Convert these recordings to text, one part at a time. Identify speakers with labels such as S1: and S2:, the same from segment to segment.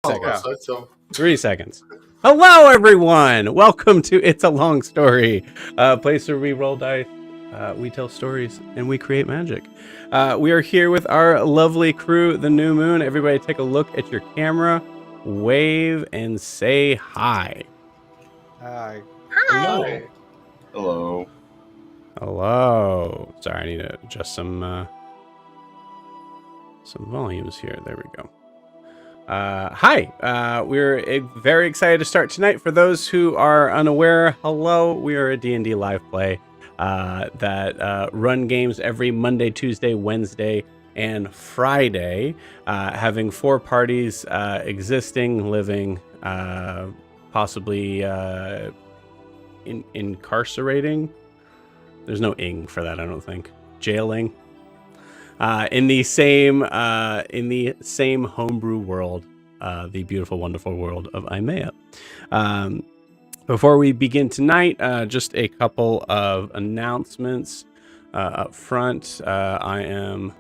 S1: So
S2: 3 seconds. Hello, everyone. Welcome to It's a Long Story, a place where we roll dice, we tell stories, and we create magic. We are here with our lovely crew, the New Moon. Everybody take a look at your camera, wave, and say hi.
S3: Hi.
S1: hi.
S4: Hello.
S2: Hello. Sorry, I need to adjust some volumes here. There we go. Hi, we're very excited to start tonight. For those who are unaware, hello, we are a D&D live play that run games every Monday, Tuesday, Wednesday, and Friday, having 4 parties existing, living, possibly incarcerating. There's no ing for that, I don't think. Jailing. In the same homebrew world, the beautiful, wonderful world of Imea. Before we begin tonight, just a couple of announcements up front. I am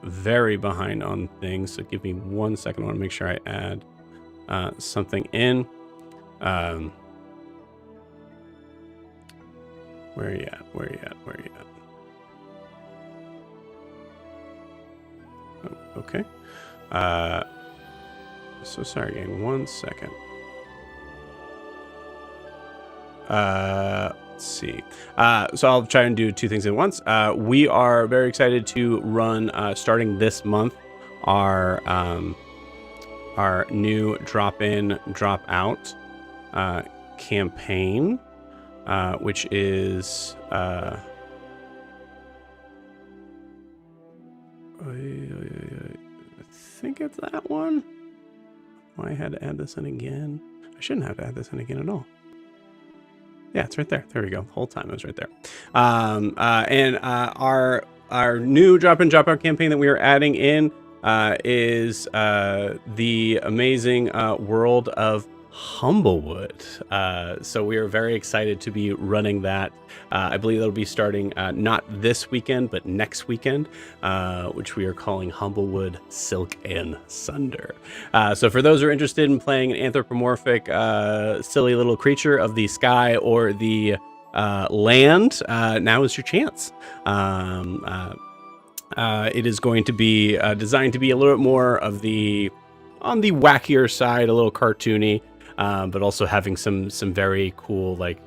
S2: very behind on things, so give me 1 second. I want to make sure I add something in. Where are you at? Okay. So sorry, gang. 1 second. Let's see. So I'll try and do 2 things at once. We are very excited to run, starting this month, our new drop in, drop out campaign, which is I think it's that one. Oh, I had to add this in again. I shouldn't have to add this in again at all. Yeah, it's right there. There we go. The whole time it was right there. And our new drop in, drop out campaign that we are adding in is the amazing world of Humblewood. So we are very excited to be running that. I believe that'll be starting not this weekend, but next weekend, which we are calling Humblewood Silk and Sunder. So for those who are interested in playing an anthropomorphic, silly little creature of the sky or the land, now is your chance. It is going to be designed to be a little bit more of on the wackier side, a little cartoony. But also having some very cool, like,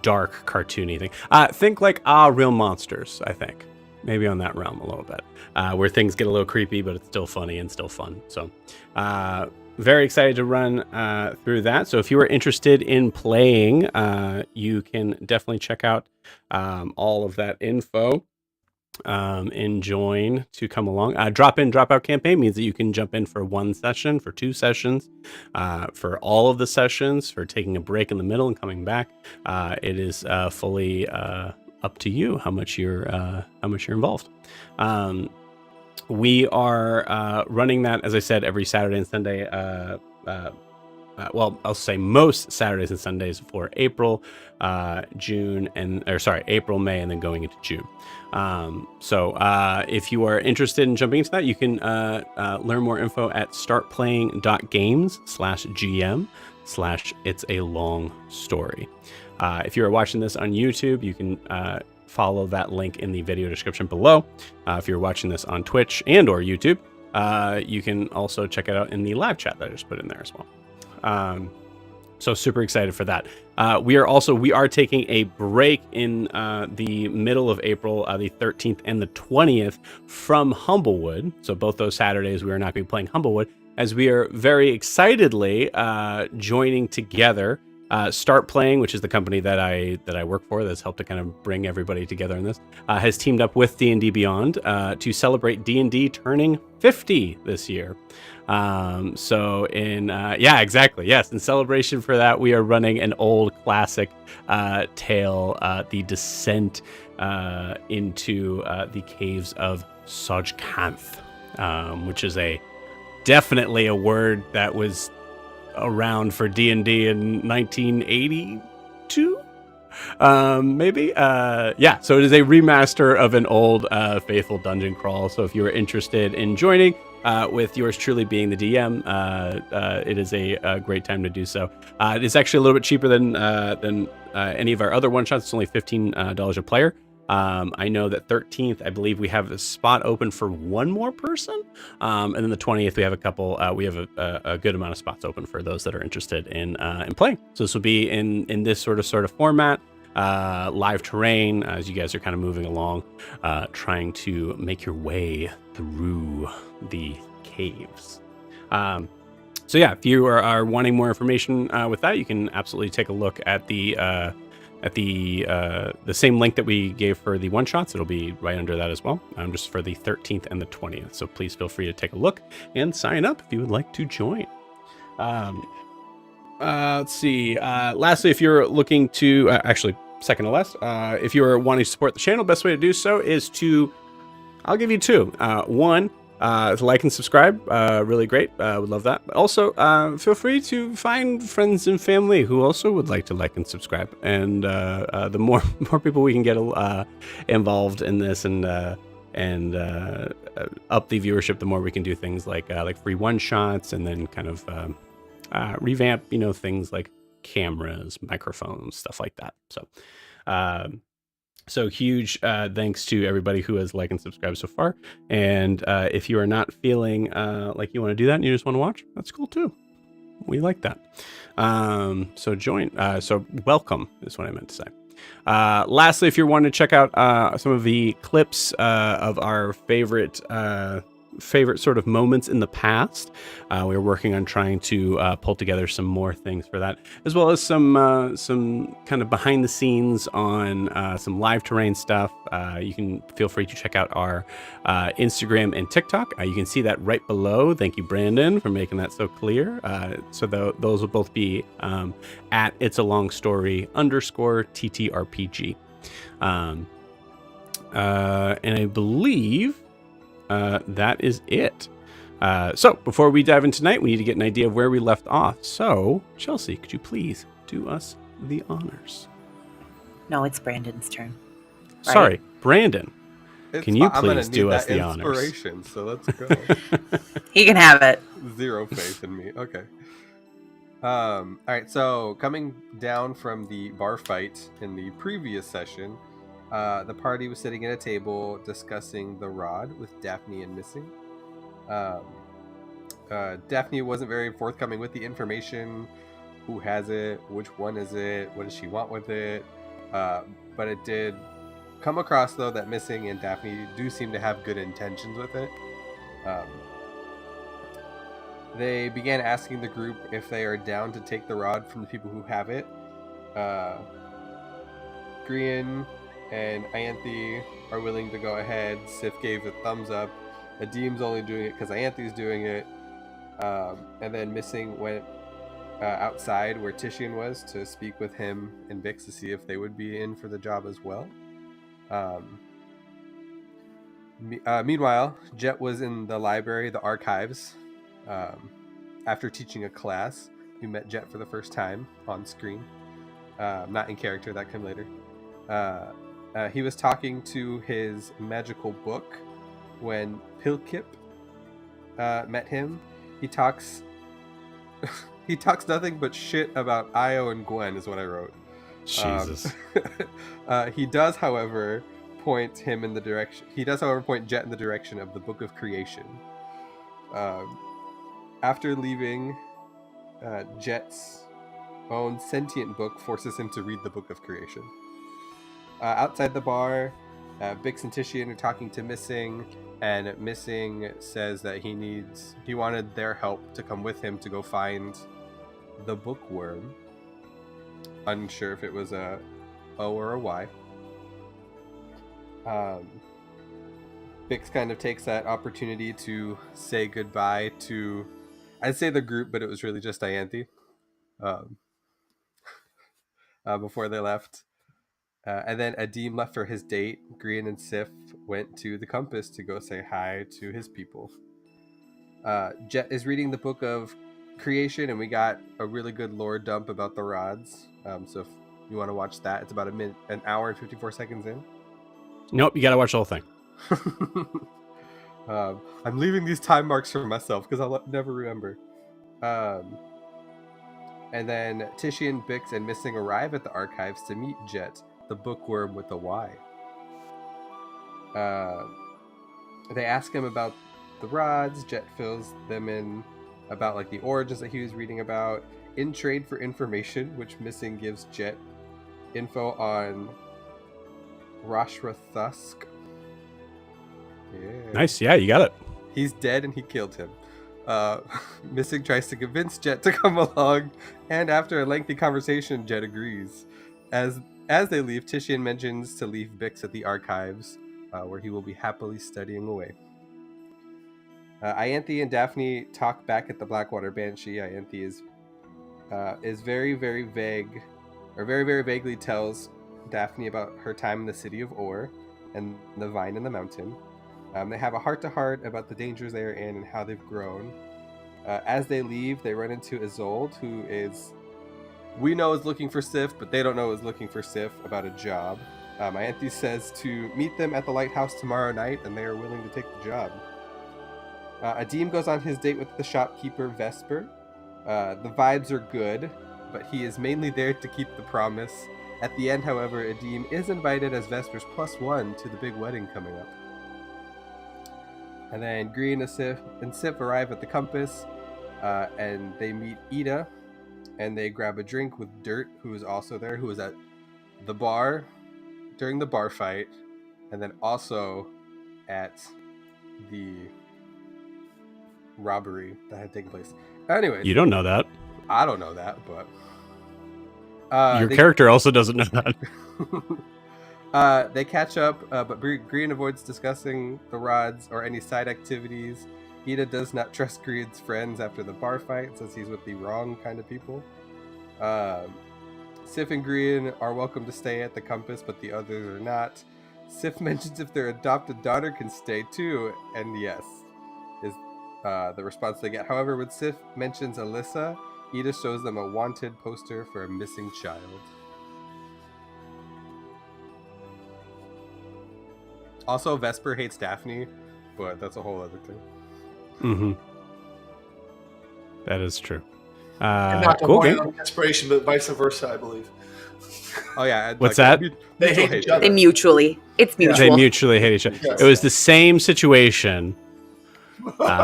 S2: dark cartoony thing. Think like Real Monsters, I think. Maybe on that realm a little bit. Where things get a little creepy, but it's still funny and still fun. So very excited to run through that. So if you are interested in playing, you can definitely check out all of that info. And join to come along. Drop in, drop out campaign means that you can jump in for 1 session, for 2 sessions, for all of the sessions, for taking a break in the middle and coming back. It is fully up to you how much you're involved. We are running that, as I said, every Saturday and Sunday. Well, I'll say most Saturdays and Sundays for April, May, and then going into June. So if you are interested in jumping into that, you can learn more info at startplaying.games/GM/It's a Long Story. If you are watching this on YouTube, you can follow that link in the video description below. If you're watching this on Twitch and or YouTube, you can also check it out in the live chat that I just put in there as well. So super excited for that. We are taking a break in the middle of April, the 13th and the 20th from Humblewood. So both those Saturdays we are not going to be playing Humblewood, as we are very excitedly joining together. Start Playing, which is the company that I work for, that's helped to kind of bring everybody together in this, has teamed up with D&D Beyond to celebrate D&D turning 50 this year. So in in celebration for that, we are running an old classic tale, The Descent into the Caves of Sojkanth, which is definitely a word that was around for D&D in 1982. Maybe. Yeah. So it is a remaster of an old faithful dungeon crawl. So if you are interested in joining, with yours truly being the DM, it is a great time to do so. It is actually a little bit cheaper than any of our other one shots. It's only $15 a player. I know that 13th, I believe we have a spot open for one more person, and then the 20th we have a couple. We have a good amount of spots open for those that are interested in playing. So this will be in this sort of format, live terrain, as you guys are kind of moving along, trying to make your way through the caves. So yeah, if you are wanting more information with that, you can absolutely take a look at the same link that we gave for the one shots. It'll be right under that as well, just for the 13th and the 20th. So please feel free to take a look and sign up if you would like to join. Let's see. Lastly, if you're looking to actually second to last, if you are wanting to support the channel, best way to do so is to, I'll give you two. One, like and subscribe, really great. Would love that. But also, feel free to find friends and family who also would like to like and subscribe. And the more people we can get involved in this and up the viewership, the more we can do things like free one shots, and then kind of revamp, things like cameras, microphones, stuff like that. So huge thanks to everybody who has liked and subscribed so far. And if you are not feeling like you want to do that and you just want to watch, that's cool too. We like that. So join. So welcome is what I meant to say. Lastly, if you're wanting to check out some of the clips of our favorite sort of moments in the past, we're working on trying to pull together some more things for that, as well as some kind of behind the scenes on some live terrain stuff. You can feel free to check out our Instagram and TikTok. You can see that right below. Thank you, Brandon, for making that so clear. So those will both be at It's a Long Story _TTRPG. And I believe that is it. So before we dive in tonight, we need to get an idea of where we left off. So Chelsea, could you please do us the honors?
S1: No, it's Brandon's turn.
S2: Right? Sorry, Brandon. Can you please do us the honors?
S3: So let's go.
S1: He can have it.
S3: Zero faith in me. Okay. All right. So coming down from the bar fight in the previous session, the party was sitting at a table discussing the rod with Daphne and Missing. Daphne wasn't very forthcoming with the information. Who has it? Which one is it? What does she want with it? But it did come across, though, that Missing and Daphne do seem to have good intentions with it. They began asking the group if they are down to take the rod from the people who have it. Grian and Ianthe are willing to go ahead. Sif gave a thumbs up. Adim's only doing it because Ianthe's doing it. And then Missing went outside where Titian was to speak with him and Vix to see if they would be in for the job as well. Meanwhile, Jett was in the library, the archives. After teaching a class, we met Jett for the first time on screen. Not in character, that came later. He was talking to his magical book when Pilkip met him. He talks nothing but shit about Io and Gwen, is what I wrote.
S2: Jesus.
S3: He does, however, point Jett in the direction of the Book of Creation. After leaving, Jett's own sentient book forces him to read the Book of Creation. Outside the bar, Bix and Titian are talking to Missing, and Missing says that he wanted their help to come with him to go find the bookworm. Unsure if it was a O or a Y. Bix kind of takes that opportunity to say goodbye to, I'd say the group, but it was really just Ianthe before they left. And then Edim left for his date. Grian and Sif went to the Compass to go say hi to his people. Jett is reading the Book of Creation, and we got a really good lore dump about the rods. So You want to watch that? It's about an hour and 54 seconds in.
S2: Nope, you gotta watch the whole thing.
S3: I'm leaving these time marks for myself because I'll never remember. And then Titian, Bix, and Missing arrive at the archives to meet Jett, the bookworm with the Y. They ask him about the rods. Jett fills them in about like the origins that he was reading about. In trade for information, which Missing gives Jett info on Rashrathusk. Yeah.
S2: Nice, yeah, you got it.
S3: He's dead and he killed him. Missing tries to convince Jett to come along, and after a lengthy conversation, Jett agrees. As they leave, Titian mentions to leave Bix at the archives, where he will be happily studying away. Ianthe and Daphne talk back at the Blackwater Banshee. Ianthe is very, very vague, or very, very vaguely tells Daphne about her time in the city of Or and the vine in the mountain. They have a heart-to-heart about the dangers they are in and how they've grown. As they leave, they run into Isolde, who we know is looking for Sif, but they don't know is looking for Sif about a job. Ianthe says to meet them at the lighthouse tomorrow night, and they are willing to take the job. Adim goes on his date with the shopkeeper, Vesper. The vibes are good, but he is mainly there to keep the promise. At the end, however, Adim is invited as Vesper's +1 to the big wedding coming up. And then Grian and Sif arrive at the compass, and they meet Eda, and they grab a drink with Dirt, who is also there, who was at the bar during the bar fight, and then also at the robbery that had taken place. Anyways,
S2: You don't know that.
S3: I don't know that, but
S2: Your character also doesn't know that.
S3: They catch up, but Grian avoids discussing the rods or any side activities. Eda does not trust Grian's friends after the bar fight, says he's with the wrong kind of people. Sif and Grian are welcome to stay at the compass, but the others are not. Sif mentions if their adopted daughter can stay too, and yes, is the response they get. However, when Sif mentions Elissa, Eda shows them a wanted poster for a missing child. Also, Vesper hates Daphne, but that's a whole other thing.
S2: Mm-hmm. That is true.
S4: And not to
S2: Cool
S4: warn
S2: game.
S4: on inspiration, but vice versa, I believe.
S3: Oh yeah,
S2: What's that?
S4: They hate each other.
S1: They mutually. It's
S4: Yeah.
S1: mutual.
S2: They mutually hate each other.
S4: Yes.
S2: It was the same situation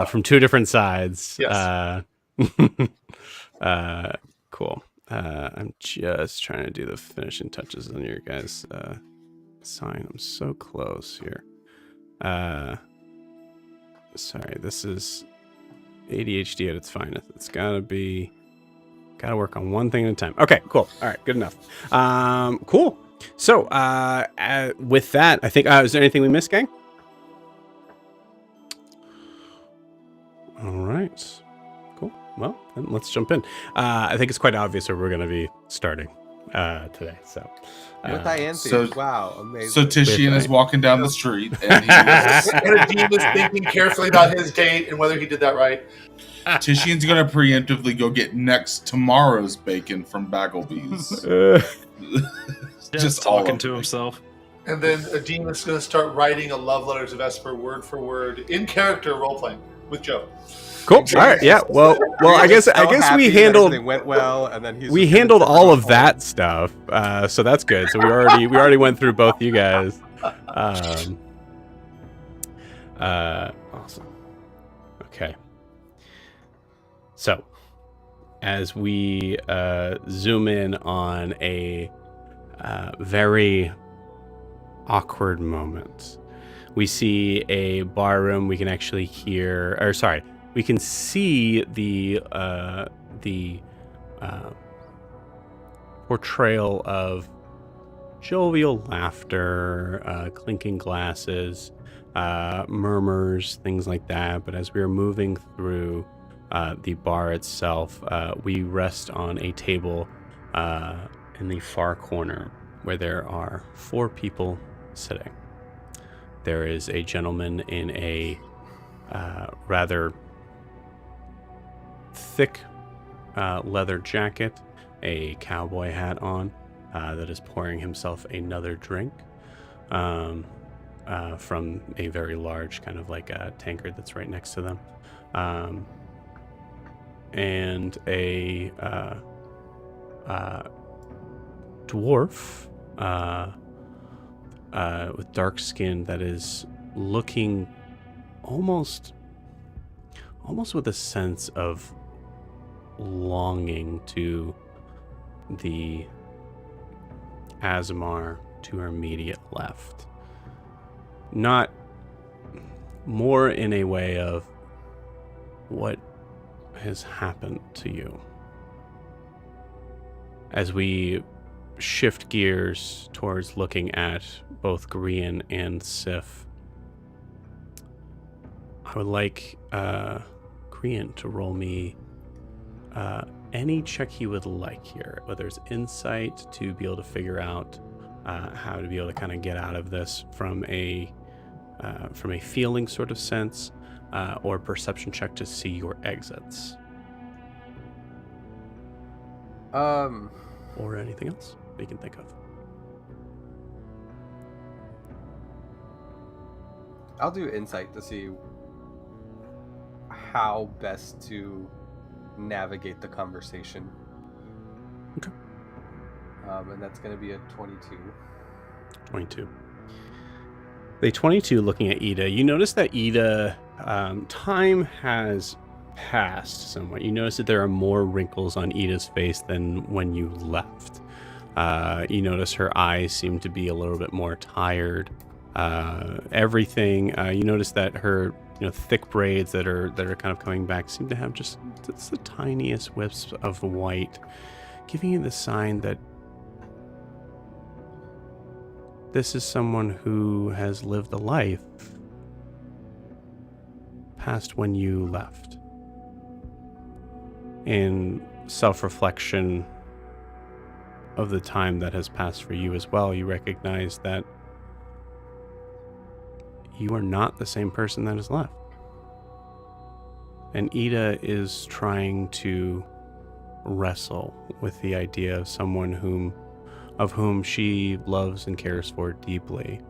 S2: from two different sides.
S4: Yes.
S2: Cool. I'm just trying to do the finishing touches on your guys' sign. I'm so close here. Sorry, this is ADHD at its finest. It's gotta work on one thing at a time. Okay, cool. All right, good enough. Cool. So, with that, I think, is there anything we missed, gang? All right. Cool. Well, then let's jump in. I think it's quite obvious where we're going to be starting today. So,
S3: With Ianthe.
S5: So-
S3: Wow, amazing.
S5: So Titian is walking down the street, and
S4: And Adim is thinking carefully about his date and whether he did that right.
S5: Titian's going to preemptively go get tomorrow's bacon from Baggleby's.
S6: Just
S5: all
S6: talking
S5: of
S6: to
S5: it.
S6: himself.
S4: And then Adim is going to start writing a love letter to Vesper word for word in character role playing with Joe.
S2: cool. All right. Yeah. Well, I guess
S3: So
S2: we
S3: happy that
S2: handled
S3: everything went well, and then
S2: we handled all of that stuff. So that's good. So we already went through both you guys. Awesome. Okay. So, as we zoom in on a very awkward moment, we see a bar room. We can actually hear, or sorry, we can see the portrayal of jovial laughter, clinking glasses, murmurs, things like that. But as we are moving through the bar itself, we rest on a table in the far corner where there are 4 people sitting. There is a gentleman in a rather thick leather jacket, a cowboy hat on, that is pouring himself another drink from a very large kind of like a tankard that's right next to them. And a dwarf with dark skin that is looking almost with a sense of longing to the Azamar to her immediate left. Not more in a way of what has happened to you. As we shift gears towards looking at both Grian and Sif, I would like Grian to roll me any check he would like here, whether it's insight to be able to figure out how to be able to kind of get out of this from a feeling sort of sense, or perception check to see your exits. Or anything else that you can think of.
S3: I'll do insight to see how best to navigate the conversation.
S2: Okay.
S3: And that's going to be a 22.
S2: 22. The 22, looking at Eda, you notice that Eda, time has passed somewhat. You notice that there are more wrinkles on Eda's face than when you left. You notice her eyes seem to be a little bit more tired. Everything, you notice that her thick braids that are kind of coming back seem to have just the tiniest wisps of white, giving you the sign that this is someone who has lived a life past when you left. In self-reflection of the time that has passed for you as well, you recognize that you are not the same person that is left. And Eda is trying to wrestle with the idea of someone of whom she loves and cares for deeply,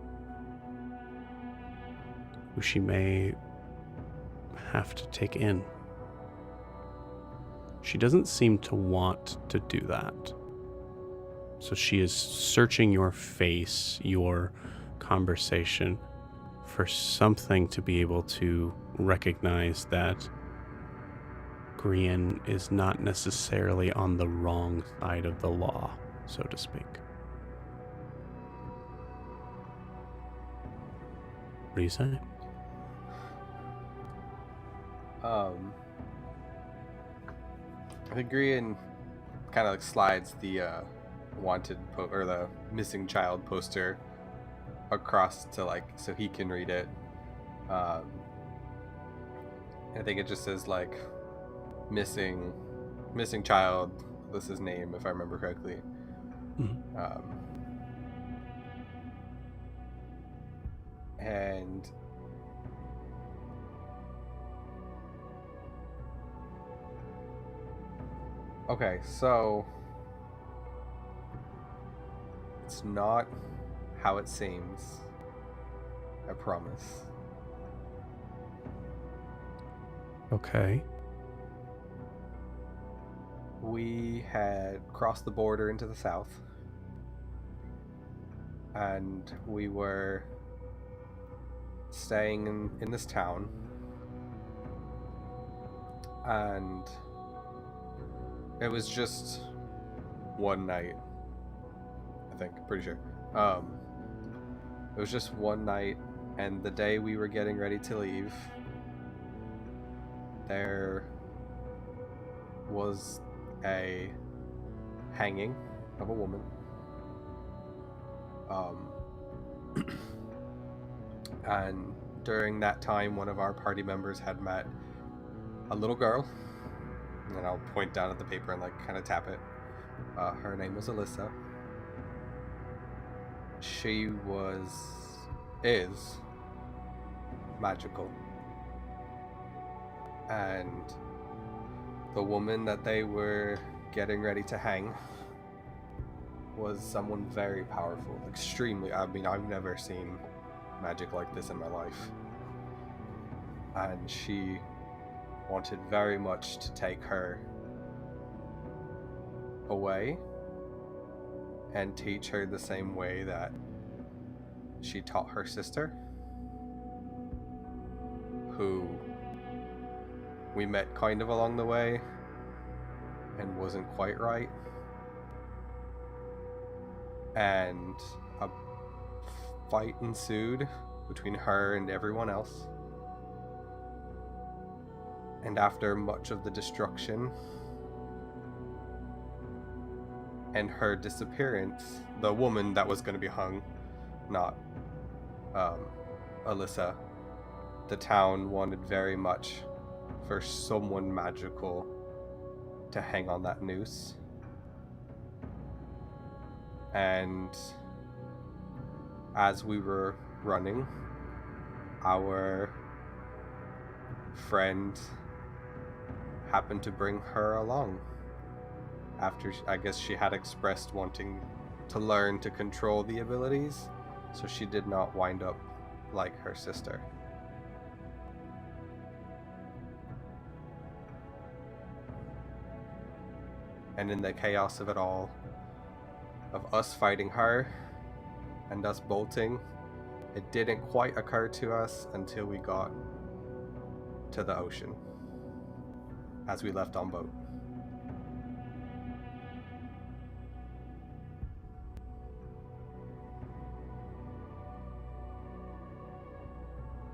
S2: who she may have to take in. She doesn't seem to want to do that. So she is searching your face, your conversation, for something to be able to recognize that Grian is not necessarily on the wrong side of the law, so to speak. What do you say?
S3: I think Grian kind of like slides the wanted or the missing child poster across to so he can read it. I think it just says missing child. This is his name, if I remember correctly.
S2: Mm-hmm.
S3: And okay, so it's not how it seems. I promise.
S2: Okay.
S3: We had crossed the border into the south, and we were staying in this town, and it was just one night, I think, pretty sure. It was just one night, and the day we were getting ready to leave, there was a hanging of a woman. And during that time, one of our party members had met a little girl, and I'll point down at the paper and kind of tap it. Her name was Elissa. She is magical. And the woman that they were getting ready to hang was someone very powerful, extremely. I mean, I've never seen magic like this in my life. And she wanted very much to take her away and teach her the same way that she taught her sister, who we met kind of along the way and wasn't quite right. And a fight ensued between her and everyone else. And after much of the destruction and her disappearance, the woman that was going to be hung, not Elissa, the town wanted very much for someone magical to hang on that noose. And as we were running, our friend happened to bring her along after I guess she had expressed wanting to learn to control the abilities, so she did not wind up like her sister. And in the chaos of it all, of us fighting her and us bolting, it didn't quite occur to us until we got to the ocean as we left on boat.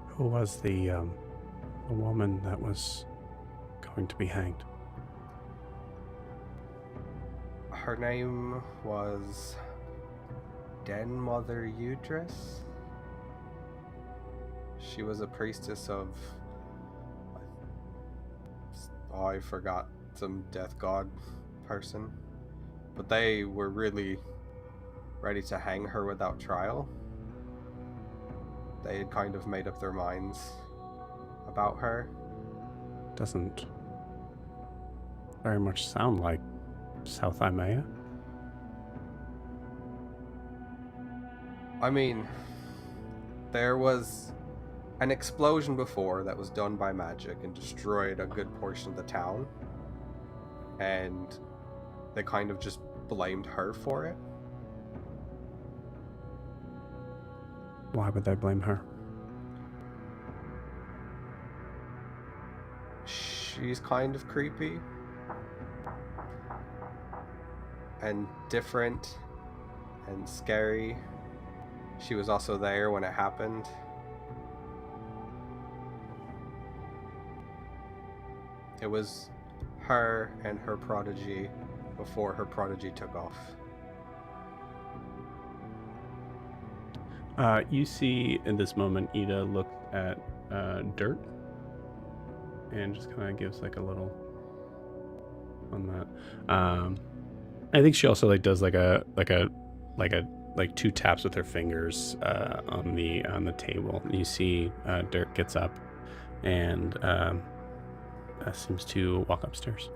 S2: Who was the woman that was going to be hanged?
S3: Her name was Den Mother Udris. She was a priestess of, I forgot, some death god person. But they were really ready to hang her without trial. They had kind of made up their minds about her.
S2: Doesn't very much sound like South Imea.
S3: I mean, there was an explosion before that was done by magic and destroyed a good portion of the town. And they kind of just blamed her for it.
S2: Why would they blame her?
S3: She's kind of creepy and different and scary. She was also there when it happened. It was her and her prodigy before her prodigy took off.
S2: You see in this moment, Eda looks at Dirt and just kind of gives like a little on that. I think she also like does like two taps with her fingers on the table. You see Dirt gets up and seems to walk upstairs.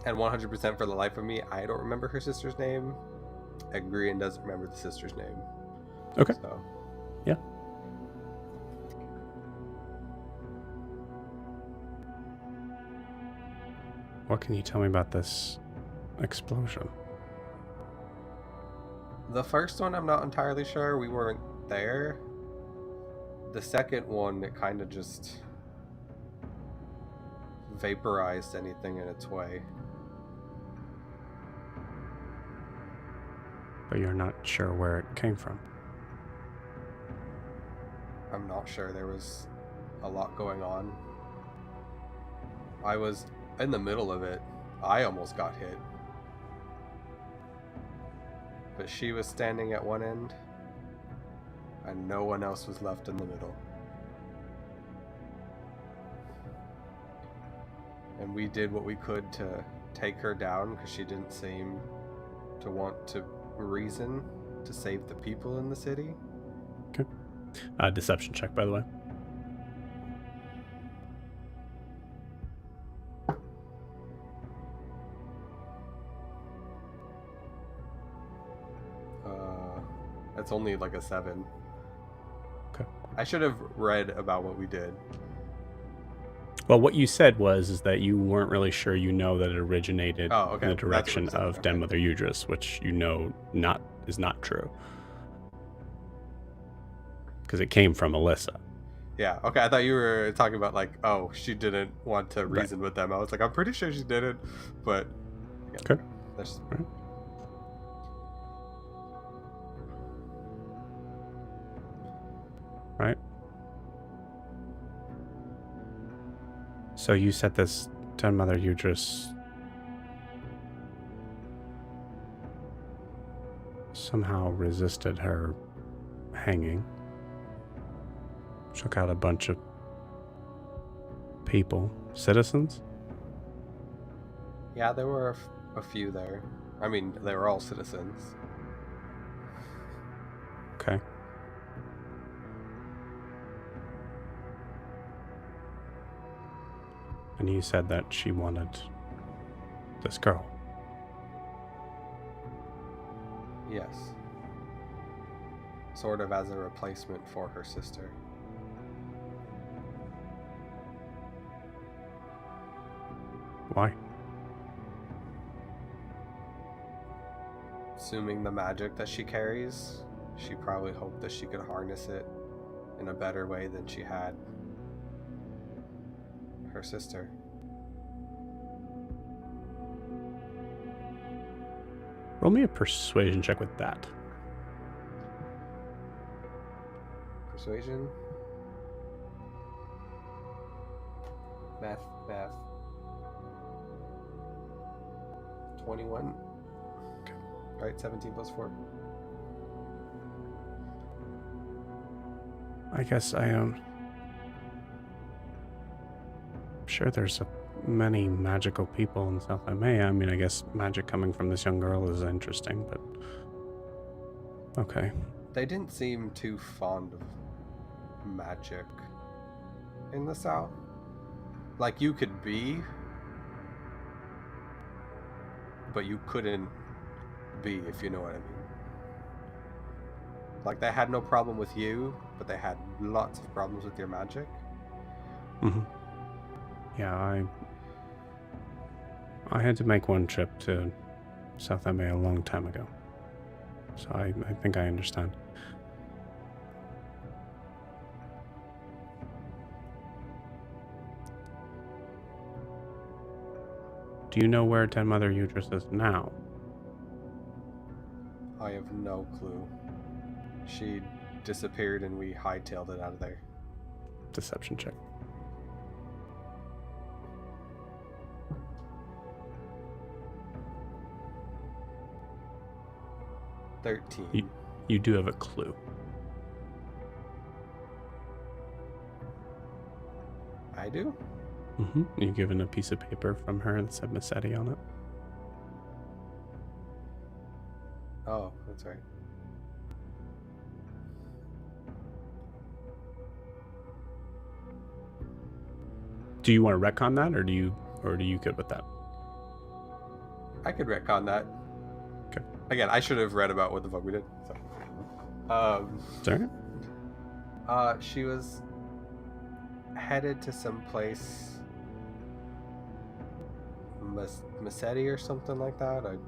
S3: And 100% for the life of me, I don't remember her sister's name. And Grian doesn't remember the sister's name.
S2: Okay.
S3: So.
S2: Yeah. What can you tell me about this explosion?
S3: The first one, I'm not entirely sure. We weren't there. The second one, it kind of just vaporized anything in its way.
S2: But you're not sure where it came from.
S3: I'm not sure. There was a lot going on. I was in the middle of it. I almost got hit. But she was standing at one end, and no one else was left in the middle. And we did what we could to take her down because she didn't seem to want to reason to save the people in the city.
S2: Okay. Deception check, by the way.
S3: That's only like a 7.
S2: Okay.
S3: I should have read about what we did.
S2: Well, what you said is that you weren't really sure that it originated
S3: Oh, okay.
S2: in the
S3: That's what
S2: direction
S3: you said.
S2: of
S3: Okay.
S2: Den Mother Udris, which is not true. Because it came from Elissa.
S3: Yeah, okay. I thought you were talking about like, oh, she didn't want to reason with them. I was like, I'm pretty sure she didn't, but yeah,
S2: Okay.
S3: That's
S2: Right. Right. So you said this Den Mother Udris somehow resisted her hanging. Took out a bunch of people, citizens.
S3: Yeah, there were a few there. I mean, they were all citizens.
S2: Okay. And you said that she wanted this girl.
S3: Yes. Sort of as a replacement for her sister.
S2: Why?
S3: Assuming the magic that she carries, she probably hoped that she could harness it in a better way than she had her sister.
S2: Roll me a persuasion check with that.
S3: Persuasion? Math. 21.
S2: Okay.
S3: Right, 17 plus 4.
S2: I guess I am sure there's many magical people in South Amaya. I mean, I guess magic coming from this young girl is interesting, but okay.
S3: They didn't seem too fond of magic in the South. Like, you could be, but you couldn't be, if you know what I mean. Like, they had no problem with you, but they had lots of problems with your magic.
S2: Mm-hmm. Yeah, I had to make one trip to South Amaya a long time ago, so I think I understand. Do you know where Den Mother Udris is now?
S3: I have no clue. She disappeared and we hightailed it out of there.
S2: Deception check.
S3: $13.
S2: You do have a clue.
S3: I do?
S2: Mm-hmm. You're given a piece of paper from her that said Massetti on it.
S3: Oh, that's right.
S2: Do you want to retcon that, or do you good with that?
S3: I could retcon that.
S2: Okay.
S3: Again, I should have read about what the fuck we did. So.
S2: Sorry?
S3: She was headed to some place, Massetti or something like that. I'm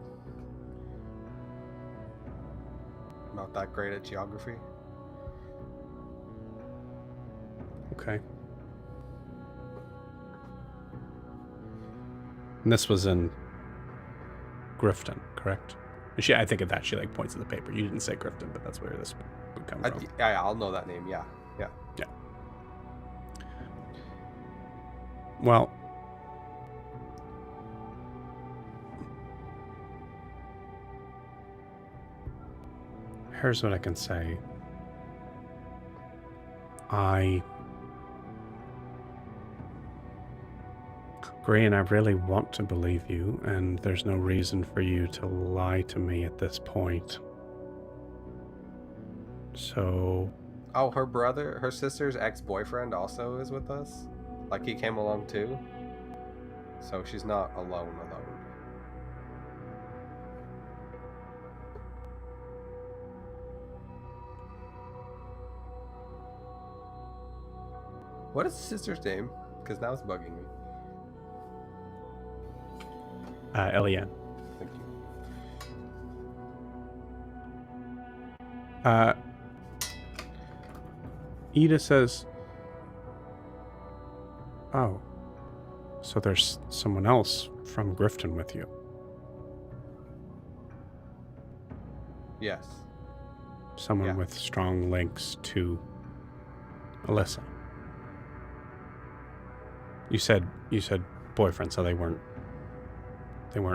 S3: not that great at geography.
S2: Okay. And this was in Grifton, correct? I think of that. She like points at the paper. You didn't say Grifton, but that's where this would come from.
S3: Yeah, I'll know that name. Yeah.
S2: Well, here's what I can say. Grian, I really want to believe you, and there's no reason for you to lie to me at this point. So...
S3: Oh, her sister's ex-boyfriend also is with us? Like, he came along too? So she's not alone. What is his sister's name? Because now it's bugging me.
S2: Eliane.
S3: Thank you.
S2: Eda says, "Oh, so there's someone else from Grifton with you.
S3: Yes.
S2: Someone
S3: Yeah.
S2: with strong links to Elissa." You said boyfriend, so they weren't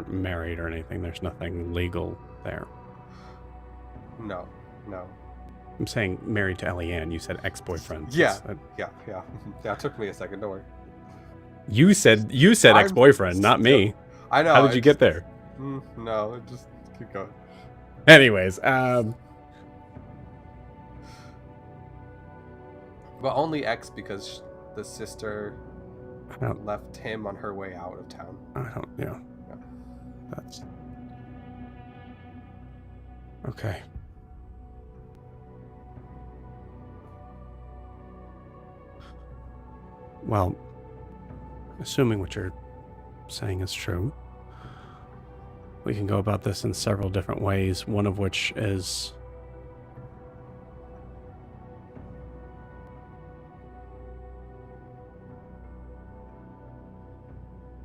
S2: married or anything. There's nothing legal there.
S3: No.
S2: I'm saying married to Eliane. You said ex-boyfriend.
S3: Yeah. Yeah. Yeah. It took me a second. Don't worry.
S2: You said
S3: I'm
S2: ex-boyfriend, not me.
S3: I know.
S2: How did you get there?
S3: No. Just keep going.
S2: Anyways,
S3: But only ex because the sister
S2: I don't,
S3: left him on her way out of town.
S2: yeah. That's okay. Well, assuming what you're saying is true, we can go about this in several different ways, one of which is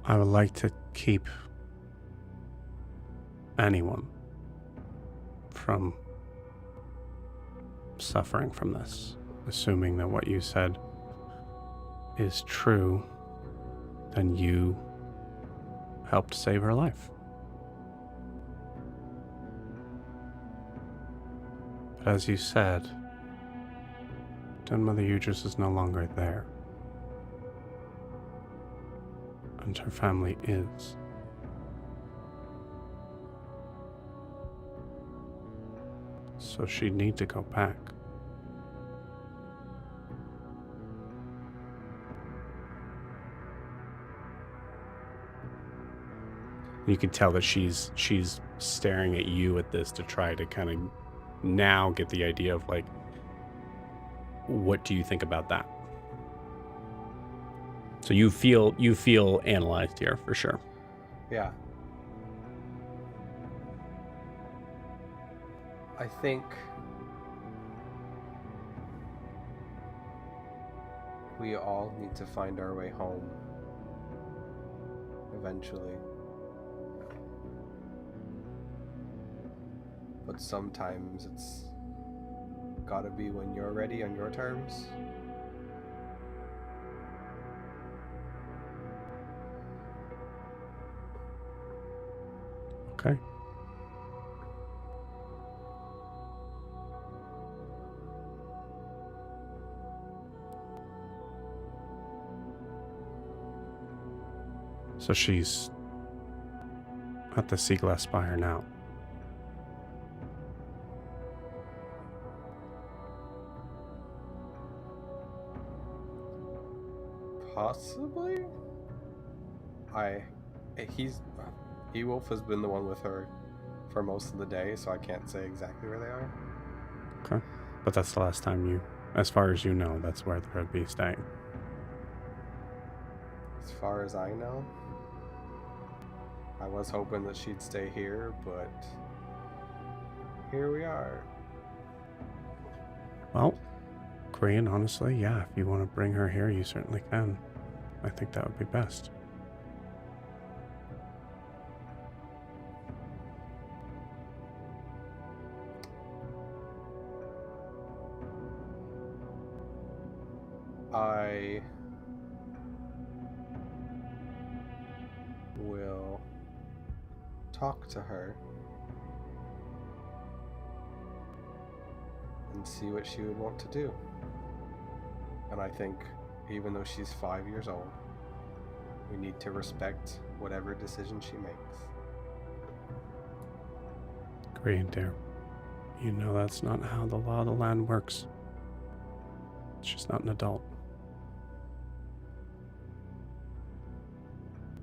S2: I would like to keep anyone from suffering from this. Assuming that what you said is true, then you helped save her life. But as you said, Den Mother Udris is no longer there. And her family is. So she'd need to go back. You can tell that she's staring at you at this to try to kind of now get the idea of like, what do you think about that? So you feel analyzed here for sure.
S3: Yeah. I think we all need to find our way home eventually. But sometimes it's gotta be when you're ready on your terms.
S2: Okay. So she's at the Sea Glass Spire now.
S3: Possibly? Ewolf has been the one with her for most of the day, so I can't say exactly where they are.
S2: Okay. But that's the last time as far as you know, that's where they'll be staying.
S3: As far as I know. I was hoping that she'd stay here, but here we are.
S2: Well, Grian, honestly, yeah, if you want to bring her here, you certainly can. I think that would be best.
S3: I will talk to her and see what she would want to do. And I think even though she's 5 years old, we need to respect whatever decision she makes.
S2: Grian, dear, you know that's not how the law of the land works. She's not an adult.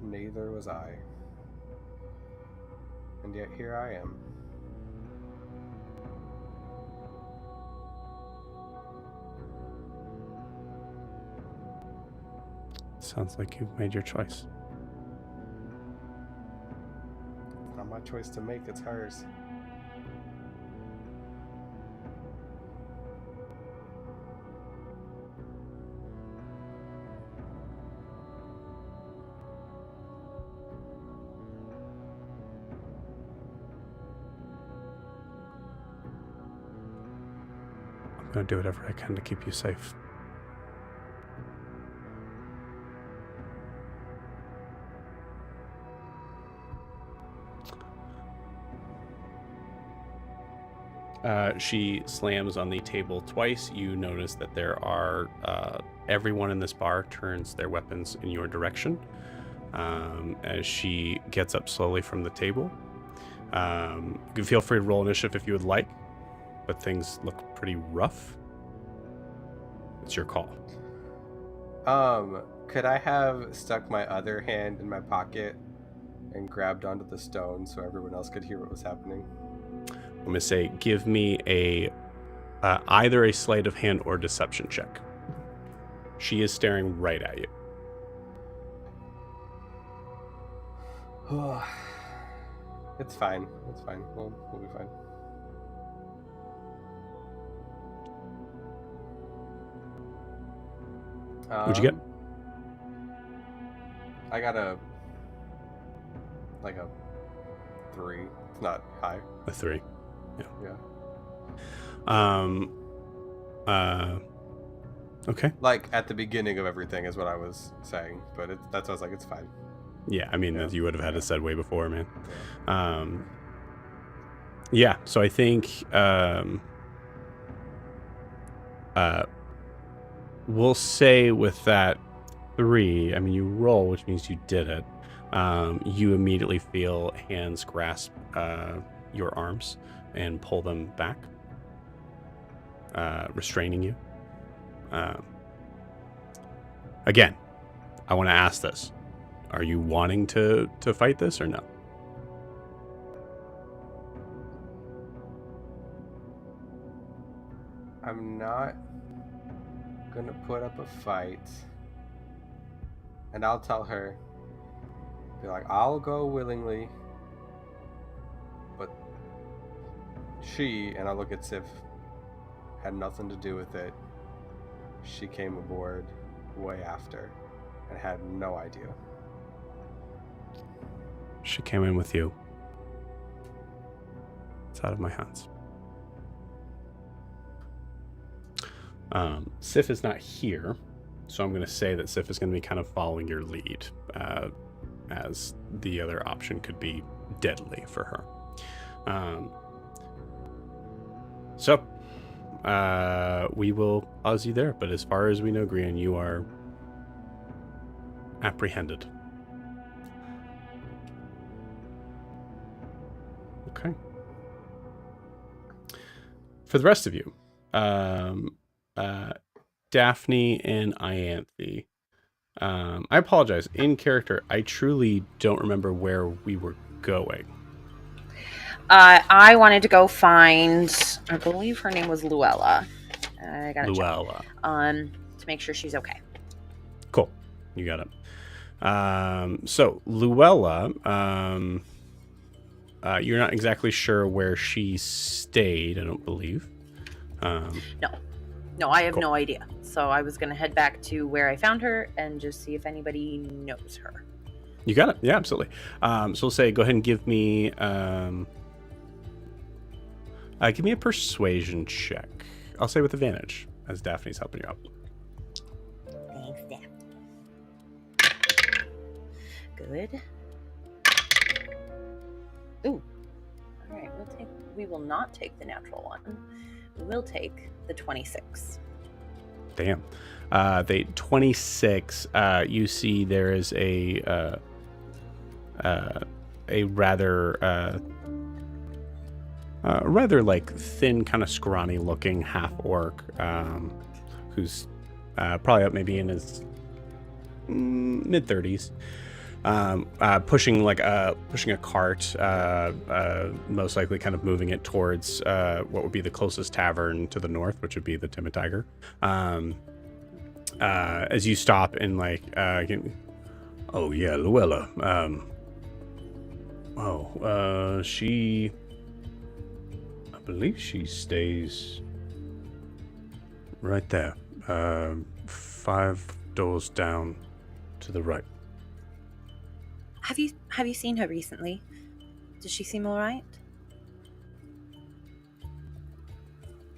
S3: Neither was I. And yet here I am.
S2: Sounds like you've made your choice.
S3: It's not my choice to make, it's hers.
S2: I'm going to do whatever I can to keep you safe. She slams on the table twice. You notice that there are everyone in this bar turns their weapons in your direction as she gets up slowly from the table. You can feel free to roll initiative if you would like, but things look pretty rough. It's your call.
S3: Could I have stuck my other hand in my pocket and grabbed onto the stone so everyone else could hear what was happening?
S2: I'm going to say, give me a either a sleight of hand or deception check. She is staring right at you.
S3: It's fine. It's fine. We'll be fine.
S2: What'd you get?
S3: I got a 3. It's not high.
S2: A 3.
S3: Yeah.
S2: Okay.
S3: Like at the beginning of everything is what I was saying, but that's why I was like, it's fine.
S2: Yeah, I mean,
S3: Yeah.
S2: you would have had it said way before, man. Yeah, so I think we'll say with that 3, I mean, you roll, which means you did it. You immediately feel hands grasp your arms and pull them back, restraining you. Again, I want to ask this. Are you wanting to fight this or no?
S3: I'm not gonna put up a fight. And I'll tell her, be like, I'll go willingly, but she, and I'll look at Sif, had nothing to do with it. She came aboard way after and had no idea.
S2: She came in with you. It's out of my hands. Sif is not here, so I'm going to say that Sif is going to be kind of following your lead, as the other option could be deadly for her. So we will pause you there, but as far as we know, Grian, you are apprehended. Okay. For the rest of you, Daphne and Ianthe. I apologize. In character, I truly don't remember where we were going.
S1: I wanted to go find, I believe her name was Luella. I got
S2: Luella.
S1: to make sure she's okay.
S2: Cool. You got it. So Luella, you're not exactly sure where she stayed, I don't believe.
S1: No, I have
S2: Cool.
S1: no idea. So I was going to head back to where I found her and just see if anybody knows her.
S2: You got it. Yeah, absolutely. So we'll say, go ahead and give me a persuasion check. I'll say with advantage, as Daphne's helping you out.
S1: Thanks, Dan. Good. Ooh. All right, we will not take the natural one. We will take the 26.
S2: Damn. The 26, you see there is a rather like thin, kind of scrawny looking half orc, who's probably up maybe in his mid 30s, pushing a cart, most likely kind of moving it towards what would be the closest tavern to the north, which would be the Timid Tiger. as you stop and like, oh yeah, Luella. She, I believe she stays right there. 5 doors down to the right.
S1: Have you seen her recently? Does she seem all right?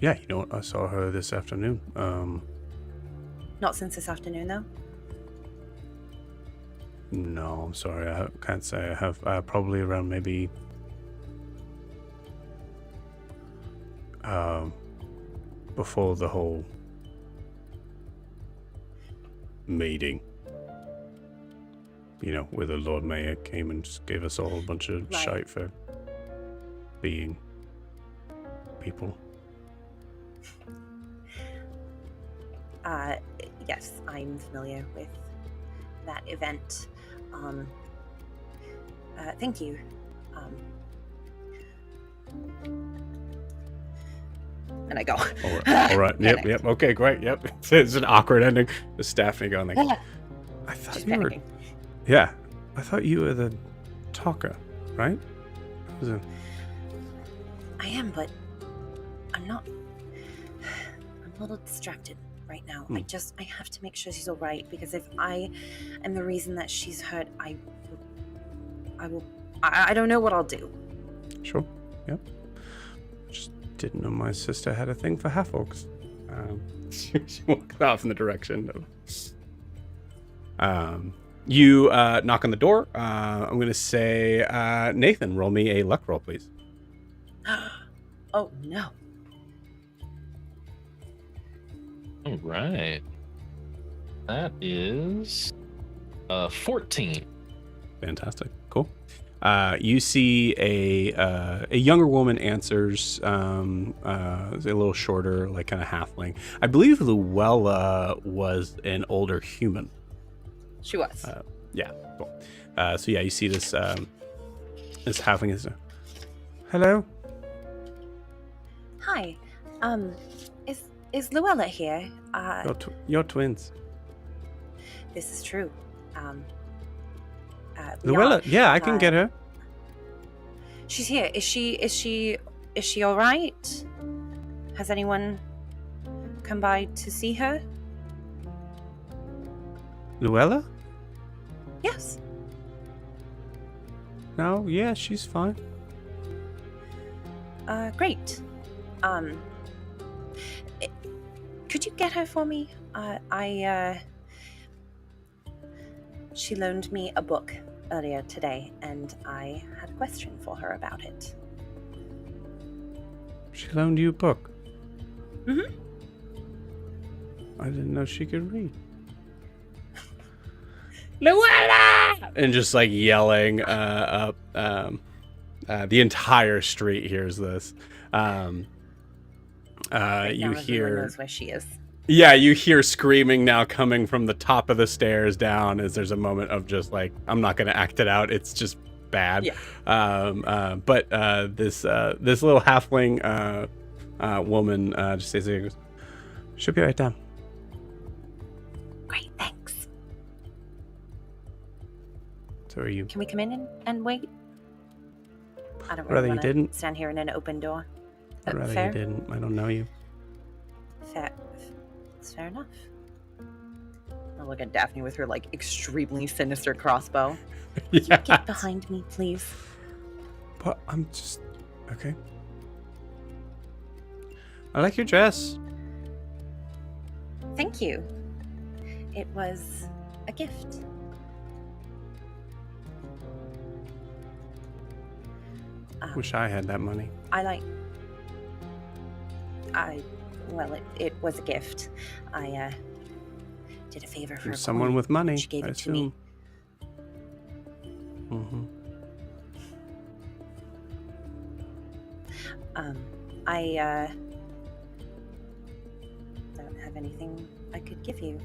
S2: Yeah, you know what? I saw her this afternoon.
S1: Not since this afternoon, though.
S2: No, I'm sorry. I can't say I have. Probably around maybe before the whole meeting. You know, where the Lord Mayor came and just gave us all a bunch of shite for being people.
S1: Yes, I'm familiar with that event. Thank you. And I go.
S2: All right. Yep. Okay, great. Yep. It's an awkward ending. The Stephanie going like, I thought
S1: She's
S2: you were.
S1: panicking.
S2: Yeah, I thought you were the talker, right?
S1: I am, but I'm not. I'm a little distracted right now. I have to make sure she's all right, because if I am the reason that she's hurt, I don't know what I'll do.
S2: Sure. Yep. Just didn't know my sister had a thing for half-orcs. She walks off in the direction of. You knock on the door. I'm going to say, Nathan, roll me a luck roll, please.
S1: Oh, no.
S6: All right. That is 14.
S2: Fantastic. Cool. You see a younger woman answers, a little shorter, like kind of halfling. I believe Luella was an older human.
S1: She was.
S2: Yeah. Cool. So yeah, you see this this halfling is. Hello.
S1: Hi. Is Luella here?
S2: You're twins.
S1: This is true.
S2: Luella, yeah, I can get her.
S1: She's here. Is she all right? Has anyone come by to see her?
S2: Luella?
S1: Yes.
S2: No, yeah, she's fine.
S1: Great. Could you get her for me? She loaned me a book earlier today, and I had a question for her about it.
S2: She loaned you a book?
S1: Mm-hmm.
S2: I didn't know she could read. Luella! And just like yelling up, the entire street hears this.
S1: Right
S2: You
S1: now,
S2: hear.
S1: everyone knows where she is.
S2: Yeah, you hear screaming now coming from the top of the stairs down as there's a moment of just like, I'm not going to act it out. It's just bad.
S1: Yeah.
S2: But this little halfling woman just says, she'll be right down.
S1: Great, thanks.
S2: So are you?
S1: Can we come in and wait? I don't
S2: Rather
S1: really
S2: you
S1: want to
S2: didn't.
S1: stand here in an open door.
S2: I'd rather
S1: Fair?
S2: you didn't. I don't know you.
S1: Fair. It's fair enough. I'll look at Daphne with her like extremely sinister crossbow.
S2: Yeah.
S1: Get behind me, please.
S2: But I'm just okay. I like your dress.
S1: Thank you. It was a gift.
S2: Wish I had that money.
S1: Well, it was a gift. I did a favor for
S2: You're someone with money.
S1: She gave
S2: I
S1: it to me.
S2: Mm-hmm.
S1: I don't have anything I could give you.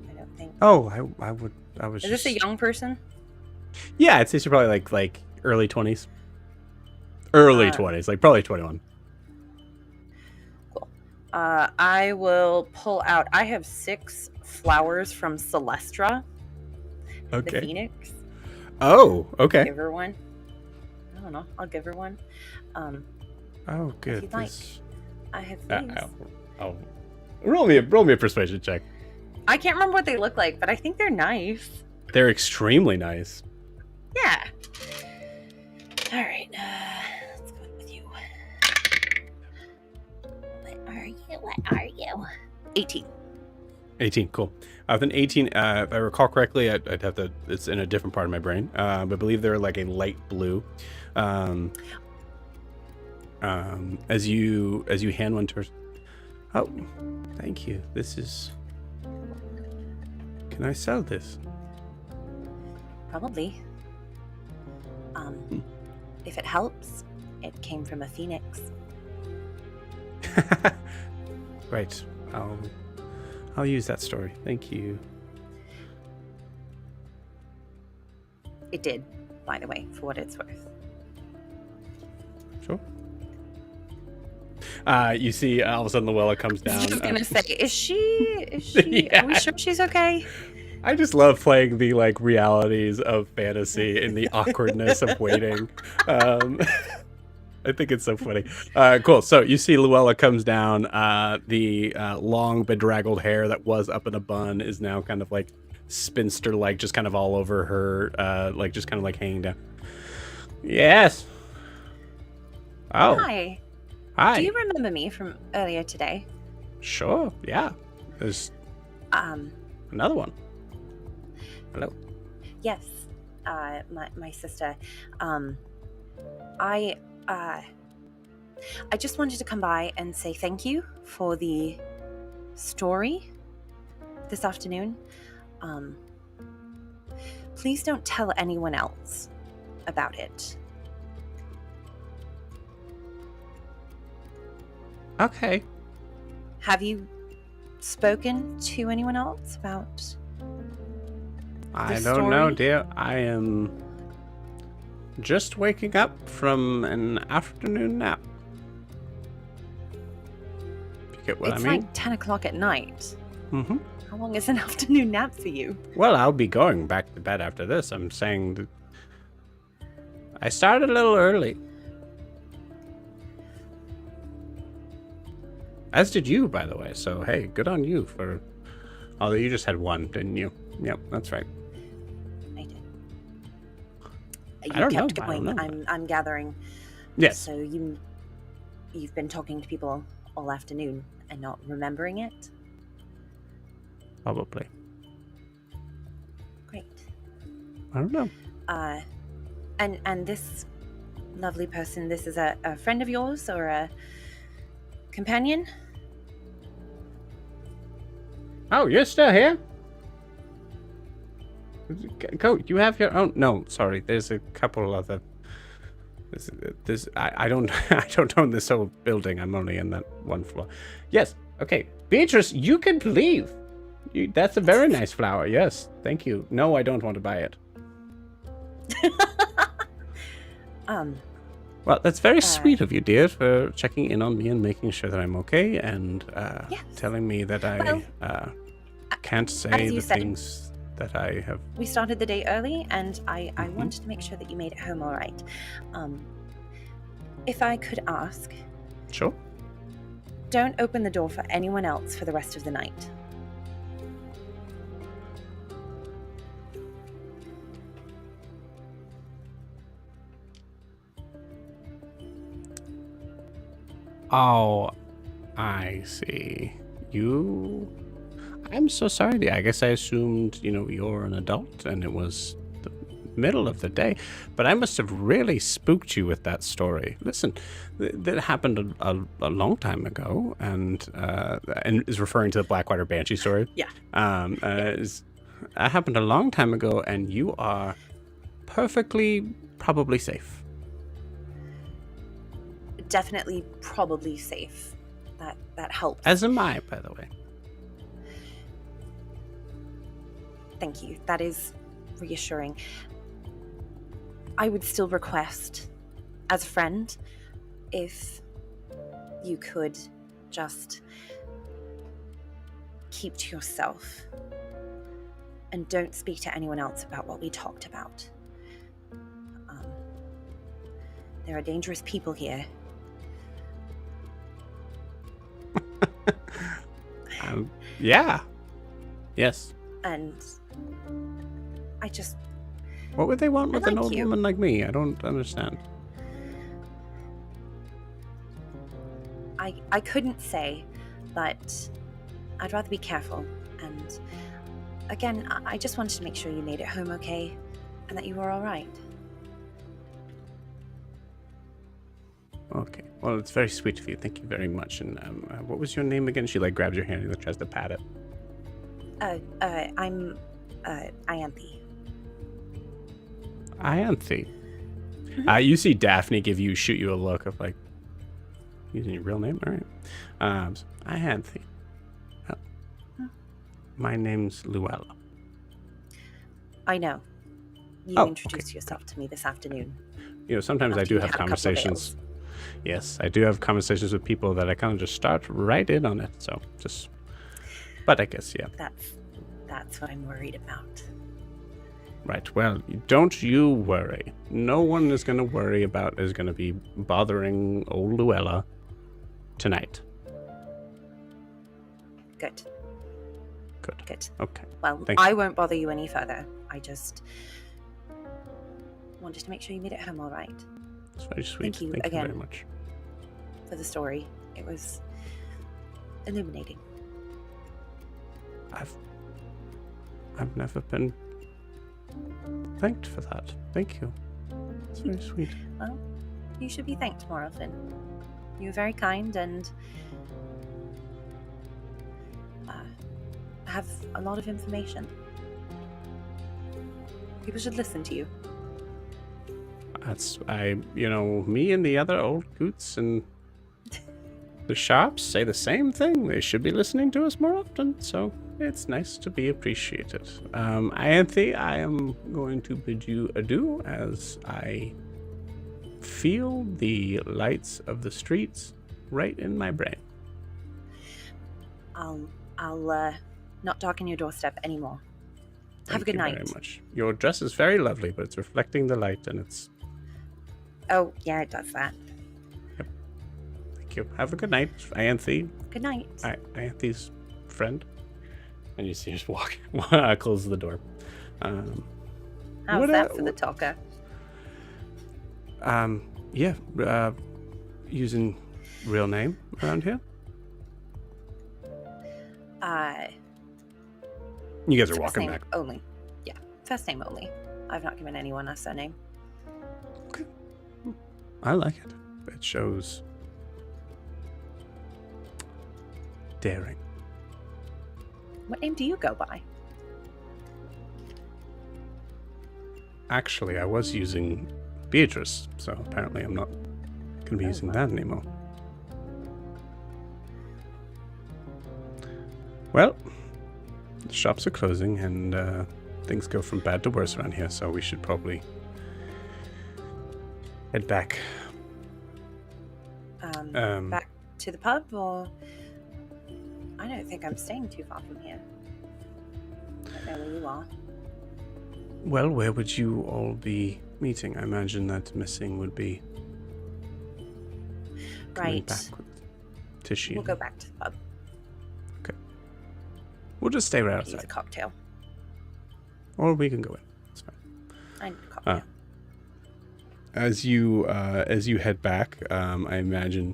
S1: I don't think.
S2: Oh, I was.
S1: Is this a young person?
S2: Yeah, I'd say she's probably like early 20s. Early 20s, like probably 21.
S1: I will pull out. I have 6 flowers from Celestra, the
S2: Okay.
S1: phoenix.
S2: Oh, okay.
S1: Give her one. I don't know. I'll give her one.
S2: Oh, good.
S1: you'd like.
S2: This-
S1: I have these.
S2: I'll roll me a persuasion check.
S1: I can't remember what they look like, but I think they're nice.
S2: They're extremely nice.
S1: Yeah. All right. Let's go with you. What are you? 18.
S2: 18, cool. With an 18, if I recall correctly, I'd have to. It's in a different part of my brain, but I believe they're like a light blue. As you hand one towards. Oh, thank you. This is. Can I sell this?
S1: Probably. If it helps, it came from a phoenix.
S2: Right. I'll use that story. Thank you.
S1: It did, by the way, for what it's worth.
S2: Sure. You see, all of a sudden, Luella comes down.
S1: I was gonna say, is she?
S2: Yeah.
S1: Are we sure she's okay?
S2: I just love playing the like realities of fantasy and the awkwardness of waiting. I think it's so funny. Cool. So you see Luella comes down. The long bedraggled hair that was up in a bun is now kind of like spinster like, just kind of all over her, like just kind of like hanging down. Yes. Oh.
S1: Hi.
S2: Hi.
S1: Do you remember me from earlier today?
S2: Sure. Yeah. There's another one. Hello.
S1: Yes. My sister. I just wanted to come by and say thank you for the story this afternoon. Please don't tell anyone else about it.
S2: Okay.
S1: Have you spoken to anyone else about?
S2: I
S1: The
S2: don't know,
S1: story?
S2: dear. I am just waking up from an afternoon nap. If you get what
S1: It's
S2: I mean?
S1: like 10 o'clock at night.
S2: Mm-hmm.
S1: How long is an afternoon nap for you?
S2: Well, I'll be going back to bed after this. I'm saying that I started a little early. As did you, by the way. So, hey, good on you for... Although you just had one, didn't you? Yep, that's right.
S1: I did.
S2: I don't
S1: kept
S2: know. I don't
S1: going.
S2: know.
S1: I'm gathering.
S2: Yes.
S1: So you've been talking to people all afternoon and not remembering it?
S2: Probably.
S1: Great.
S2: I don't know.
S1: And this lovely person, this is a friend of yours or a companion?
S2: Oh, you're still here? Go. You have your own. No, sorry. There's a couple other. I don't. I don't own this whole building. I'm only in that one floor. Yes. Okay. Beatrice, you can leave. That's a very nice flower. Yes. Thank you. No, I don't want to buy it. Well, that's very sweet of you, dear, for checking in on me and making sure that I'm okay and
S1: Yes.
S2: telling me that I can't say
S1: as you
S2: the
S1: said.
S2: things that I have.
S1: We started the day early, and I
S2: Mhm.
S1: wanted to make sure that you made it home all right. If I could ask,
S2: Sure.
S1: don't open the door for anyone else for the rest of the night.
S2: Oh, I see. I'm so sorry, dear. I guess I assumed, you're an adult and it was the middle of the day. But I must have really spooked you with that story. Listen, that happened a long time ago and is referring to the Blackwater Banshee story.
S1: Yeah.
S2: That happened a long time ago and you are perfectly, probably safe.
S1: Definitely, probably safe. That helps.
S2: As am I, by the way.
S1: Thank you. That is reassuring. I would still request, as a friend, if you could just keep to yourself. And don't speak to anyone else about what we talked about. There are dangerous people here.
S2: Yeah. Yes.
S1: And I just...
S2: What would they want with an
S1: like
S2: old
S1: you.
S2: woman like me? I don't understand.
S1: I couldn't say, but I'd rather be careful. And again, I just wanted to make sure you made it home okay and that you were all right.
S2: Okay. Well, it's very sweet of you. Thank you very much. And what was your name again? She like grabs your hand and tries to pat it.
S1: I'm Ianthe.
S2: Ianthe. You see Daphne shoot you a look of like, using your real name? All right. So, Ianthe. My name's Luella.
S1: I know. You
S2: Oh,
S1: introduced yourself to me this afternoon.
S2: You know, sometimes I
S1: After
S2: do
S1: you
S2: have
S1: had a couple of
S2: conversations.
S1: ales.
S2: Yes, I do have conversations with people that I kind of just start right in on it. So just, but I guess, yeah.
S1: That's what I'm worried about.
S2: Right. Well, don't you worry. No one is going to worry about is going to be bothering old Luella tonight.
S1: Good.
S2: Good.
S1: Good.
S2: Okay.
S1: Well,
S2: Thank
S1: I
S2: you.
S1: won't bother you any further. I just wanted to make sure you made it home all right.
S2: It's very sweet.
S1: Thank you
S2: Thank
S1: again.
S2: you very much.
S1: For the story. It was illuminating.
S2: I've never been thanked for that. Thank you. It's very sweet.
S1: Well, you should be thanked more often. You were very kind and have a lot of information. People should listen to you.
S2: Me and the other old coots and the shops say the same thing. They should be listening to us more often, so it's nice to be appreciated. Ianthe, I am going to bid you adieu as I feel the lights of the streets right in my brain.
S1: I'll not darken your doorstep anymore. Have a good
S2: Thank
S1: night.
S2: you very much. Your dress is very lovely, but it's reflecting the light, and it's...
S1: Oh, yeah, it does that.
S2: Thank you. Have a good night, Ianthe.
S1: Good night.
S2: Ianthe's friend. And you see her just walk, close the door.
S1: How's that for the talker?
S2: Using real name around here. You guys are
S1: First
S2: walking
S1: name
S2: back.
S1: only. Yeah, first name only. I've not given anyone a surname.
S2: Okay. I like it. It shows daring.
S1: What name do you go by?
S2: Actually, I was using Beatrice, so apparently I'm not going to be using that anymore. Well, the shops are closing and things go from bad to worse around here, so we should probably head back.
S1: Back to the pub, or I don't think I'm staying too far from here. I don't know where you are.
S2: Well, where would you all be meeting? I imagine that missing would be coming
S1: Right.
S2: back with Tishy.
S1: We'll go back to the pub.
S2: We'll just stay right
S1: Use a
S2: outside,
S1: cocktail.
S2: or we can go in. It's fine.
S1: I need a cocktail.
S2: As you head back, I imagine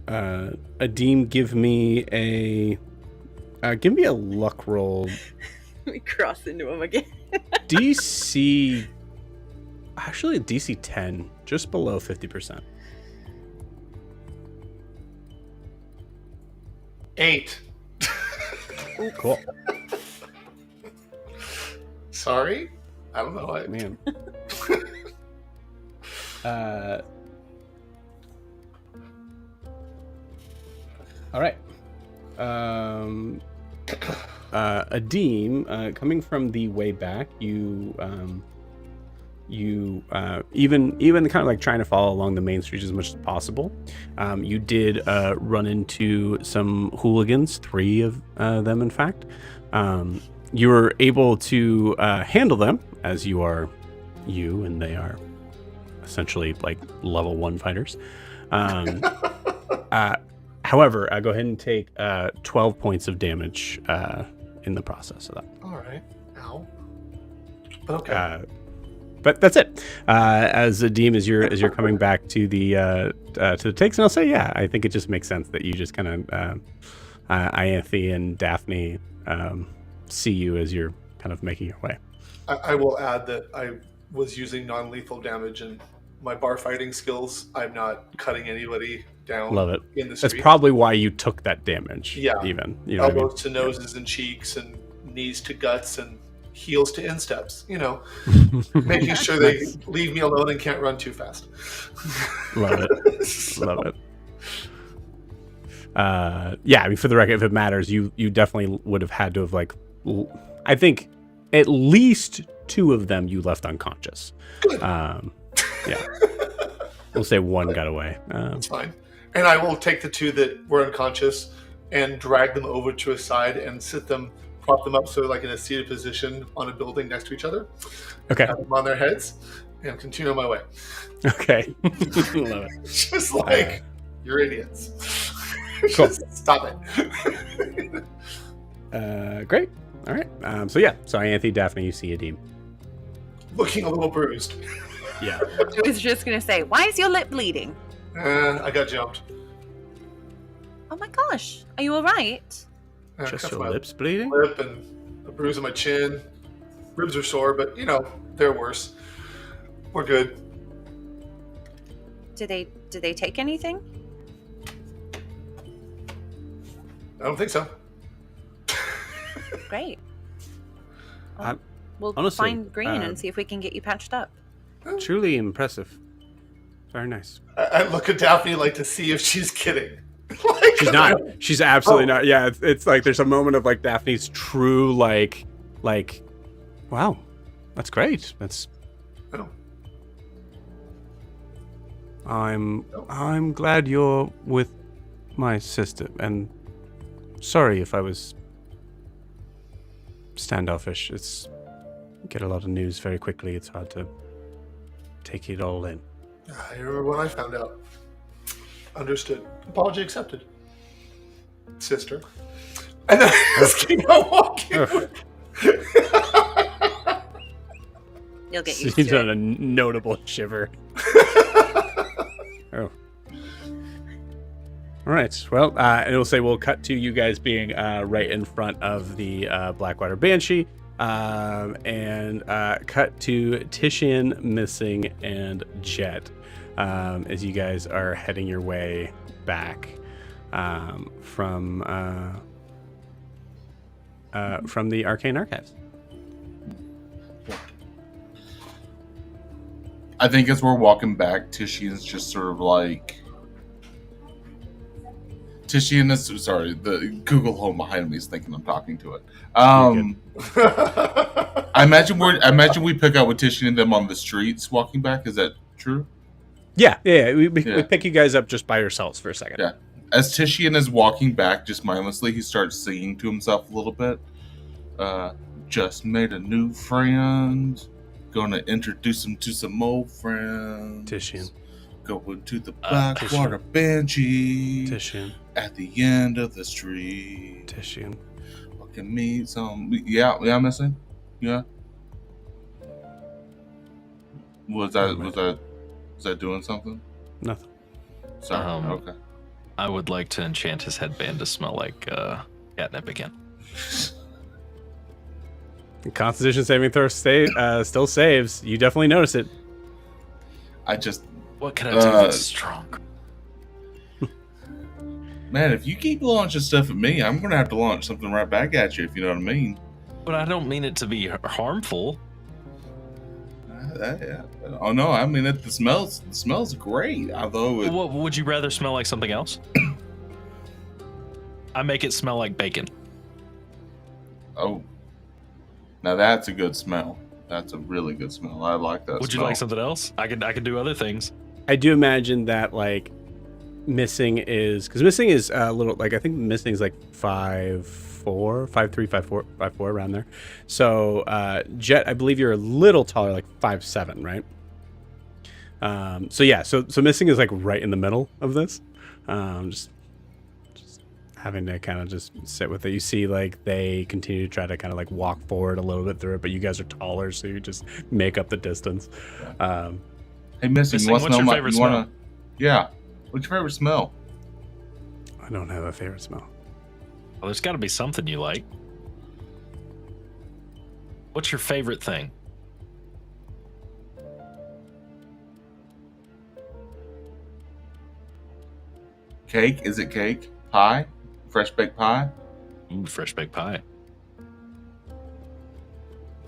S2: Adim, give me a luck roll.
S1: We cross into him again.
S2: DC, actually DC 10, just below 50%.
S4: 8.
S2: Oh, cool.
S4: Sorry? I don't know.
S2: Man. All right. Adim, coming from the way back, you you even kind of like trying to follow along the main streets as much as possible. You did run into some hooligans, 3 of them, in fact. You were able to handle them, as you are you, and they are essentially like level 1 fighters. However, go ahead and take 12 points of damage in the process of that.
S4: All right. Ow. But okay.
S2: But that's it. As Adim, as you're coming back to the takes, and I'll say, yeah, I think it just makes sense that you just kind of Ianthe and Daphne see you as you're kind of making your way.
S4: I will add that I was using non-lethal damage and my bar fighting skills. I'm not cutting anybody down.
S2: Love it.
S4: In the street.
S2: That's probably why you took that damage.
S4: Yeah.
S2: Even what I mean?
S4: Elbows to noses and cheeks and knees to guts and heels to insteps. Making sure they leave me alone and can't run too fast.
S2: Love it. Love it. Yeah, I mean, for the record, if it matters, you definitely would have had to have, like, I think at least 2 of them you left unconscious.
S4: Good.
S2: Yeah. We'll say 1 got away.
S4: That's fine. And I will take the 2 that were unconscious and drag them over to a side and prop them up so like in a seated position on a building next to each other.
S2: Okay.
S4: Have them on their heads and continue on my way.
S2: Okay. Love it.
S4: Just like, you're idiots.
S2: Cool.
S4: Just stop it.
S2: Great. All right. So Ianthe, Daphne, you see Adim.
S4: Looking a little bruised.
S2: Yeah.
S1: I was just going to say, why is your lip bleeding?
S4: I got jumped.
S1: Oh my gosh. Are you all right?
S2: Just
S4: Cut
S2: your
S4: my
S2: lips bleeding?
S4: lip and a bruise on my chin. Ribs are sore, but they're worse. We're good.
S1: Did they take anything?
S4: I don't think so.
S1: Great.
S2: I'm-
S1: We'll
S2: honestly,
S1: find Grian and see if we can get you patched up.
S2: Truly impressive. Very nice.
S4: I look at Daphne like to see if she's kidding.
S2: She's not. She's absolutely not. Yeah, it's like there's a moment of like Daphne's true like, wow, that's great. That's.
S4: Oh.
S2: I'm glad you're with my sister, and sorry if I was standoffish. It's get a lot of news very quickly. It's hard to take it all in.
S4: I remember when I found out. Understood. Apology accepted. Sister. And then I just keep on walking.
S1: You'll get used
S2: She's
S1: to
S2: on
S1: it.
S2: a notable shiver. Oh. All right. Well, and it'll say we'll cut to you guys being right in front of the Blackwater Banshee, and cut to Titian, Missing, and Jett as you guys are heading your way back from the Arcane Archives.
S5: I think as we're walking back, Titian's just sort of like. Titian is sorry. The Google Home behind me is thinking I'm talking to it. I imagine we pick up with Titian and them on the streets walking back. Is that true?
S2: Yeah. We pick you guys up just by yourselves for a second.
S5: Yeah. As Titian is walking back just mindlessly, he starts singing to himself a little bit. Just made a new friend. Gonna introduce him to some old friends.
S2: Titian.
S5: Going to the Blackwater Banshee.
S2: Titian.
S5: At the end of the street.
S2: Titian.
S5: Fucking meet some. Yeah, missing. Yeah. Was that doing something?
S2: Nothing.
S5: Sorry. Okay.
S6: I would like to enchant his headband to smell like catnip again.
S2: Constitution saving throw still saves. You definitely notice it.
S6: What can I do that's strong?
S5: Man, if you keep launching stuff at me, I'm gonna have to launch something right back at you. If you know what I mean.
S6: But I don't mean it to be harmful.
S5: Yeah. Oh no, I mean it. The smells great. Although
S6: What would you rather smell like something else? I make it smell like bacon.
S5: Oh, now that's a good smell. That's a really good smell. I like that.
S6: Would you like something else? I could do other things.
S2: I do imagine that like missing is because missing is a little like I think missing is like 5'4", 5'3", 5'4", 5'4", around there. So Jett, I believe you're a little taller, like 5'7", right? So yeah, so missing is like right in the middle of this. Just having to kind of just sit with it. You see, like they continue to try to kind of like walk forward a little bit through it, but you guys are taller, so you just make up the distance.
S5: Hey, Missing, you want to
S6: what's
S5: smell
S6: your favorite smell?
S5: Yeah. What's your favorite smell?
S2: I don't have a favorite smell.
S6: Well, there's got to be something you like. What's your favorite thing?
S5: Cake? Is it cake? Pie? Fresh baked pie?
S6: Ooh, fresh baked pie.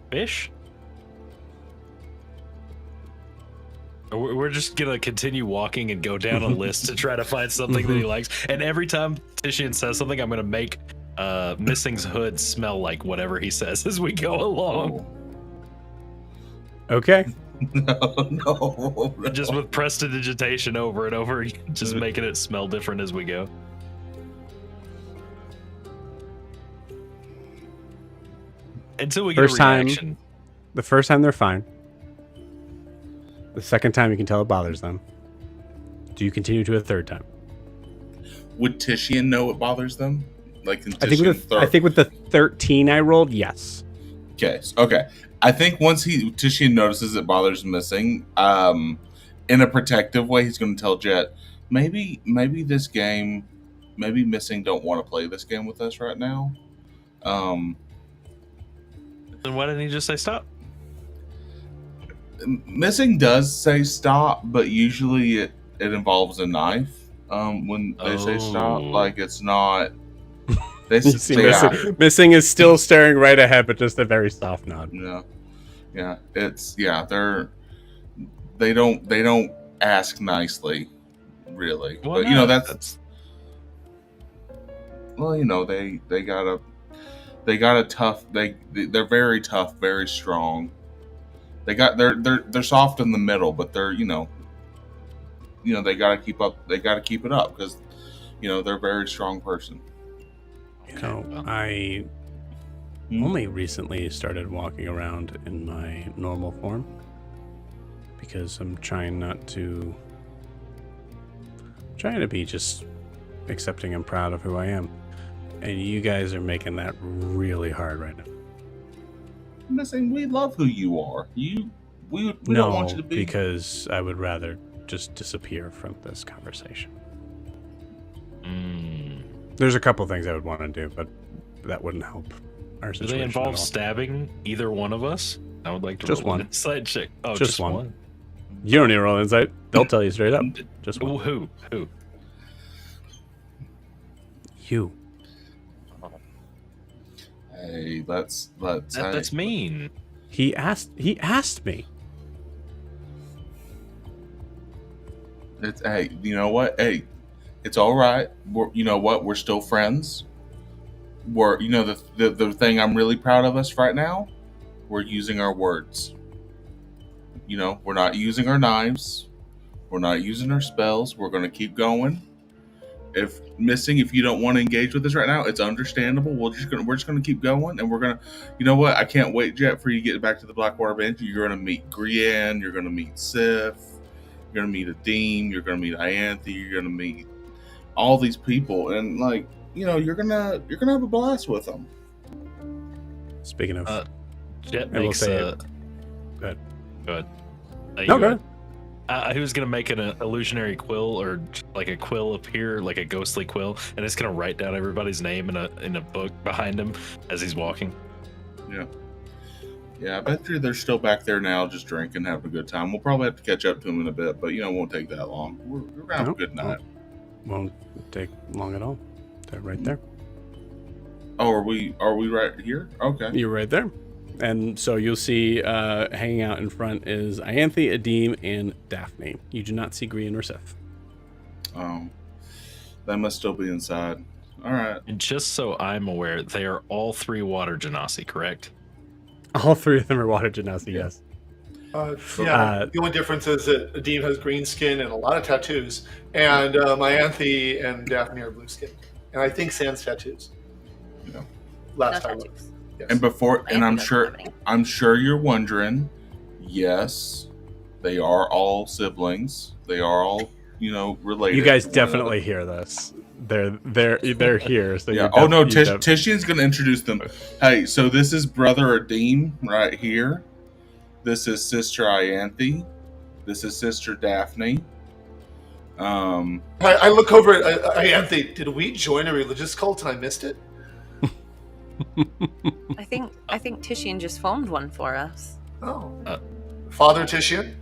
S6: Fish? We're just gonna continue walking and go down a list to try to find something that he likes. And every time Titian says something, I'm gonna make Missing's hood smell like whatever he says as we go along.
S2: Okay.
S5: No.
S6: Just with prestidigitation over and over, just making it smell different as we go. Until we get a reaction.
S2: The first time they're fine. The second time you can tell it bothers them. Do you continue to a third time?
S5: Would Titian know it bothers them? Like in
S2: I think with the 13 I rolled, yes.
S5: Okay. I think once Titian notices it bothers Missing, in a protective way, he's going to tell Jett, maybe this game, maybe Missing don't want to play this game with us right now.
S6: Then why didn't he just say stop?
S5: Missing does say stop, but usually it involves a knife. When they say stop, like it's not. They say
S2: Missing is still staring right ahead, but just a very soft nod.
S5: Yeah. They don't ask nicely, really.
S6: Well,
S5: but that's. Well, they got a tough. They're very tough, very strong. They're soft in the middle, but they're they gotta keep up. They gotta keep it up because they're a very strong person.
S2: I only recently started walking around in my normal form because I'm trying to be just accepting and proud of who I am, and you guys are making that really hard right now.
S5: I'm not saying we love who you are. We don't want you to be.
S2: Because I would rather just disappear from this conversation. There's a couple things I would want to do, but that wouldn't help our situation.
S6: Do they involve stabbing either one of us? I would like to
S2: just
S6: roll
S2: one
S6: an insight check. Oh,
S2: just one. You don't need to roll insight. They'll tell you straight up. Just one.
S6: Who?
S2: You.
S5: Hey, that's
S6: mean.
S2: He asked me.
S5: Hey, you know what? Hey, it's all right. We're still friends. The thing I'm really proud of us right now, we're using our words. We're not using our knives. We're not using our spells. We're going to keep going. If you don't want to engage with us right now, it's understandable. We're just gonna keep going, and we're gonna. You know what? I can't wait, Jett, for you to get back to the Blackwater Bench. You're gonna meet Grian. You're gonna meet Sif. You're gonna meet Eda. You're gonna meet Ianthe. You're gonna meet all these people, and you're gonna have a blast with them.
S2: Speaking of,
S6: Jett makes
S2: Go ahead.
S6: Go ahead.
S2: Go ahead.
S6: He was gonna make an illusionary quill or like a quill appear, like a ghostly quill, and it's gonna write down everybody's name in a book behind him as he's walking.
S5: Yeah. I bet they're still back there now, just drinking, having a good time. We'll probably have to catch up to them in a bit, but it won't take that long. We're gonna have a good night.
S2: Won't take long at all. They're right there.
S5: Oh, are we right here? Okay,
S2: you're right there. And so you'll see hanging out in front is Ianthe, Eda, and Daphne. You do not see Grian or Sif.
S5: Oh, they must still be inside. All right.
S6: And just so I'm aware, they are all three water genasi, correct?
S2: All three of them are water genasi,
S3: Yeah.
S2: yes.
S4: The only difference is that Adim has green skin and a lot of tattoos, and Myanthe and Daphne are blue skin, and I think Sans tattoos.
S5: Yeah.
S4: Last
S1: No
S4: time.
S1: tattoos.
S4: Yes.
S5: And before, and
S1: Myanthe
S5: I'm
S1: doesn't
S5: sure,
S1: have any.
S5: I'm sure you're wondering. Yes, they are all siblings. They are all, related.
S2: You guys
S5: to one
S2: definitely hear this. They're here. So
S5: Yeah.
S2: you
S5: Oh no,
S2: you
S5: Tishian's gonna introduce them. Hey, so this is brother Adim right here. This is sister Ianthe. This is sister Daphne.
S4: I look over at Myanthe. Did we join a religious cult and I missed it?
S1: I think Titian just formed one for us.
S4: Oh. Father Titian?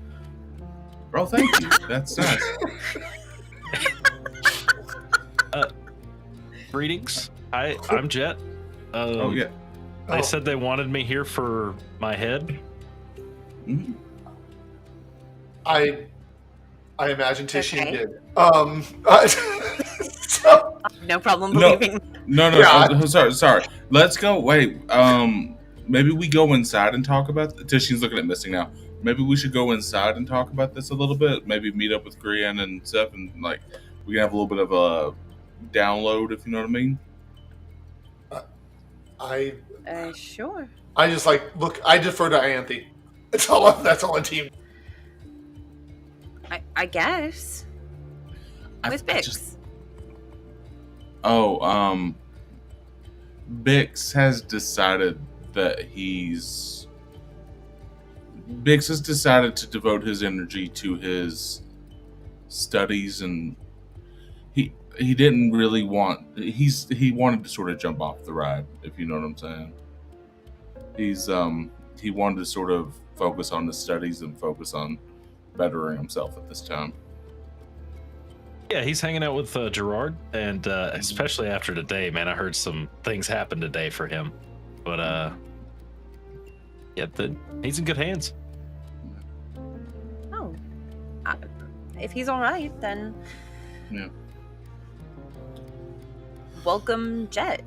S5: Oh, thank you. That's nice.
S6: Greetings. I'm Jett.
S5: Oh yeah.
S6: They said they wanted me here for my head.
S5: Mhm.
S4: I imagine Titian
S1: Okay.
S4: did. So,
S1: No problem
S5: No.
S1: believing.
S5: No.
S4: Yeah.
S5: Oh, sorry. Let's go. Wait. Maybe we go inside and talk about. Tishian's looking at Missing now. Maybe we should go inside and talk about this a little bit. Maybe meet up with Grian and Sif, and we can have a little bit of a download, if you know what I mean.
S1: Sure.
S4: I just look. I defer to Ianthe. That's all on team.
S1: I guess. Where's Bix?
S5: Bix has decided that Bix has decided to devote his energy to his studies, and he didn't really he wanted to sort of jump off the ride, if you know what I'm saying. He wanted to sort of focus on his studies and focus on bettering himself at this time.
S6: Yeah, he's hanging out with Gerard, and especially after today, man, I heard some things happen today for him. But he's in good hands.
S1: Oh. If he's all right, then.
S5: Yeah.
S1: Welcome, Jett,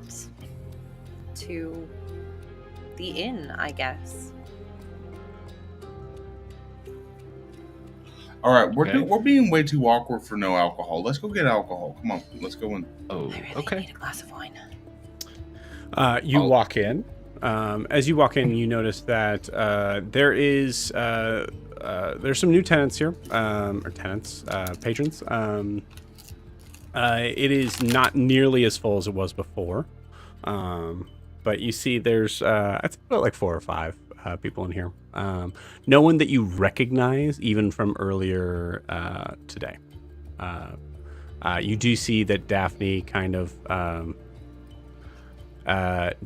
S1: to the inn, I guess.
S5: All right,
S6: Okay.
S5: we're being way too awkward for no alcohol. Let's go get alcohol. Come on, let's go in.
S6: Oh,
S1: I really
S6: okay.
S1: need a glass of wine.
S2: You walk in. As you walk in, you notice that there's some new tenants here, patrons. It is not nearly as full as it was before, but you see there's it's about like 4 or 5 people in here. No one that you recognize, even from earlier today. You do see that Daphne kind of.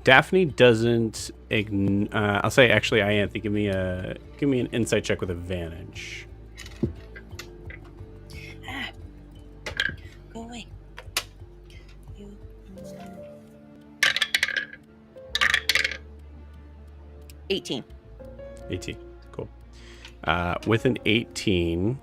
S2: Daphne doesn't. I'll say actually, Ianthe, give me an insight check with advantage.
S1: Go away. You. 18.
S2: 18. Cool. With an 18,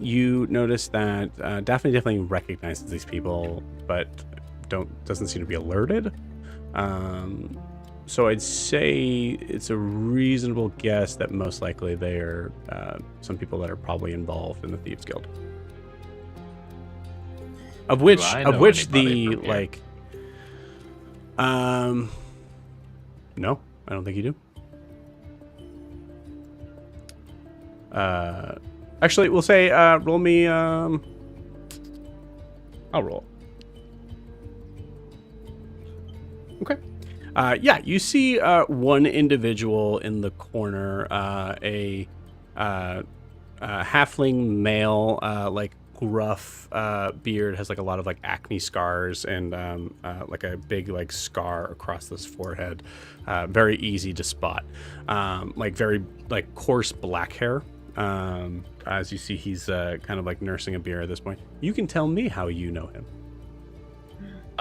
S2: you notice that Daphne definitely recognizes these people, but doesn't seem to be alerted. So I'd say it's a reasonable guess that most likely they are some people that are probably involved in the Thieves Guild. Of which
S6: I know
S2: the
S6: anybody from here?
S2: like, no, I don't think you do. Actually, we'll say roll me. I'll roll. Okay. Yeah, you see one individual in the corner, a halfling male, like gruff beard, has like a lot of like acne scars and like a big like scar across this forehead. Very easy to spot. Like very like coarse black hair. As you see, he's kind of like nursing a beer at this point. You can tell me how you know him.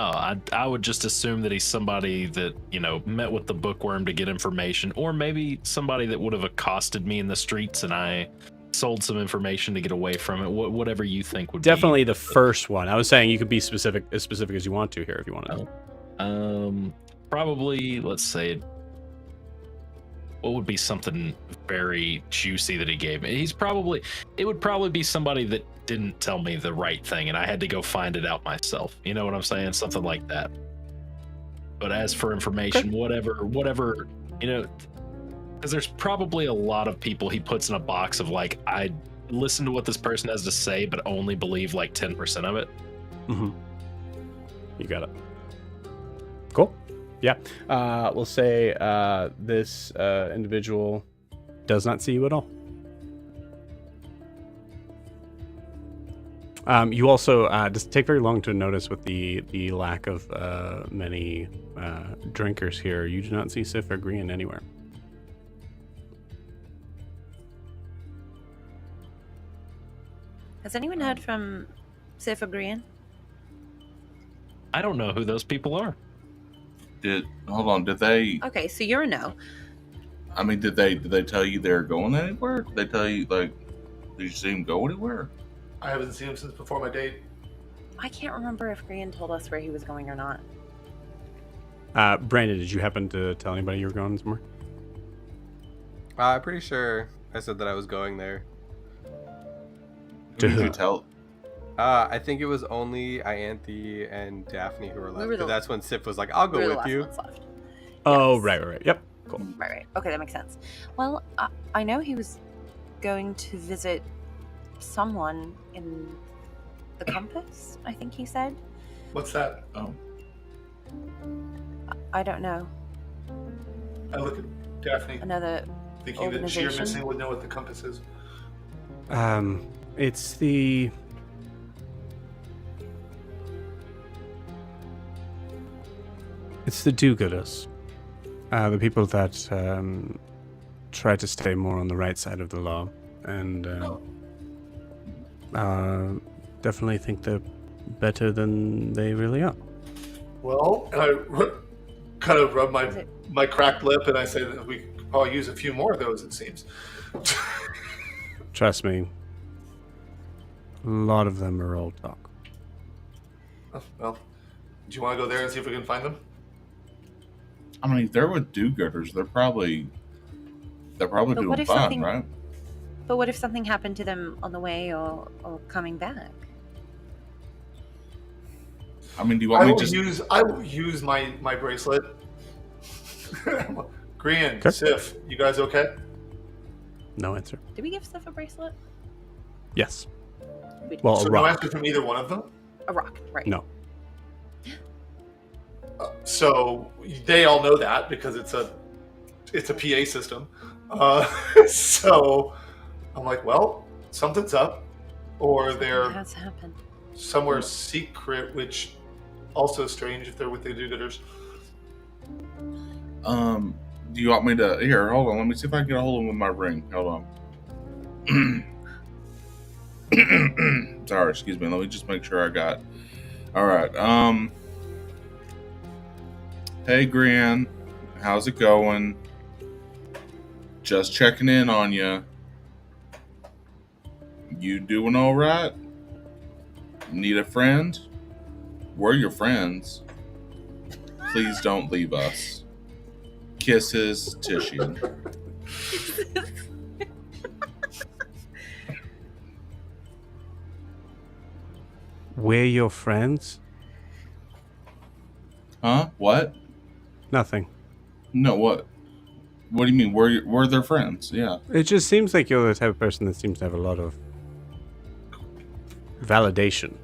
S6: Oh, I would just assume that he's somebody that, met with the bookworm to get information, or maybe somebody that would have accosted me in the streets and I sold some information to get away from it. Whatever you think would
S2: Definitely
S6: be.
S2: the first one. I was saying you could be as specific as you want to here if you want to.
S6: Probably, let's say, what would be something very juicy that he gave me? It would probably be somebody that didn't tell me the right thing and I had to go find it out myself. You know what I'm saying? Something like that. But as for information, whatever, because there's probably a lot of people he puts in a box of like, I listen to what this person has to say, but only believe like 10% of it.
S2: Mm-hmm. You got it. Cool. Yeah. We'll say this individual does not see you at all. You also doesn't take very long to notice with the lack of many drinkers here. You do not see Sif or Grian anywhere.
S1: Has anyone heard from Sif or Grian?
S6: I don't know who those people are.
S5: Did they?
S1: Okay, so you're a no.
S5: I mean, did they tell you they're going anywhere? Did they tell you, like, did you see them go anywhere?
S4: I haven't seen him since before my date.
S1: I can't remember if Grian told us where he was going or not.
S2: Brandon, did you happen to tell anybody you were going somewhere?
S3: I'm pretty sure I said that I was going there.
S5: Did you tell?
S3: I think it was only Ianthe and Daphne who were left. But that's when Sif was like, "I'll go
S1: We were the
S3: with
S1: last
S3: you."
S1: ones left.
S2: Oh,
S1: Yes.
S2: right. Yep. Cool.
S1: Right. Okay, that makes sense. Well, I know he was going to visit someone in the compass, I think he said.
S4: What's that?
S5: Oh,
S1: I don't know.
S4: I look at Daphne,
S1: Another
S4: thinking that she or
S1: organization?
S4: Missing would know what the compass is.
S2: It's the do-gooders. The people that try to stay more on the right side of the law, and definitely think they're better than they really are.
S4: Well, and I kind of rub my cracked lip and I say that we could probably use a few more of those, it seems.
S2: Trust me, a lot of them are old talk.
S4: Well, do you want to go there and see if we can find them?
S5: I mean, if they're with do-gooders, they're probably
S1: But
S5: doing
S1: what if
S5: fine,
S1: something-
S5: right?
S1: But what if something happened to them on the way or coming back?
S5: I mean, do you want me to just?
S4: I will use my bracelet. Grian,
S2: Okay.
S4: Sif, you guys okay?
S2: No answer.
S1: Did we give Sif a bracelet?
S2: Yes.
S1: We-
S2: Well,
S4: So
S2: a
S4: no
S2: rock.
S4: answer from either one of them?
S1: a rock, right?
S2: No.
S4: So they all know that because it's a PA system. So I'm like, well, something's up, or
S1: Something
S4: they're
S1: has happened.
S4: somewhere secret, which also strange if they're with the do-gooders.
S5: Do you want me to? Here, hold on. Let me see if I can get a hold of them with my ring. Hold on. Sorry, excuse me. Let me just make sure I got. All right. Hey, Grian, how's it going? Just checking in on you. You doing all right? Need a friend? We're your friends. Please don't leave us. Kisses, Titian.
S2: We're your friends?
S5: Huh? What?
S2: Nothing.
S5: No, what? What do you mean? We're their friends? Yeah.
S2: It just seems like you're the type of person that seems to have a lot of validation.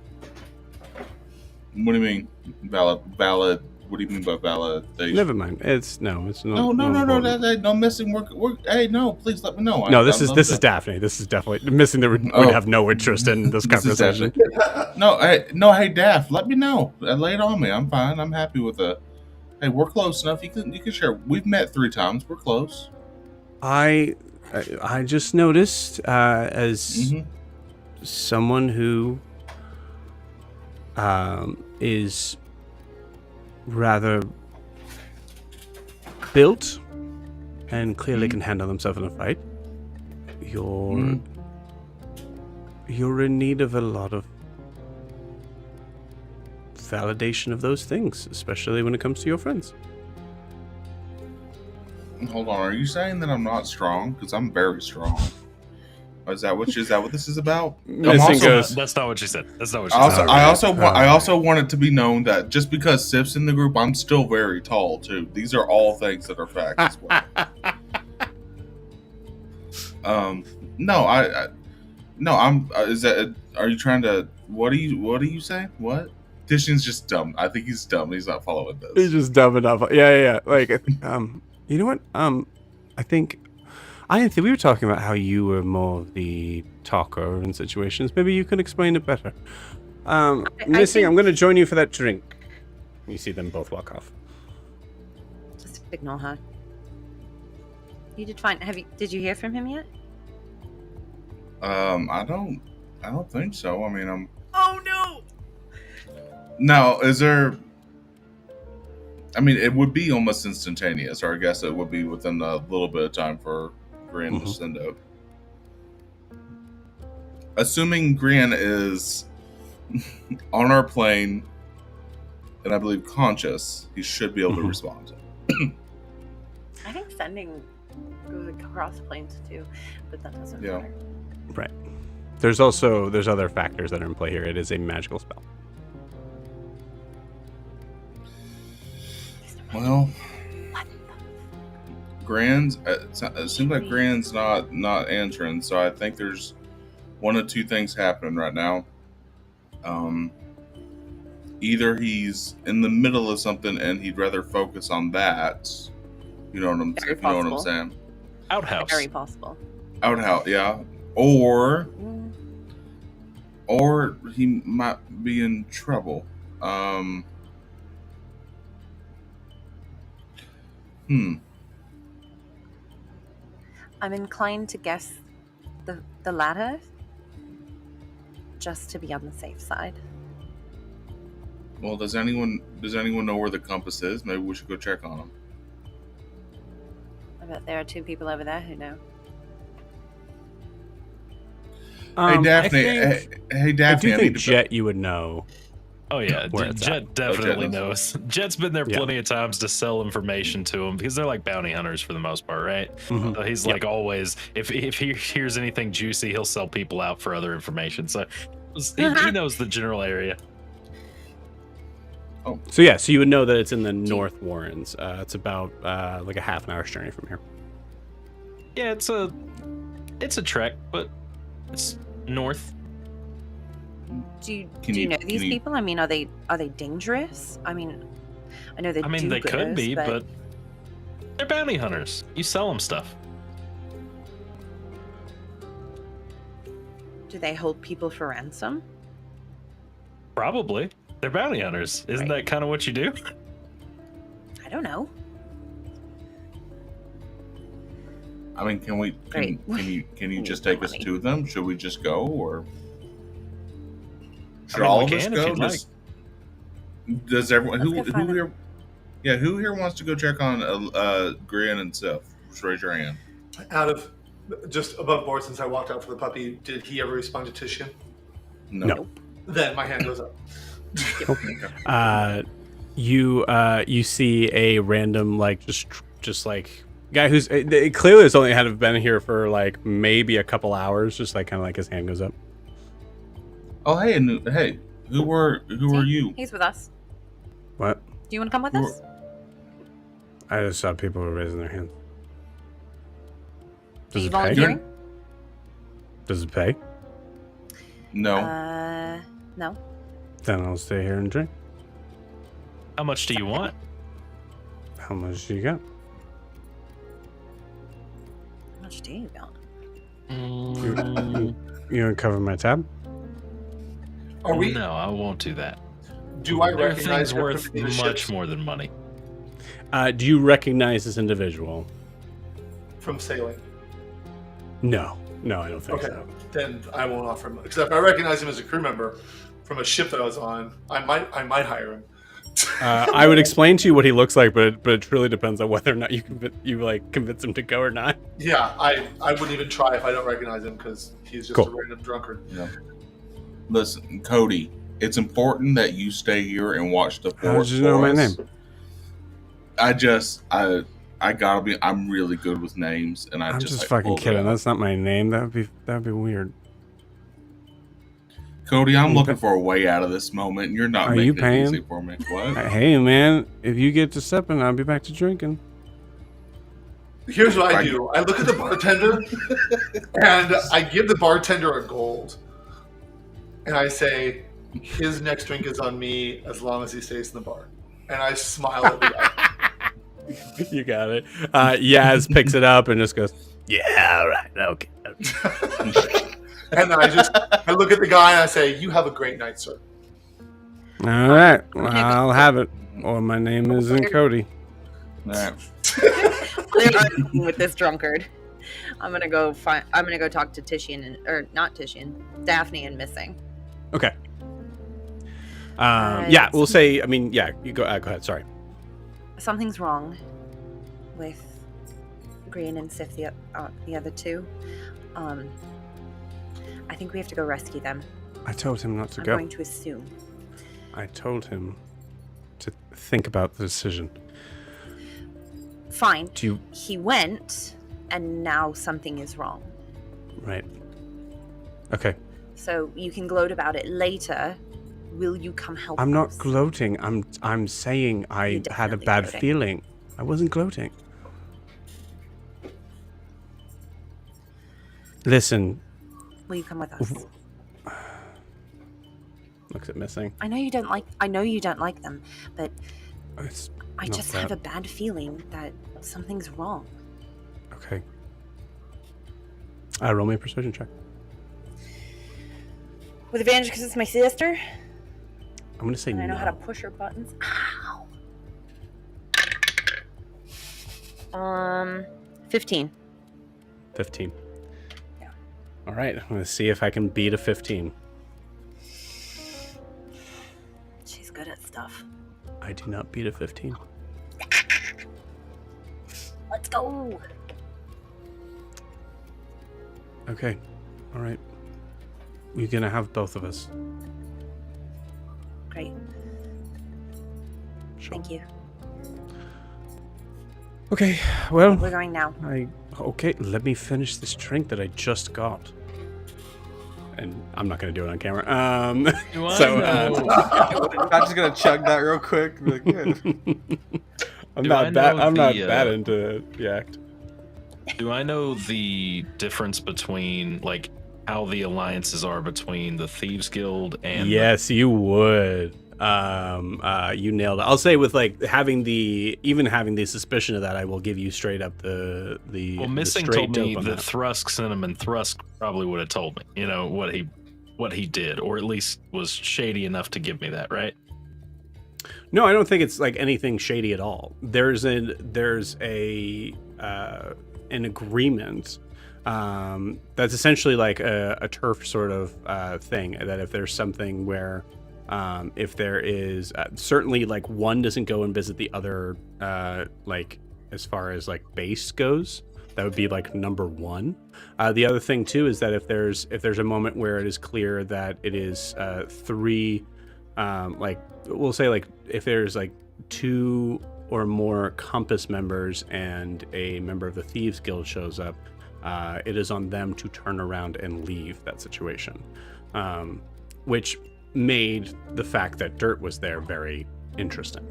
S5: What do you mean? Valid. What do you mean by validation?
S2: Never mind. It's not.
S5: No, no missing. We're. Hey, no, please let me know.
S2: No, this is Daphne. This is definitely missing. That would have no interest in this
S5: This is
S2: conversation.
S5: Hey, Daph, let me know. Lay it on me. I'm fine. I'm happy with it. Hey, we're close enough. You can share. We've met 3 times. We're close.
S2: I just noticed as someone who is rather built and clearly can handle himself in a fight. You're you're in need of a lot of validation of those things, especially when it comes to your friends.
S5: Hold on, are you saying that I'm not strong? Because I'm very strong. Is that what this is about?
S6: That's not what she said. That's not what she said.
S5: I also want it to be known that just because Sif's in the group, I'm still very tall too. These are all things that are facts as well. Are you trying to? What are you saying? What? Tishian's just dumb. I think he's dumb. He's not following this.
S2: He's just dumb enough. Yeah. Like, you know what? I think we were talking about how you were more of the talker in situations. Maybe you can explain it better. Missing, I'm going to join you for that drink. You see them both walk off.
S1: Just ignore her. You did fine. Did you hear from him yet?
S5: I don't think so. I mean,
S1: Oh no!
S5: Now, is there? I mean, it would be almost instantaneous, or I guess it would be within a little bit of time for Grian to send out. Assuming Grian is on our plane, and I believe conscious, he should be able to respond.
S1: I think sending goes across planes too, but that doesn't matter.
S2: Right. There's other factors that are in play here. It is a magical spell.
S5: Well, Gran's. It seems like Gran's not answering, so I think there's one of two things happening right now. Either he's in the middle of something and he'd rather focus on that. You know what I'm saying?
S6: Outhouse.
S1: Very possible.
S5: Outhouse, yeah. Or he might be in trouble.
S1: I'm inclined to guess the latter, just to be on the safe side.
S5: Well, does anyone know where the compass is? Maybe we should go check on them.
S1: I bet there are two people over there who know.
S5: Hey Daphne, hey Daphne.
S2: I do think Jett, you would know.
S6: Oh yeah, Jett definitely knows. Jett's been there plenty of times to sell information to him because they're like bounty hunters for the most part, right? So he's like always, if he hears anything juicy, he'll sell people out for other information. So he knows the general area.
S2: Oh, so yeah, so you would know that it's in the North Warrens. It's about like a half an hour's journey from here.
S6: Yeah, it's a trek, but it's north.
S1: Do you know these people? I mean, are they dangerous? I mean, I know they.
S6: I mean, they could be, but they're bounty hunters. You sell them stuff.
S1: Do they hold people for ransom?
S6: Probably. They're bounty hunters. Isn't that kind of what you do?
S1: I don't know.
S5: I mean, can you just take us to them? Should we just go, or should all of us go? Does everyone who here? Yeah, who here wants to go check on Grian and Sif? Just raise your hand.
S4: Out of just above board, since I walked out for the puppy, did he ever respond to Tishian?
S5: No.
S4: Then my hand goes up.
S2: You see a random just like guy who's clearly has only had been here for like maybe a couple hours, just like kind of like his hand goes up.
S5: Oh hey, who are you?
S1: He's with us.
S2: What?
S1: Do you want to come with us?
S2: I just saw people were raising their hands.
S1: Are you volunteering?
S2: Does it pay?
S5: No.
S1: No.
S2: Then I'll stay here and drink.
S6: How much do you want?
S2: How much do you got?
S1: How much do you got?
S2: You gonna cover my tab?
S4: Are we?
S6: No, I won't do that.
S4: Do I
S6: There are
S4: recognize
S6: things worth
S4: the
S6: much
S4: ships
S6: more than money.
S2: Do you recognize this individual?
S4: from sailing?
S2: No, I don't think
S4: Okay,
S2: so.
S4: then I won't offer him. Because if I recognize him as a crew member from a ship that I was on, I might hire him.
S2: I would explain to you what he looks like, but it truly depends on whether or not you convince him to go or not.
S4: Yeah, I wouldn't even try if I don't recognize him because he's just
S2: Cool.
S4: a random drunkard.
S5: Yeah. Listen, Cody, it's important that you stay here and watch the fort.
S2: How did you know my name?
S5: I gotta be. I'm really good with names, and
S2: I'm
S5: just
S2: just
S5: like,
S2: fucking
S5: pulled it
S2: kidding.
S5: out.
S2: That's not my name. That'd be weird.
S5: Cody, I'm looking for a way out of this moment, and you're not
S2: Are
S5: making
S2: you
S5: it
S2: paying?
S5: easy for me. What?
S2: Hey man, if you get to sipping, I'll be back to drinking.
S4: Here's what I do. I look at the bartender and I give the bartender a gold. And I say, his next drink is on me as long as he stays in the bar. And I smile at the guy.
S2: You got it. Yaz picks it up and just goes, yeah, all right, okay.
S4: And then I look at the guy and I say, you have a great night, sir.
S2: All right, I'll have it. Or my name isn't Cody.
S5: All right.
S1: They're arguing with this drunkard. I'm gonna go talk to Daphne and Missing.
S2: Okay. Yeah, we'll say. I mean, yeah. You go. Go ahead. Sorry.
S1: Something's wrong with Grian and Sif, the other two. I think we have to go rescue them.
S2: I told him not to
S1: I'm
S2: go.
S1: going to assume.
S2: I told him to think about the decision.
S1: Fine.
S2: Do you?
S1: He went, and now something is wrong.
S2: Right. Okay.
S1: So you can gloat about it later. Will you come help
S2: I'm not
S1: us?
S2: gloating. I'm saying I
S1: You're
S2: had a
S1: definitely
S2: bad
S1: gloating.
S2: feeling. I wasn't gloating. Listen.
S1: Will you come with us?
S2: Looks at Missing.
S1: I know you don't like them, but
S2: It's
S1: I
S2: not
S1: just
S2: that.
S1: have a bad feeling that something's wrong.
S2: Okay. Roll me a persuasion check.
S1: With advantage because it's my sister,
S2: I'm gonna say
S1: and I know
S2: no.
S1: how to push her buttons. Ow. 15.
S2: 15.
S1: Yeah.
S2: All right. I'm gonna see if I can beat a 15.
S1: She's good at stuff.
S2: I do not beat a 15.
S1: Let's go.
S2: Okay. All right. You're gonna have both of us.
S1: Great.
S2: Sure.
S1: Thank you.
S2: Okay. Well,
S1: We're going now.
S2: okay. Let me finish this drink that I just got. And I'm not gonna do it on camera.
S6: Do I
S2: So,
S6: know?
S3: I'm just gonna chug that real quick. Like, yeah.
S2: I'm
S6: Do
S2: not
S6: I
S2: bad.
S6: know
S2: I'm not
S6: the,
S2: bad into the act.
S6: Do I know the difference between like how the alliances are between the Thieves Guild and
S2: Yes, you would. You nailed it. I'll say with like having the suspicion of that, I will give you straight up the
S6: Well, Missing
S2: straight
S6: told me
S2: dope on
S6: that
S2: that.
S6: Thrusk sent him, and Thrusk probably would have told me, you know, what he did, or at least was shady enough to give me that, right?
S2: No, I don't think it's like anything shady at all. There's an agreement that's essentially like a turf sort of thing, that if there's something where if there is certainly like one doesn't go and visit the other, like as far as like base goes, that would be like number one. The other thing too is that if there's a moment where it is clear that it is three, like we'll say like if there's like two or more compass members and a member of the Thieves Guild shows up, it is on them to turn around and leave that situation, which made the fact that Dirt was there very interesting.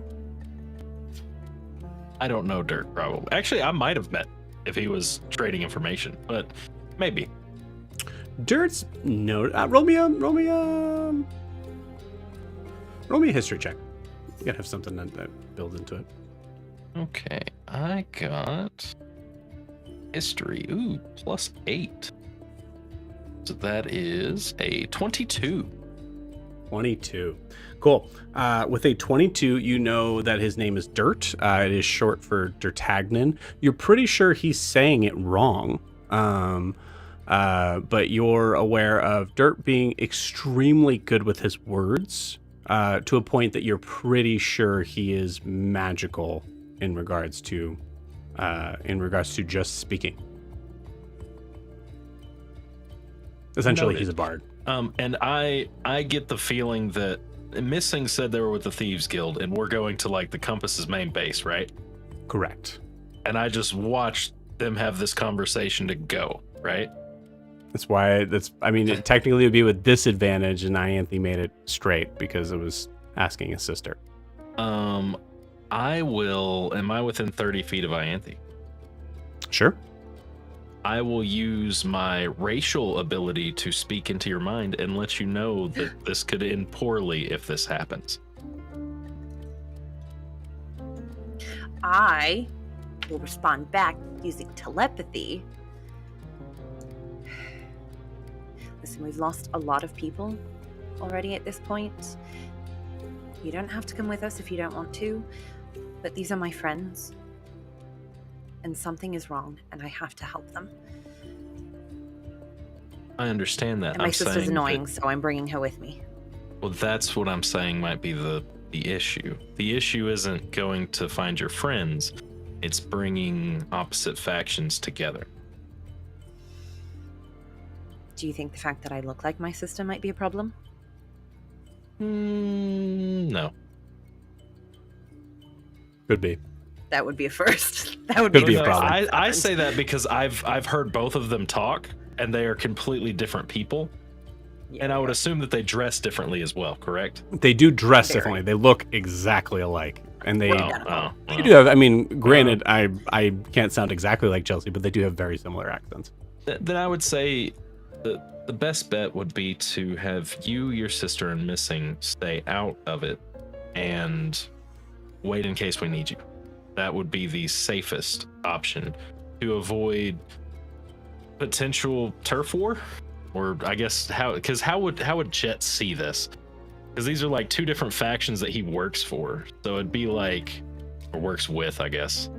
S6: I don't know Dirt, probably. Actually, I might have met if he was trading information, but maybe.
S2: Dirt's no. Roll me a history check. You gotta have something that builds into it.
S6: Okay, I got history. Ooh, +8. So that is a 22.
S2: 22. Cool. With a 22, you know that his name is Dirt. It is short for Dirtagnan. You're pretty sure he's saying it wrong. But you're aware of Dirt being extremely good with his words. to a point that you're pretty sure he is magical in regards to just speaking. Essentially,
S6: Noted.
S2: he's a bard.
S6: And I get the feeling that Missing said they were with the Thieves Guild, and we're going to like the Compass's main base, right?
S2: Correct.
S6: And I just watched them have this conversation to go, right?
S2: That's why it technically would be with disadvantage, and Ianthe made it straight because it was asking his sister.
S6: Am I within 30 feet of Ianthe?
S2: Sure.
S6: I will use my racial ability to speak into your mind and let you know that this could end poorly if this happens.
S1: I will respond back using telepathy. Listen, we've lost a lot of people already at this point. You don't have to come with us if you don't want to, but these are my friends. And something is wrong, and I have to help them.
S6: I understand that.
S1: And my sister's annoying, so I'm bringing her with me.
S6: Well, that's what I'm saying might be the issue. The issue isn't going to find your friends. It's bringing opposite factions together.
S1: Do you think the fact that I look like my sister might be a problem?
S6: No.
S2: Could be.
S1: That would be a first. That would
S2: Could
S1: be
S2: be a
S1: the first
S2: problem.
S6: I say that because I've heard both of them talk, and they are completely different people.
S1: Yeah.
S6: And I would assume that they dress differently as well, correct?
S2: They do dress
S1: Very.
S2: differently. They look exactly alike, and they
S6: Well,
S2: do have. I mean, granted, I can't sound exactly like Chelsea, but they do have very similar accents.
S6: Then I would say the best bet would be to have you, your sister, and Missing stay out of it and wait in case we need you. That would be the safest option to avoid potential turf war, or I guess how would Jett see this? Because these are like two different factions that he works for, so it'd be like, or works with, I guess.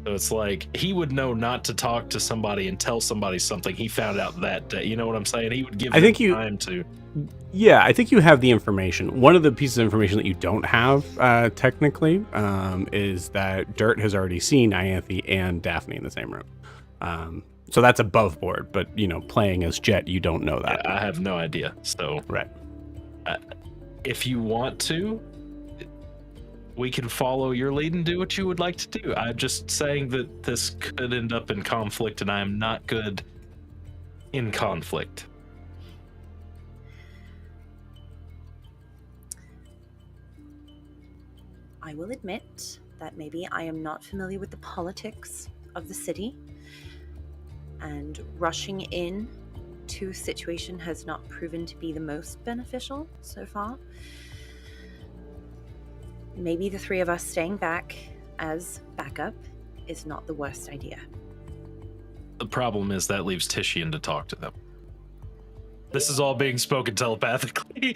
S6: So it's like he would know not to talk to somebody and tell somebody something he found out that day. You know what I'm saying? He would give them time to.
S2: Yeah, I think you have the information. One of the pieces of information that you don't have, technically, is that Dirt has already seen Ianthe and Daphne in the same room. So that's above board, but, playing as Jett, you don't know that.
S6: I have no idea. So,
S2: Right.
S6: If you want to, we can follow your lead and do what you would like to do. I'm just saying that this could end up in conflict, and I am not good in conflict.
S1: I will admit that maybe I am not familiar with the politics of the city, and rushing in to a situation has not proven to be the most beneficial so far. Maybe the three of us staying back as backup is not the worst idea.
S6: The problem is that leaves Titian to talk to them. This is all being spoken telepathically.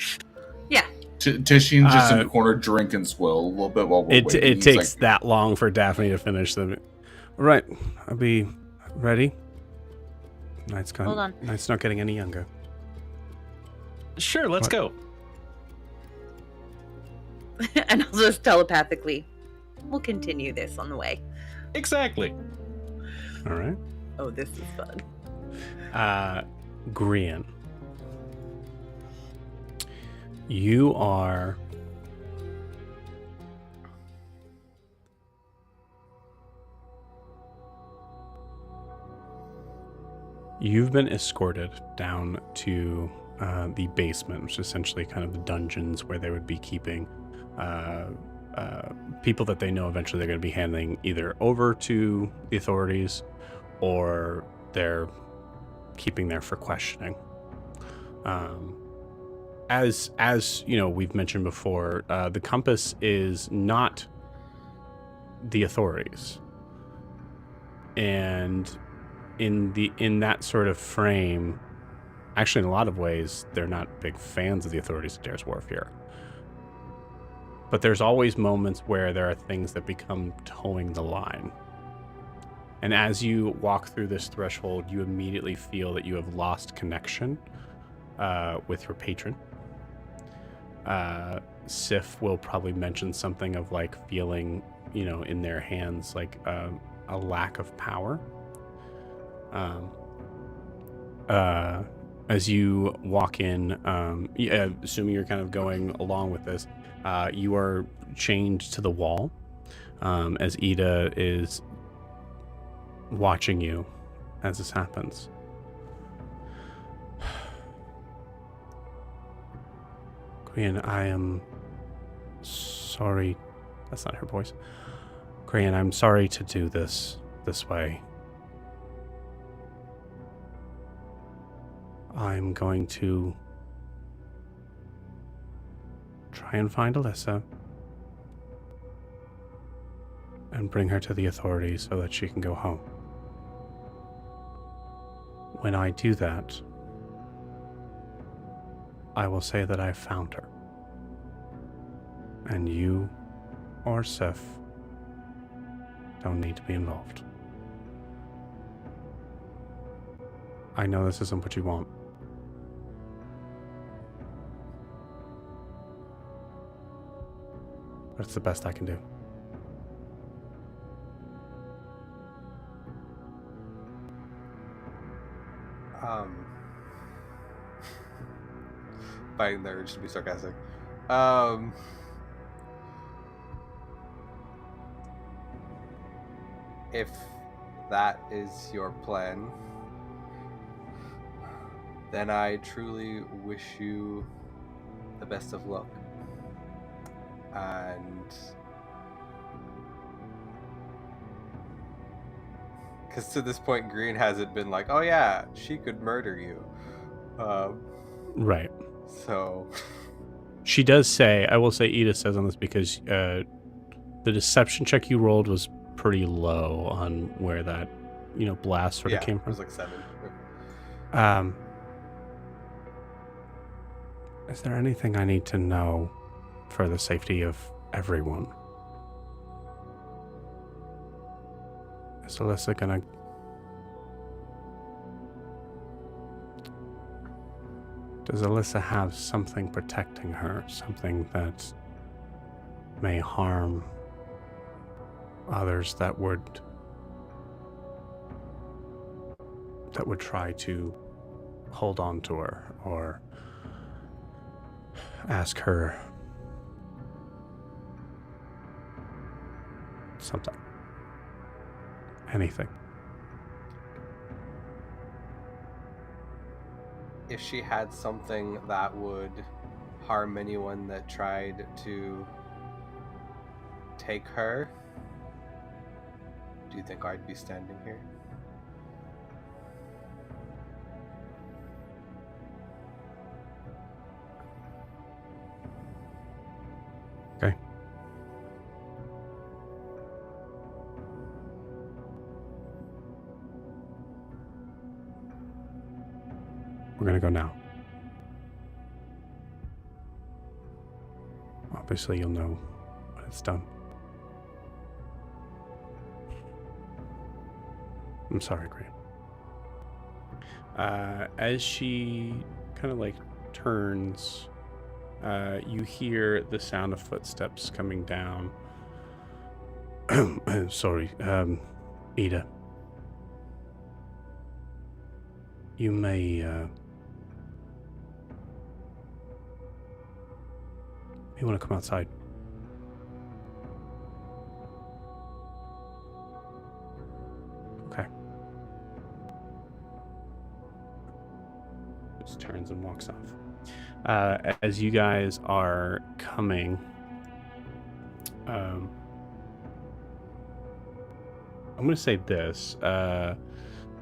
S1: Yeah.
S5: Titian's just in the corner drinking swill a little bit while we're waiting.
S2: It
S5: He's
S2: takes
S5: like,
S2: that long for Daphne to finish them. Right, I'll be ready.
S1: Hold on.
S2: Night's not getting any younger.
S6: Sure, let's go.
S1: And I'll just telepathically, we'll continue this on the way.
S6: Exactly.
S2: All right.
S1: Oh, this is fun.
S2: Grian. You are... You've been escorted down to the basement, which is essentially kind of the dungeons where they would be keeping people that they know eventually they're going to be handing either over to the authorities or they're keeping there for questioning. As we've mentioned before, the Compass is not the authorities, and in that sort of frame, actually, in a lot of ways, they're not big fans of the authorities at Dare's Wharf here. But there's always moments where there are things that become towing the line. And as you walk through this threshold, you immediately feel that you have lost connection with your patron. Sif will probably mention something of like feeling, in their hands like a lack of power. As you walk in, assuming you're kind of going along with this, you are chained to the wall as Eda is watching you as this happens. Grian, I am sorry. That's not her voice. Grian, I'm sorry to do this way. I'm going to try and find Elissa and bring her to the authorities so that she can go home. When I do that, I will say that I found her. And you or Sif don't need to be involved. I know this isn't what you want. But it's the best I can do.
S3: Fighting the urge to be sarcastic. If that is your plan, then I truly wish you the best of luck. And because to this point, Grian hasn't been like, oh yeah, she could murder you.
S2: Right.
S3: So
S2: she does say, I will say Eda says on this because the deception check you rolled was pretty low on where that, blast sort of came from.
S3: It was like 7.
S2: Is there anything I need to know for the safety of everyone? Is Elissa gonna... Does Elissa have something protecting her? Something that may harm others that would try to hold on to her or ask her something. Anything.
S3: If she had something that would harm anyone that tried to take her, do you think I'd be standing here?
S2: Okay. We're gonna go now. Obviously, you'll know when it's done. I'm sorry, Grian. As she kind of like turns, you hear the sound of footsteps coming down. Sorry, Eda. You may want to come outside. Okay. Just turns and walks off. As you guys are coming, I'm going to say this.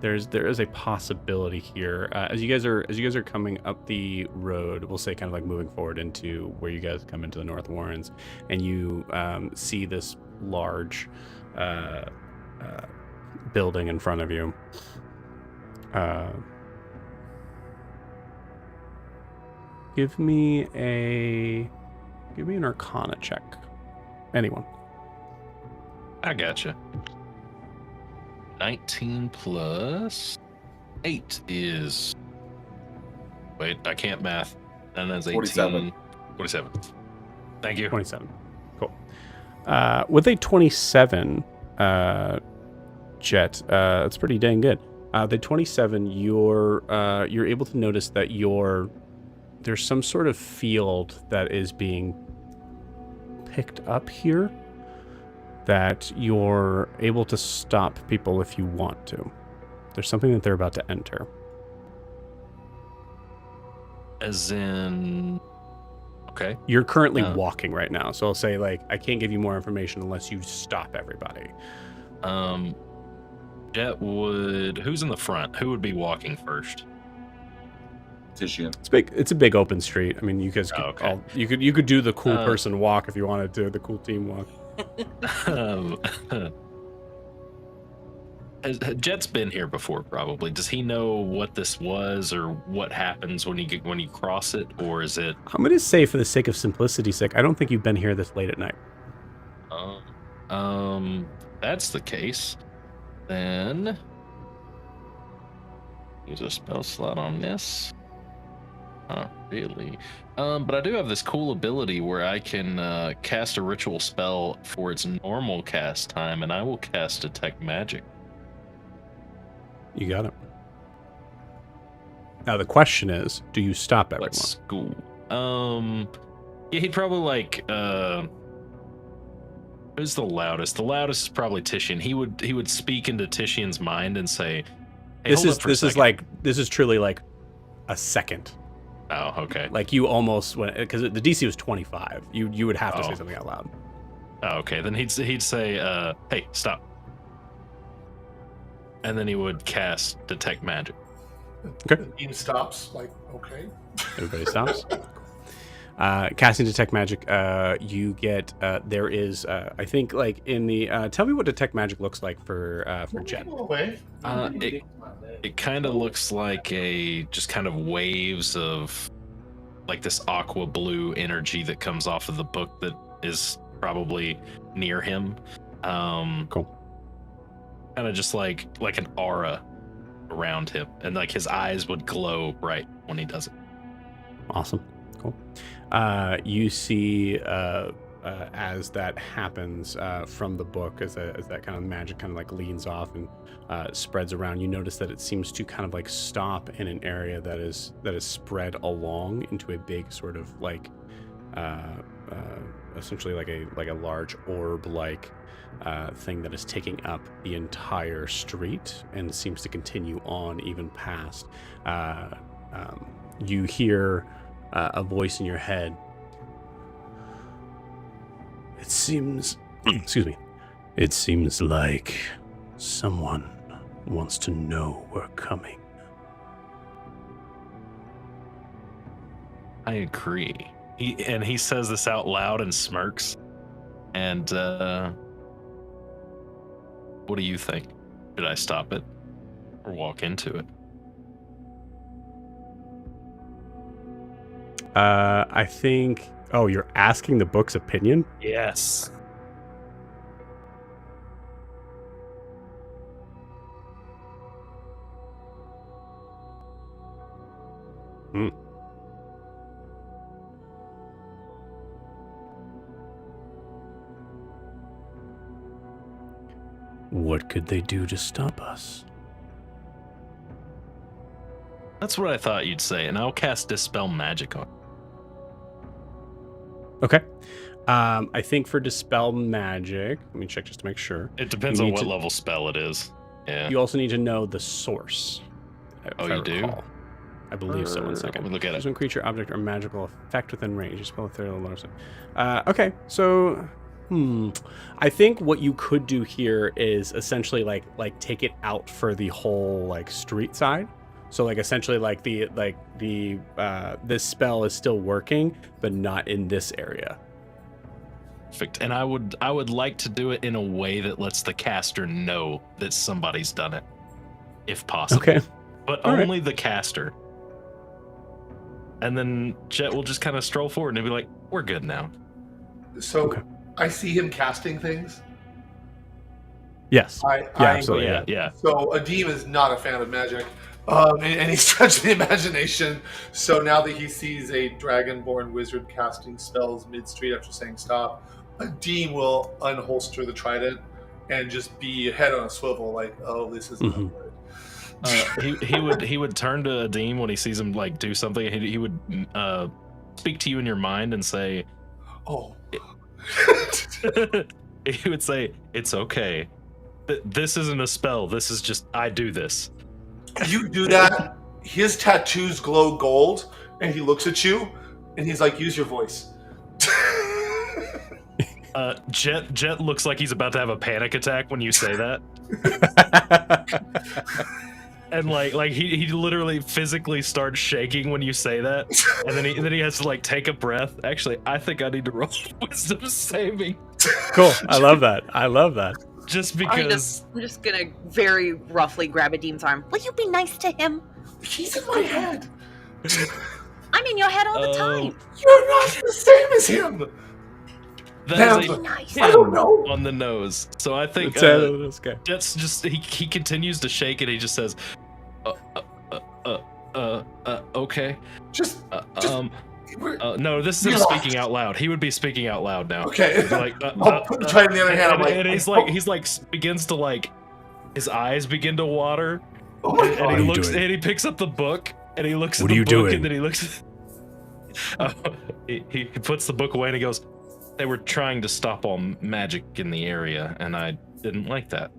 S2: There is a possibility here as you guys are coming up the road. We'll say kind of like moving forward into where you guys come into the North Warrens, and you see this large building in front of you. Give me an Arcana check. Anyone?
S6: I gotcha. 19 plus 8 is... Wait, I can't math. And that's 18.
S5: 47.
S6: 27. Thank you.
S2: 27. Cool. With a 27, Jett, that's pretty dang good. The 27, you're able to notice that there's some sort of field that is being picked up here that you're able to stop people if you want to. There's something that they're about to enter.
S6: As in... Okay.
S2: You're currently walking right now, so I'll say, like, I can't give you more information unless you stop everybody.
S6: Jett would... Who's in the front? Who would be walking first?
S5: Titian.
S2: It's big. It's a big open street. I mean, you guys could
S6: okay.
S2: you could do the cool person walk if you wanted to, the cool team walk.
S6: Jett's been here before, probably. Does he know what this was or what happens when you cross it, or is it?
S2: I'm gonna say, for the sake of simplicity's sake, I don't think you've been here this late at night.
S6: That's the case. Then use a spell slot on this. Not really. But I do have this cool ability where I can cast a ritual spell for its normal cast time, and I will cast Detect Magic.
S2: You got it. Now the question is, do you stop everyone?
S6: Let's go. Yeah, he'd probably like. Who's the loudest? The loudest is probably Titian. He would speak into Titian's mind and say, hey,
S2: this is truly like a second.
S6: Oh, okay.
S2: Like you almost went, because the DC was 25. You would have to say something out loud.
S6: Oh, okay. Then he'd say, hey, stop. And then he would cast Detect Magic.
S2: Okay.
S4: The team stops. Like, okay.
S2: Everybody stops. Casting Detect Magic, you get, there is, I think, like, in the, tell me what Detect Magic looks like for Jett.
S6: It kind of looks like just kind of waves of, like, this aqua blue energy that comes off of the book that is probably near him.
S2: Cool.
S6: Kind of just like an aura around him, and like his eyes would glow bright when he does it.
S2: Awesome. Cool. You see, as that happens, from the book, as that kind of magic kind of like leans off and spreads around, you notice that it seems to kind of like stop in an area that is spread along into a big sort of like, essentially like a large orb like thing that is taking up the entire street and seems to continue on even past. You hear a voice in your head. It seems, excuse me, it seems like someone wants to know we're coming.
S6: I agree. He says this out loud and smirks. And what do you think? Should I stop it or walk into it?
S2: I think. Oh, you're asking the book's opinion?
S6: Yes.
S2: What could they do to stop us?
S6: That's what I thought you'd say, and I'll cast Dispel Magic on.
S2: Okay. I think for Dispel Magic, let me check just to make sure.
S6: It depends on what level spell it is. Yeah.
S2: You also need to know the source.
S6: Oh, you do?
S2: I believe so. One second.
S6: Let me look at it.
S2: There's one creature, object, or magical effect within range. You spell a third of the lower side. Okay, so I think what you could do here is essentially like take it out for the whole like street side. So like essentially like the this spell is still working, but not in this area.
S6: Perfect. And I would like to do it in a way that lets the caster know that somebody's done it, if possible.
S2: Okay.
S6: But
S2: All
S6: only the caster. And then Jett will just kind of stroll forward and he'll be like, "We're good now."
S4: So
S2: Okay.
S4: I see him casting things.
S2: Yes.
S4: I
S2: absolutely.
S6: Yeah.
S4: So Adim is not a fan of magic. And he stretched the imagination. So now that he sees a dragonborn wizard casting spells mid-street after saying stop, a Dean will unholster the trident and just be head on a swivel, like, oh, this is not good.
S6: He would turn to Adim when he sees him like do something. He would speak to you in your mind and say,
S4: "Oh."
S6: He would say, "It's okay. This isn't a spell. This is just I do this."
S4: You do that. His tattoos glow gold, and he looks at you, and he's like, "Use your voice."
S6: Jett looks like he's about to have a panic attack when you say that. And like he literally physically starts shaking when you say that, and then he has to like take a breath. Actually, I think I need to roll wisdom saving.
S2: Cool. I love that.
S6: Just because
S1: I'm just gonna very roughly grab Adim's arm. Will you be nice to him?
S4: He's in my head.
S1: I'm in your head all the time.
S4: You're not the same as him.
S6: that is a
S1: Nice.
S4: I don't know.
S6: on the nose. So I think
S2: This guy.
S6: Jett's just he continues to shake it. He just says, okay.
S4: Just
S6: No, this is him speaking out loud. He would be speaking out loud now.
S4: okay.
S6: Like,
S4: I'll put the trident in the other hand. I'm like,
S6: and he's like begins to like, his eyes begin to water,
S4: oh my
S6: and
S4: God.
S6: he
S2: you
S6: looks
S2: doing?
S6: and he picks up the book and he looks at
S2: What
S6: the
S2: are you
S6: book
S2: doing?
S6: and then he looks. He puts the book away and he goes, "They were trying to stop all magic in the area, and I didn't like that."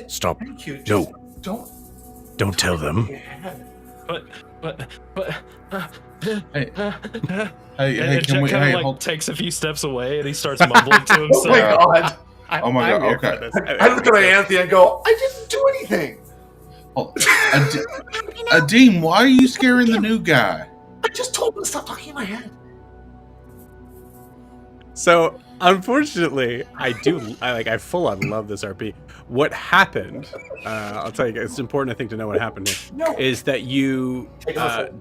S2: Stop.
S4: Thank you.
S2: No.
S4: Just
S2: Don't tell them.
S6: But
S5: Hey,
S6: and
S5: can we?
S6: Jett kinda,
S5: Hey,
S6: like
S5: hold.
S6: takes a few steps away and he starts mumbling to
S4: oh my
S6: himself.
S4: God.
S5: Oh my God.
S2: I'm here
S5: Okay.
S2: for this.
S4: I look at my Anthony and go, I didn't do anything.
S5: Hold. Adim, why are you scaring the new guy?
S4: I just told him to stop talking in my head.
S2: So unfortunately, I full on love this RP. What happened? I'll tell you, it's important I think to know what happened here.
S4: No.
S2: Is that you
S4: Take it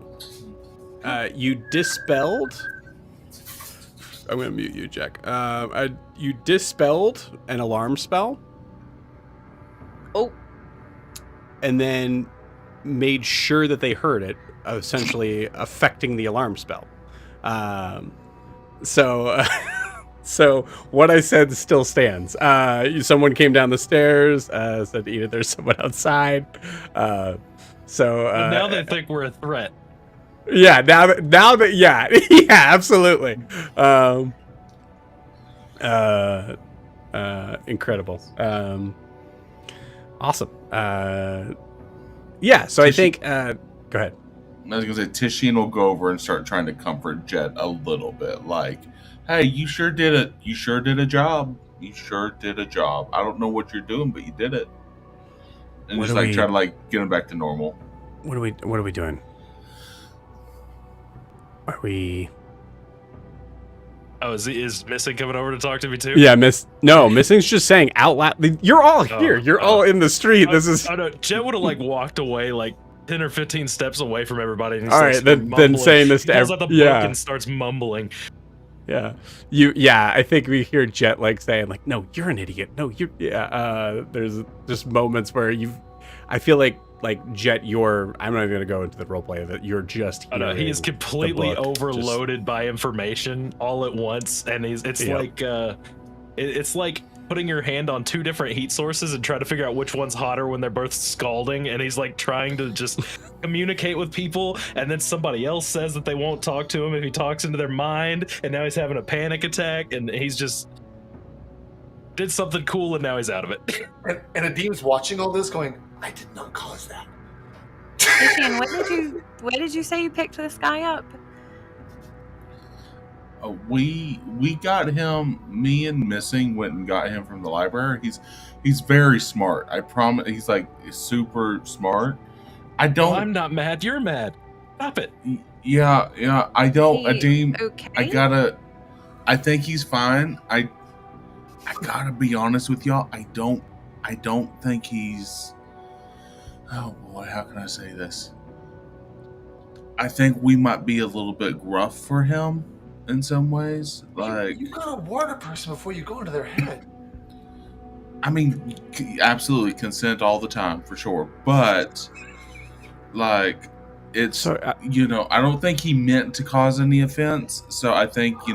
S2: you dispelled? I'm gonna mute you, Jack. You dispelled an alarm spell.
S1: Oh.
S2: And then made sure that they heard it, essentially affecting the alarm spell. So what I said still stands. Someone came down the stairs, said, Eda, there's someone outside.
S6: But now they think we're a threat.
S2: Yeah, now that yeah, absolutely. Incredible. Awesome. Yeah, so I think go ahead.
S5: I was gonna say Tishine will go over and start trying to comfort Jett a little bit, like, "Hey, you sure did it. You sure did a job. You sure did a job. I don't know what you're doing, but you did it." And
S2: What
S5: just
S2: do
S5: like
S2: we-
S5: try to like get him back to normal.
S2: What are we doing? Are we
S6: Oh, is Missing coming over to talk to me too?
S2: Yeah, Missing's just saying out loud. You're all here. You're all in the street. This is
S6: Oh no, Jett would have like walked away like 10 or 15 steps away from everybody. And he
S2: all
S6: starts
S2: right. Then
S6: mumbling.
S2: saying this to
S6: He pulls out the book
S2: yeah.
S6: and starts mumbling.
S2: Yeah. Yeah, I think we hear Jett like saying like, "No, you're an idiot. No, you there's just moments where I feel like Jett, I'm not even gonna go into the role play of it. You're just
S6: Oh no, he is
S2: hearing
S6: completely
S2: the book,
S6: overloaded by information all at once, and it's
S2: Yeah.
S6: like it's like putting your hand on two different heat sources and trying to figure out which one's hotter when they're both scalding, and he's like trying to just communicate with people, and then somebody else says that they won't talk to him if he talks into their mind, and now he's having a panic attack, and he's just did something cool and now he's out of it.
S4: And Adim's watching all this going, I did not cause that.
S1: Christian, where did you say you picked this guy up?
S5: We got him. Me and Missing went and got him from the library. He's very smart. I promise. He's like super smart. I don't.
S6: I'm not mad. You're mad. Stop it.
S5: Yeah. I don't.
S1: He
S5: Adim.
S1: okay?
S5: I think he's fine. I gotta be honest with y'all. I don't think he's. Oh boy, how can I say this? I think we might be a little bit gruff for him in some ways. Like,
S4: you gotta warn a person before you go into their head.
S5: I mean, absolutely consent all the time for sure, but like it's
S2: Sorry,
S5: I don't think he meant to cause any offense. So I think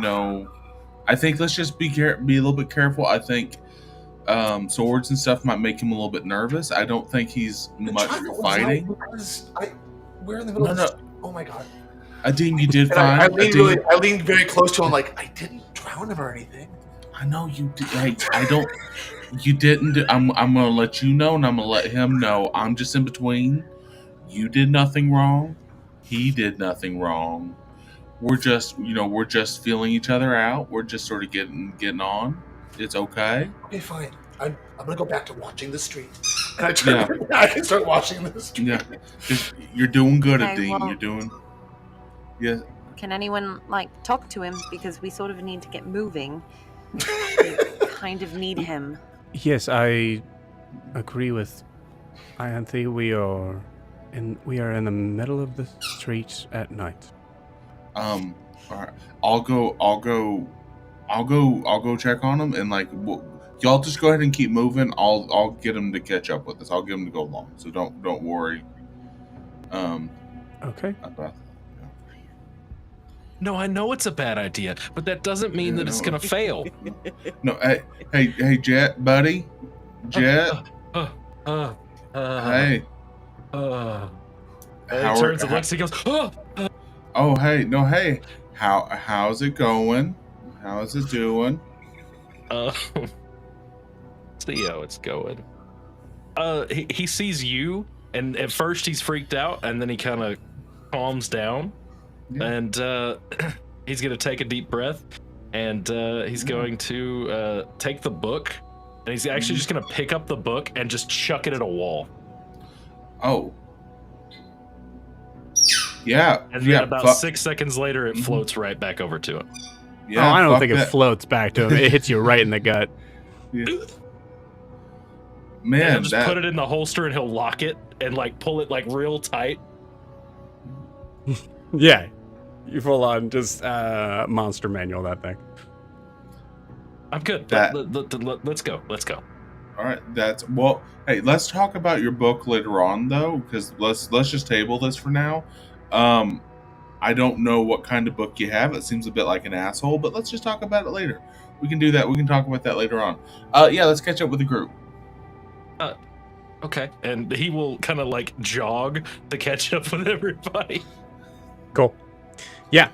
S5: let's just be a little bit careful. I think swords and stuff might make him a little bit nervous. I don't think he's much for fighting.
S4: We're in the middle
S5: No,
S4: of
S5: no.
S4: this. Oh my god.
S5: Adim, you did
S4: And
S5: fine.
S4: I leaned very close to him, like, I didn't drown him or anything.
S5: I know you did. Hey, I don't. You didn't. I'm gonna let you know, and I'm gonna let him know. I'm just in between. You did nothing wrong. He did nothing wrong. We're just, we're just feeling each other out. We're just sort of getting on. It's okay.
S4: Okay, fine. I'm gonna go back to watching the street. And I turn back and start watching the street.
S5: Yeah, you're doing good,
S1: Okay,
S5: Adim.
S1: well-
S5: You're doing. Yeah.
S1: Can anyone talk to him, because we sort of need to get moving. We kind of need him.
S2: yes, I agree with Ianthe. We are in the middle of the street at night.
S5: All right. I'll go check on him, and y'all just go ahead and keep moving. I'll get him to catch up with us. I'll get him to go along. So don't worry.
S2: Okay.
S5: About
S6: No, I know it's a bad idea, but that doesn't mean that it's gonna fail.
S5: No, hey, Jett, buddy, Jett. Hey.
S6: He turns and looks and goes,
S5: Oh, hey, no, hey. How's it going? How's it doing?
S6: See how it's going. He sees you, and at first he's freaked out, and then he kind of calms down, and he's gonna take a deep breath, and he's going to take the book, and he's actually just gonna pick up the book and just chuck it at a wall.
S5: Oh. Yeah.
S6: And then about 6 seconds later, it floats right back over to him.
S5: Yeah,
S2: I don't think
S5: that.
S2: it floats back to him. It hits you right in the gut.
S5: Yeah.
S6: And
S5: Man,
S6: he'll just put it in the holster, and he'll lock it and pull it real tight.
S2: Yeah, you full on just monster manual that thing.
S6: I'm good. Let's go. Let's go.
S5: All right, hey, let's talk about your book later on, though, because let's just table this for now. I don't know what kind of book you have. It seems a bit like an asshole, but let's just talk about it later. We can do that. We can talk about that later on. Yeah, let's catch up with the group.
S6: Okay. And he will kind of jog to catch up with everybody.
S2: Cool. Yeah.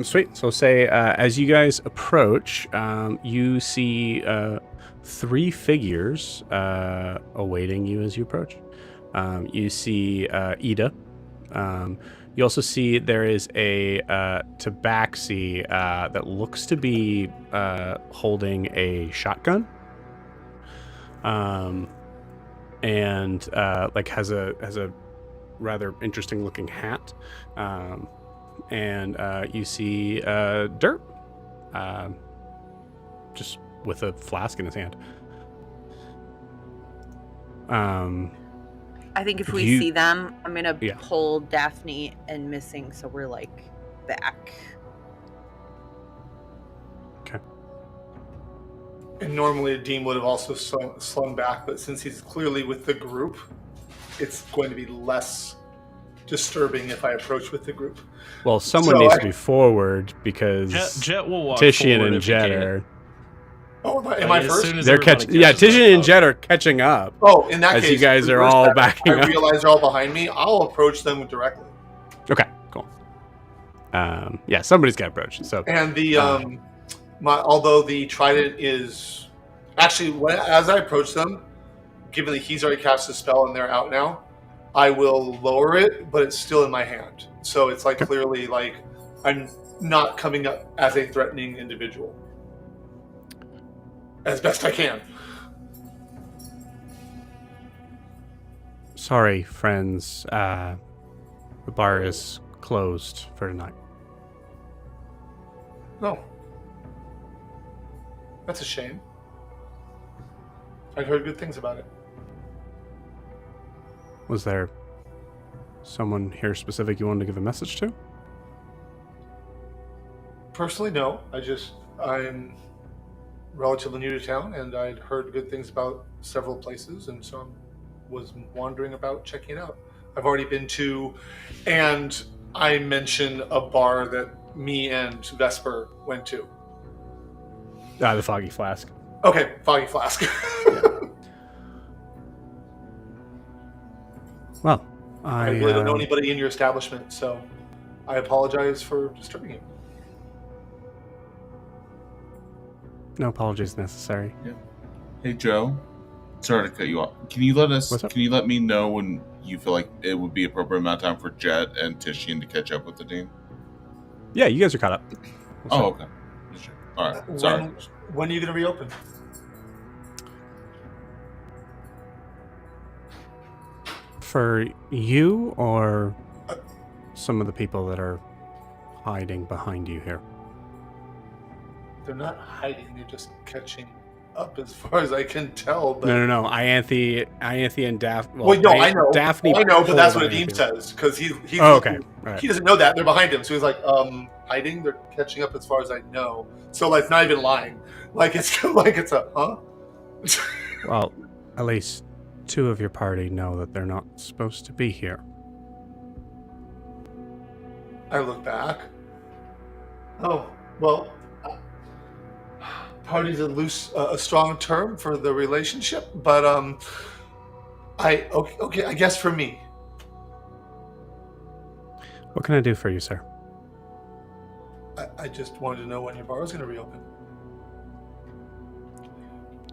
S2: Sweet. So say as you guys approach, you see 3 figures awaiting you as you approach. You see Eda. You also see there is a tabaxi that looks to be holding a shotgun. And has a rather interesting looking hat. And you see Dirt, just with a flask in his hand.
S1: I think if we see them, I'm gonna pull Daphne and Missing, so we're back.
S2: Okay.
S4: And normally Dean would have also slung back, but since he's clearly with the group, it's going to be less disturbing if I approach with the group.
S2: Well, someone needs to be forward because
S6: Jett will walk
S2: Tishian
S6: forward
S2: and Jett are.
S4: Oh, am I first?
S2: They're catching. Yeah, Tishian and Jett are catching up.
S4: Oh, in that
S2: as
S4: case,
S2: you guys are all backing up.
S4: I realize they're all behind me. I'll approach them directly.
S2: Okay, cool. Yeah, somebody's got to approach. So
S4: and the although the trident is actually as I approach them, given that he's already cast a spell and they're out now, I will lower it, but it's still in my hand. So it's clearly I'm not coming up as a threatening individual. As best I can.
S2: Sorry, friends. The bar is closed for tonight.
S4: No. That's a shame. I'd heard good things about it.
S2: Was there someone here specific you wanted to give a message to?
S4: Personally, no. I'm relatively new to town, and I'd heard good things about several places, and so I was wandering about checking it out. I've already been to, and I mention a bar that me and Vesper went to.
S2: The Foggy Flask.
S4: Okay, Foggy Flask.
S2: Well,
S4: I really don't know anybody in your establishment, so I apologize for disturbing you.
S2: No apologies necessary.
S5: Yeah. Hey Joe, sorry to cut you off. Can you let us?
S2: What's up?
S5: Can you let me know when you feel like it would be appropriate amount of time for Jett and Titian to catch up with the team?
S2: Yeah, you guys are caught up.
S5: Oh, okay. All right. Sorry.
S4: When are you going to reopen?
S2: For you or some of the people that are hiding behind you here?
S4: They're not hiding. They're just catching up, as far as I can tell. But...
S2: No. Ianthe and Daphne.
S4: Well, no, I know.
S2: Daphne.
S4: I know, but that's what
S2: pulled
S4: Adeem
S2: Ianthe.
S4: says because he's.
S2: Oh, okay. Right.
S4: He doesn't know that they're behind him, so he's like, hiding. They're catching up, as far as I know. So like, not even lying. Like it's like it's a huh.
S2: Well, at least 2 of your party know that they're not supposed to be here.
S4: I look back. Oh well. Party's a strong term for the relationship, but okay, I guess for me.
S2: What can I do for you, sir?
S4: I just wanted to know when your bar was going to reopen.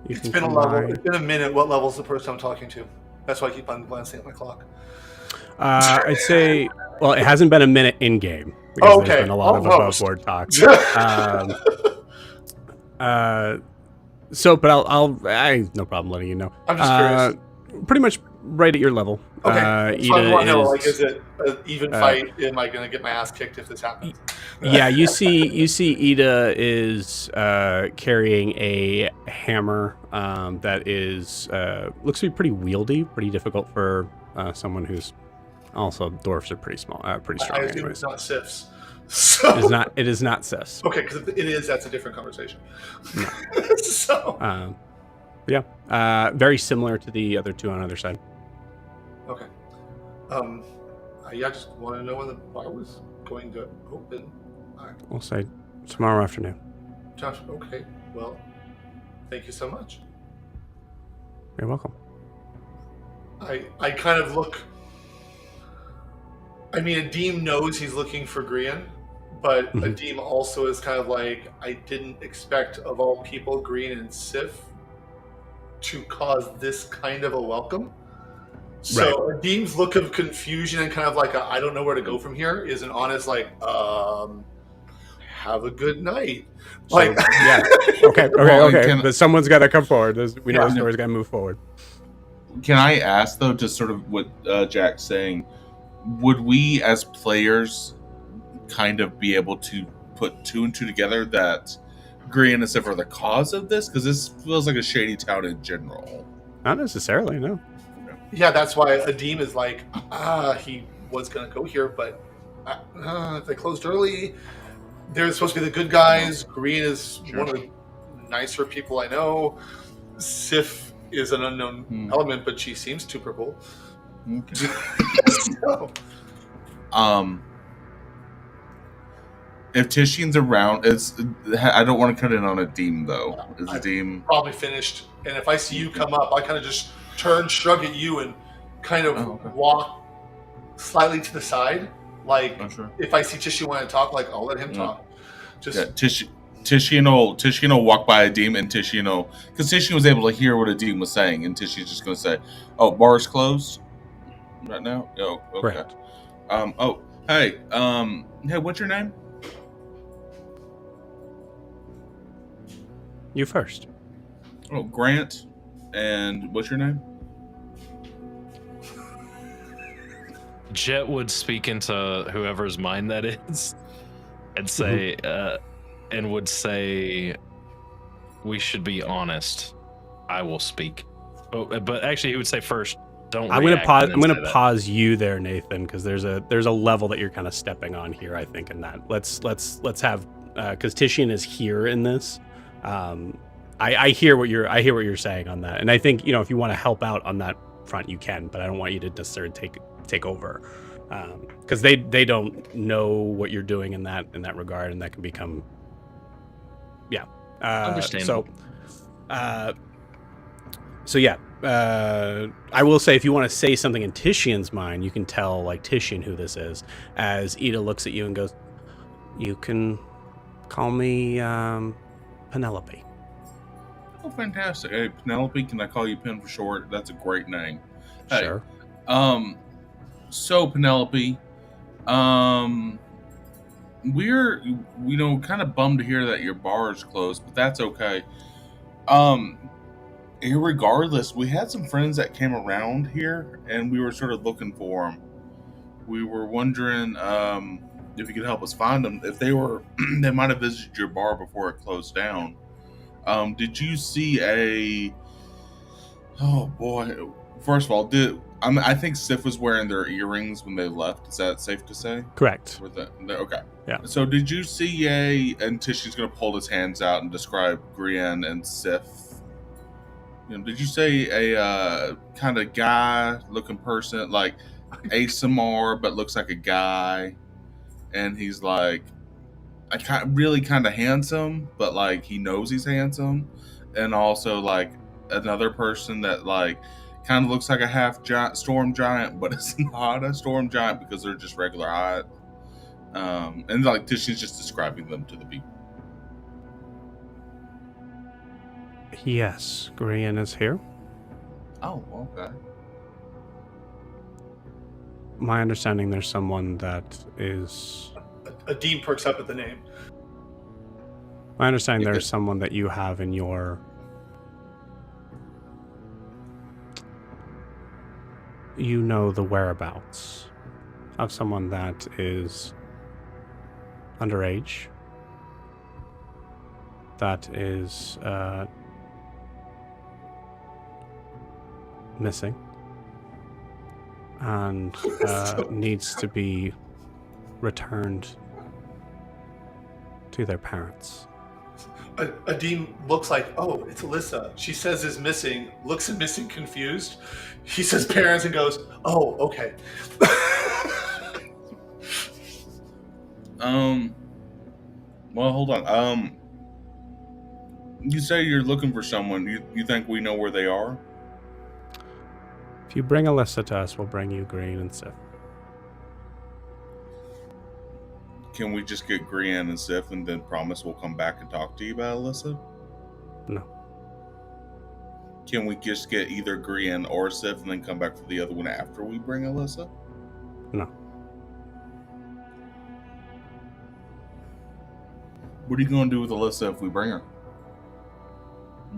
S2: You
S4: It's
S2: can
S4: been a
S2: come
S4: level.
S2: by.
S4: It's been a minute. What level's the person I'm talking to? That's why I keep on glancing at my clock.
S2: I'd say, well, it hasn't been a minute in game.
S4: Oh, okay.
S2: There's been a lot of above
S4: Almost.
S2: board talk. But I no problem letting you know.
S4: I'm just curious.
S2: Pretty much right at your level.
S4: Okay. So I want to know, like,
S2: is
S4: is it an even fight? Am I going to get my ass kicked if this happens?
S2: yeah, you see Eda is carrying a hammer that is looks to be pretty wieldy, pretty difficult for someone who's also dwarves are pretty small, pretty strong.
S4: I assume
S2: Anyways,
S4: it's not Sif's. So
S2: it is not Sis.
S4: okay, because if it is, that's a different conversation.
S2: No.
S4: So
S2: Very similar to the other 2 on the other side.
S4: okay. Yeah, I just want to know when the bar was going to open.
S2: We'll say tomorrow afternoon.
S4: Josh, okay. Well, thank you so much.
S2: You're welcome.
S4: I kind of look. I mean, Adeem knows he's looking for Grian, but
S2: Mhm.
S4: Adeem also is kind of like, I didn't expect, of all people, Grian and Sif to cause this kind of a welcome. So Adeem's look of confusion and kind of like I don't know where to go from here is an honest like, have a good night. Like,
S2: yeah. Okay. But someone's got to come forward. We know the story's got to move forward.
S5: Can I ask though, just sort of what Jack's saying? Would we as players kind of be able to put 2 and 2 together that Grian and Sif are the cause of this? Because this feels like a shady town in general.
S2: Not necessarily, no.
S4: yeah, that's why Adeem is like, he was going to go here, but they closed early. They're supposed to be the good guys. Grian is one of the nicer people I know. Sif is an unknown element, but she seems super cool.
S5: Okay.
S4: So,
S5: if Titian's around, I don't want to cut in on Adeem though. Is Adeem
S4: probably finished, and if I see you come up, I kind of just turn, shrug at you, and kind of walk slightly to the side. Like if I see Titian want to talk, like I'll let him talk. Just
S5: Titian will walk by Adeem, and Titian will, because Titian was able to hear what Adeem was saying, and Titian's just going to say, "Oh, bar's closed right now." Oh, okay.
S2: Right.
S5: Hey, what's your name?
S2: You first.
S5: Oh, Grant. And what's your name?
S6: Jett would speak into whoever's mind that is, and say, would say, "We should be honest. I will speak." But actually, he would say first, "Don't."
S2: I'm gonna pause. I'm gonna pause you there, Nathan, because there's a level that you're kind of stepping on here. I think in that. Let's have because Titian is here in this. I hear what you're saying on that, and I think if you want to help out on that front, you can. But I don't want you to necessarily take over, because they don't know what you're doing in that regard, and that can become
S6: Understandable.
S2: So yeah, I will say if you want to say something in Titian's mind, you can tell like Titian who this is, as Eda looks at you and goes, "You can call me Penelope."
S5: Oh, fantastic. Hey, Penelope, can I call you Pen for short? That's a great name. Hey,
S2: Sure.
S5: So Penelope, we're kind of bummed to hear that your bar is closed, but that's okay. Irregardless, we had some friends that came around here, and we were sort of looking for them. We were wondering if you could help us find them. If they might have visited your bar before it closed down. Did you see oh boy. First of all, I think Sif was wearing their earrings when they left. Is that safe to say?
S2: Correct.
S5: Okay.
S2: Yeah.
S5: So did you see and Tishy's going to pull his hands out and describe Grian and Sif. Did you say a kind of guy-looking person, like ASMR, but looks like a guy, and he's like, really kind of handsome, but like he knows he's handsome, and also like another person that like kind of looks like a half storm giant, but it's not a storm giant because they're just regular height. And like Tishy's just describing them to the people.
S2: Yes, Grian is here.
S5: Oh, okay.
S2: My understanding, there's someone that is.
S4: A dean perks up at the name.
S2: My understanding, there's someone that you have in your. You know the whereabouts of someone that is underage. That is missing and needs to be returned to their parents.
S4: Adim looks like, oh, it's Elissa. She says is missing, looks at missing confused. He says parents and goes, oh, okay.
S5: Well, hold on. You say you're looking for someone. You think we know where they are?
S2: If you bring Elissa to us, we'll bring you Grian and Sif.
S5: Can we just get Grian and Sif and then promise we'll come back and talk to you about Elissa?
S2: No.
S5: Can we just get either Grian or Sif and then come back for the other one after we bring Elissa?
S2: No.
S5: What are you going to do with Elissa if we bring her?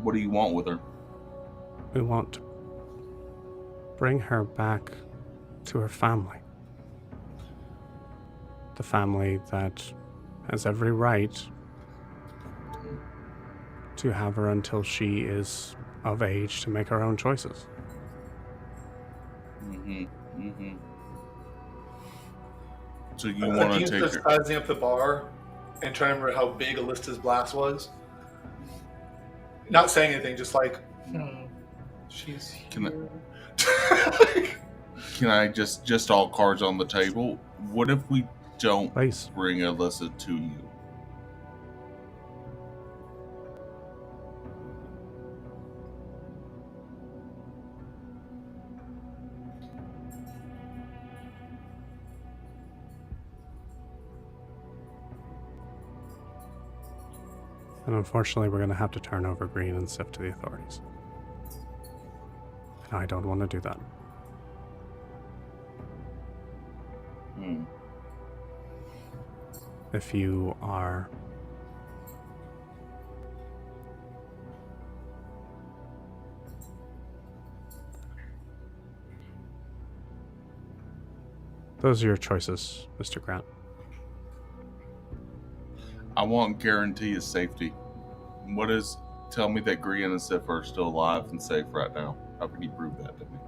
S5: What do you want with her?
S2: We want to bring her back to her family. The family that has every right to have her until she is of age to make her own choices.
S5: So you want to take her?
S4: Sizing up the bar and trying to remember how big Elissa's blast was. Not saying anything, just like, she's here.
S5: Can I just all cards on the table? What if we don't
S2: Please.
S5: Bring Elissa to you?
S2: And unfortunately, we're going to have to turn over Grian and Sif to the authorities. And I don't want to do that. If you are those are your choices, Mr. Grant.
S5: I want guarantee of safety. Tell me that Grian and Sif are still alive and safe right now. How can you prove that to me?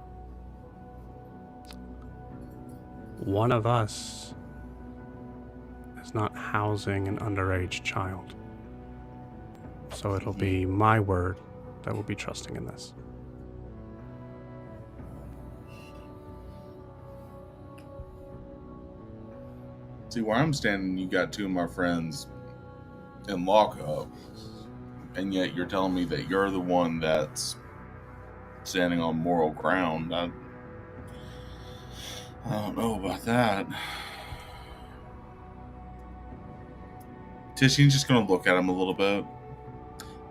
S2: One of us is not housing an underage child. So it'll be my word that will be trusting in this.
S5: See, where I'm standing, you got two of my friends in lockup, and yet you're telling me that you're the one that's standing on moral ground. I don't know about that. Tishine's just going to look at him a little bit.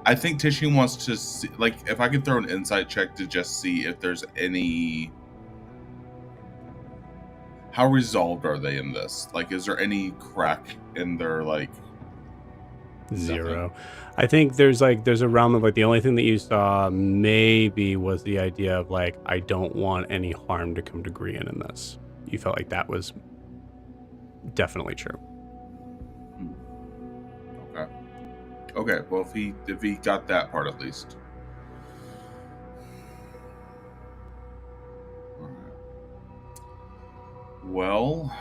S5: I think Tishine wants to see, like, if I could throw an insight check to just see if there's any... How resolved are they in this? Like, is there any crack in their, like...
S2: 0. I think there's a realm of, like, the only thing that you saw maybe was the idea of, like, I don't want any harm to come to Grian in this. You felt like that was definitely true.
S5: Okay, well, if he got that part at least. Alright. Well,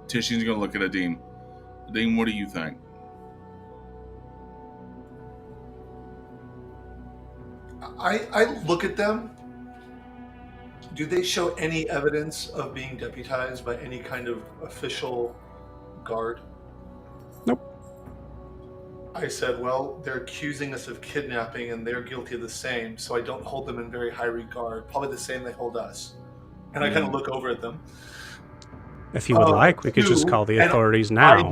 S5: Tishine's gonna look at Adim. Adim, what do you think?
S4: I look at them. Do they show any evidence of being deputized by any kind of official guard?
S2: Nope.
S4: I said, well, they're accusing us of kidnapping and they're guilty of the same, so I don't hold them in very high regard. Probably the same they hold us. And I kind of look over at them.
S2: If you would like, we could just call the authorities now.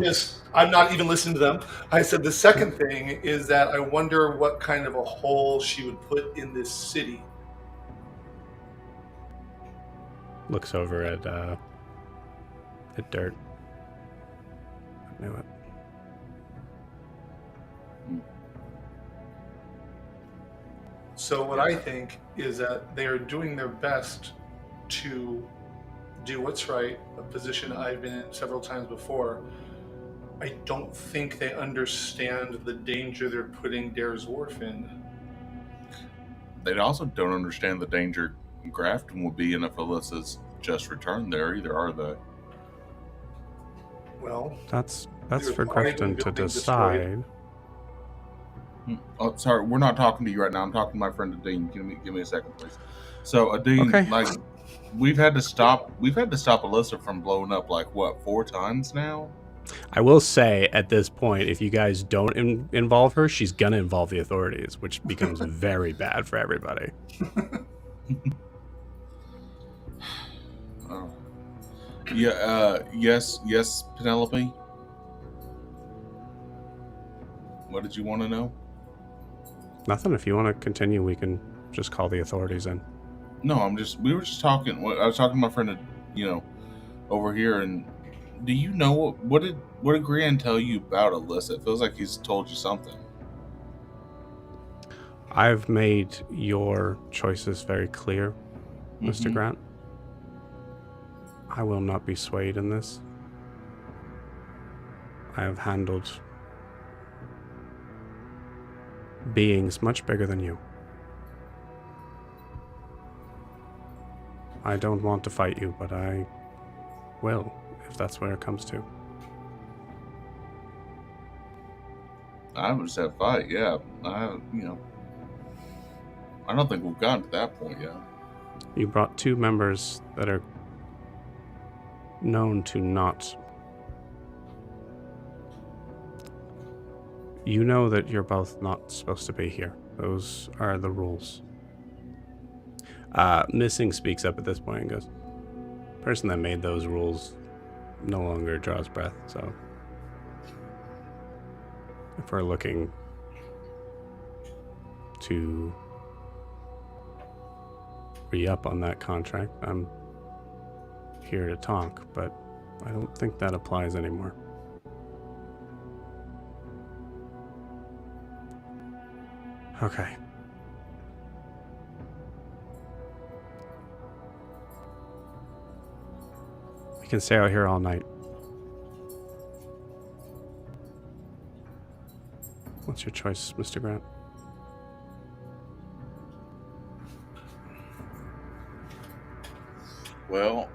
S4: I'm not even listening to them. I said the second thing is that I wonder what kind of a hole she would put in this city.
S2: Looks over at Dirt. I knew it.
S4: So what I think is that they are doing their best to do what's right, a position I've been in several times before. I don't think they understand the danger they're putting Dare's Wharf in.
S5: They also don't understand the danger Grafton will be in if Elissa's just returned there either, are they?
S4: Well,
S2: that's for Grafton to decide.
S5: Oh, sorry, we're not talking to you right now. I'm talking to my friend Adim. Give me a second, please. So, Adim,
S2: okay.
S5: Like, we've had to stop Elissa from blowing up, like, what, 4 times now?
S2: I will say at this point, if you guys don't involve her, she's gonna involve the authorities, which becomes very bad for everybody.
S5: Oh. Yeah. Yes, Penelope. What did you want to know?
S2: Nothing. If you want to continue, we can just call the authorities in.
S5: No, we were just talking. I was talking to my friend, over here, and do you know what did Grian tell you about Elissa? It feels like he's told you something.
S2: I've made your choices very clear, Mr. Grant. I will not be swayed in this. I have handled beings much bigger than you. I don't want to fight you, but I will, if that's where it comes to.
S5: I would just have a fight, yeah. I don't think we've gotten to that point yet.
S2: You brought 2 members that are known to not... You know that you're both not supposed to be here. Those are the rules. Missing speaks up at this point and goes, the person that made those rules no longer draws breath, so if we're looking to re-up on that contract, I'm here to talk, but I don't think that applies anymore. Okay. We can stay out here all night. What's your choice, Mr. Grant?
S5: Well,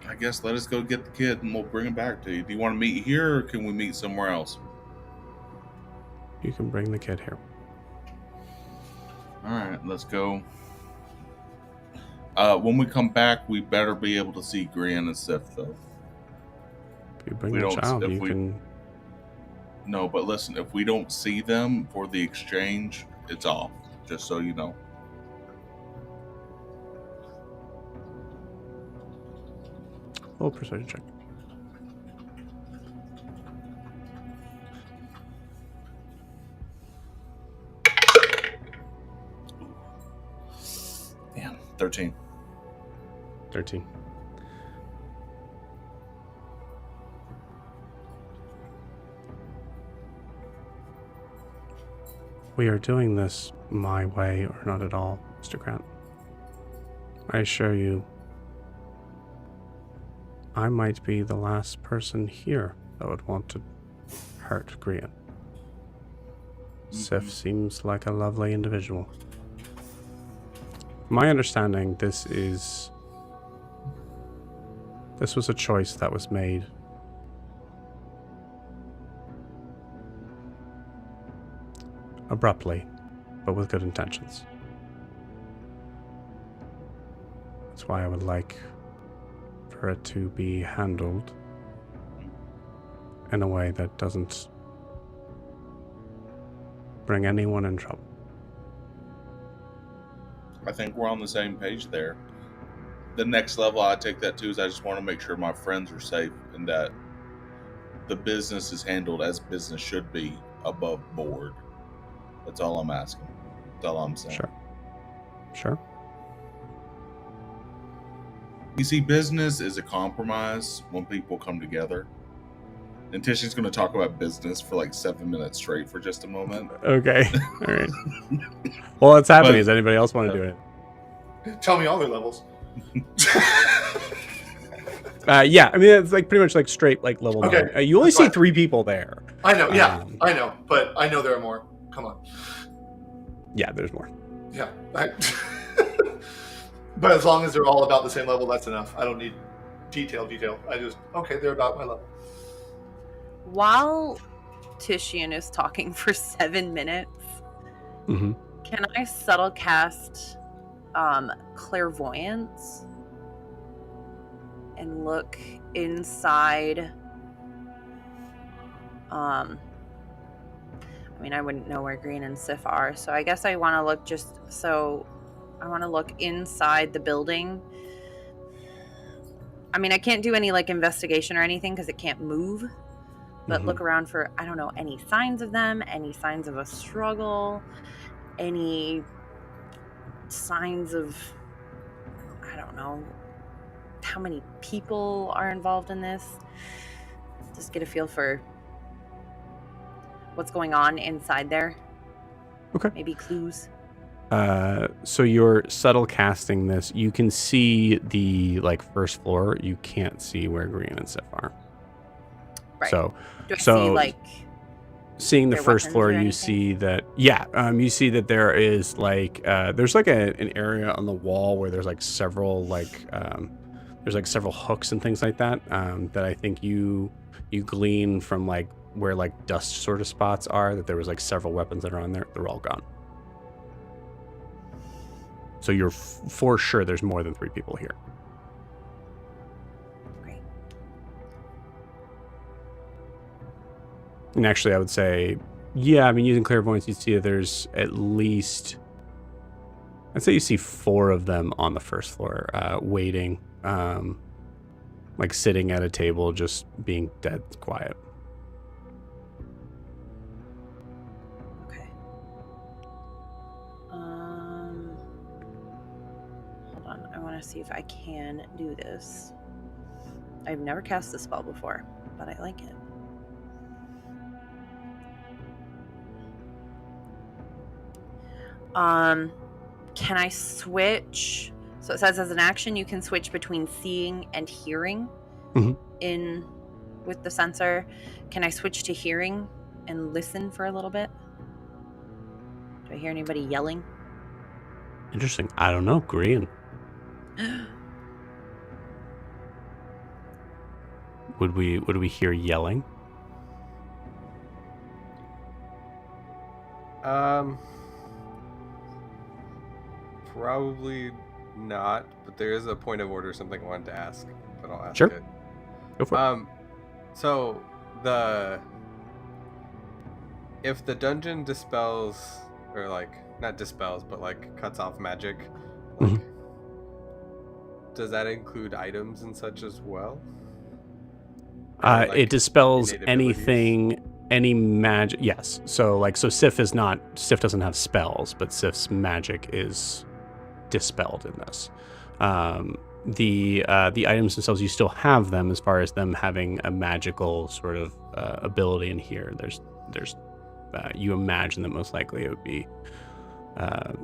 S5: I guess let us go get the kid and we'll bring him back to you. Do you want to meet here or can we meet somewhere else?
S2: You can bring the kid here.
S5: All right, let's go. When we come back, we better be able to see Grian and Sif, though.
S2: If you bring
S5: We
S2: the
S5: don't-
S2: child,
S5: if
S2: you
S5: we-
S2: can.
S5: No, but listen, if we don't see them for the exchange, it's off. Just so you know.
S2: Oh, persuasion check.
S5: Damn, 13.
S2: 13. We are doing this my way or not at all, Mr. Grant. I assure you, I might be the last person here that would want to hurt Grian. Sif seems like a lovely individual. From my understanding, this was a choice that was made abruptly, but with good intentions. That's why I would like for it to be handled in a way that doesn't bring anyone in trouble.
S5: I think we're on the same page there. The next level I take that to is I just want to make sure my friends are safe and that the business is handled as business should be, above board. That's all I'm asking. That's all I'm saying.
S2: Sure.
S5: You see, business is a compromise when people come together. And Tishy's going to talk about business for like 7 minutes straight for just a moment.
S2: Okay. All right. Well, what's happening?
S5: But-
S2: Does anybody else want to do it?
S4: Tell me all their levels.
S2: Yeah, I mean it's like pretty much like straight like level
S4: Okay,
S2: 9. You only
S4: that's
S2: see
S4: fine.
S2: 3 people there.
S4: I know, yeah,
S2: Um,
S4: I know, but I know there are more. Come on.
S2: Yeah, there's more.
S4: Yeah. But as long as they're all about the same level, that's enough. I don't need detail. I just, okay, they're about my level.
S1: While Titian is talking for 7 minutes,
S2: Mm-hmm.
S1: can I subtle cast clairvoyance and look inside? I mean, I wouldn't know where Grian and Sif are, so I guess I want to look I want to look inside the building. I mean, I can't do any like investigation or anything because it can't move. But
S2: Mhm.
S1: look around for, I don't know, any signs of them, any signs of a struggle, any signs of, I don't know, how many people are involved in this. Just get a feel for what's going on inside there.
S2: Okay.
S1: Maybe clues.
S2: So you're subtle casting this. You can see the like first floor. You can't see where Grian and Sif are.
S1: Right.
S2: So
S1: Do I
S2: so-
S1: see like
S2: seeing the
S1: Their
S2: first
S1: weapons
S2: floor,
S1: or
S2: you
S1: anything?
S2: see that you see that there is like there's like an area on the wall where there's like several there's like several hooks and things like that that I think you glean from like where like dust sort of spots are, that there was like several weapons that are on there. They're all gone. So you're for sure there's more than 3 people here.
S1: Great.
S2: And actually, I would say, yeah, I mean, using clairvoyance, you'd see that there's at least, I'd say you see 4 of them on the first floor, waiting, like sitting at a table, just being dead quiet.
S1: Okay. Hold on. I want to see if I can do this. I've never cast this spell before, but I like it. Can I switch? So it says as an action, you can switch between seeing and hearing
S2: Mhm.
S1: with the sensor. Can I switch to hearing and listen for a little bit? Do I hear anybody yelling?
S2: Interesting. I don't know. Grian. Would we hear yelling?
S3: Probably not, but there is a point of order, something I wanted to ask, but I'll ask
S2: Sure.
S3: it.
S2: Go for it.
S3: So if the dungeon dispels, or like not dispels, but like cuts off magic, like, does that include items and such as well? Or, like,
S2: It dispels
S3: innate abilities?
S2: anything, any magic. Yes. So Sif doesn't have spells, but Sif's magic is dispelled in this. The items themselves, you still have them as far as them having a magical sort of ability in here. There's you imagine that most likely it would be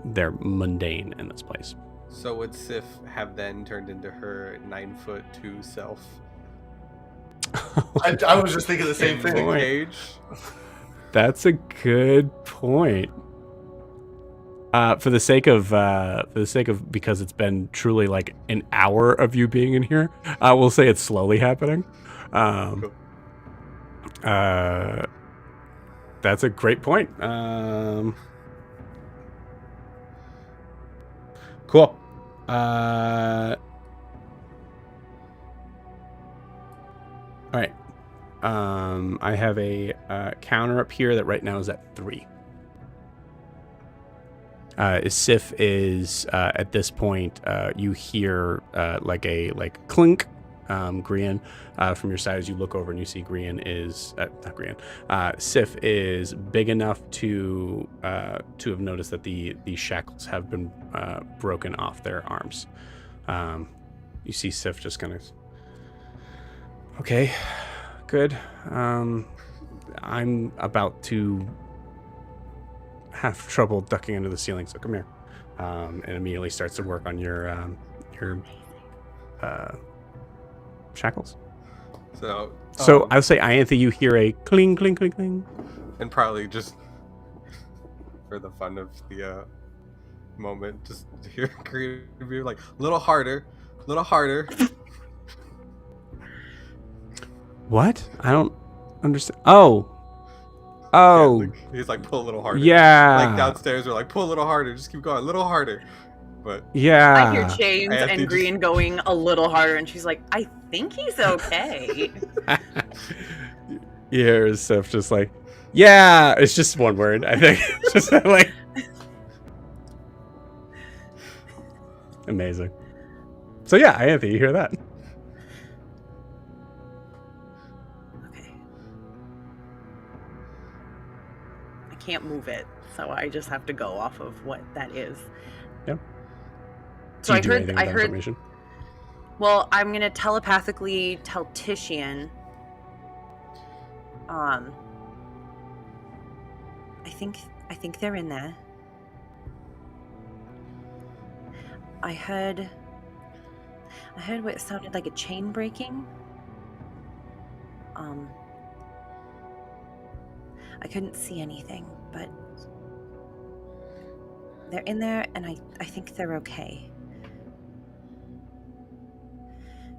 S2: they're mundane in this place.
S3: So would Sif have then turned into her 9'2" self
S4: I was just thinking the same
S3: in the
S4: thing.
S3: cage?
S2: That's a good point. For the sake of because it's been truly like an hour of you being in here, we'll say it's slowly happening.
S3: Cool.
S2: That's a great point. Cool. All right. I have a counter up here that right now is at 3. Sif is at this point. You hear like a clink, Grian, from your side as you look over and you see Grian is not Grian. Sif is big enough to have noticed that the shackles have been broken off their arms. You see Sif just kind of. Okay, good. I'm about to have trouble ducking under the ceiling, so come here. And immediately starts to work on your shackles.
S3: So
S2: I would say, Ianthe, you hear a cling, cling, cling, cling.
S3: and probably just for the fun of the moment, just hear Green be like, little harder.
S2: What? I don't understand. Oh.
S3: He's like, pull a little harder.
S2: Yeah.
S3: Like downstairs, we're like, pull a little harder. Just keep going, a little harder. But
S2: Yeah.
S1: I hear James
S3: Ianthe
S1: and
S3: just-
S1: Green going a little harder, and she's like, I think he's okay.
S2: You hear Sif just like, yeah. It's just one word, I think. Just like. Amazing. So yeah, Ianthe, you hear that?
S1: Okay. I can't move it, so I just have to go off of what that is.
S2: Yep.
S1: So
S2: Do you do anything with that
S1: heard.
S2: information?
S1: Well, I'm gonna telepathically tell Titian. I think they're in there. I heard what sounded like a chain breaking. I couldn't see anything, but they're in there, and I think they're okay.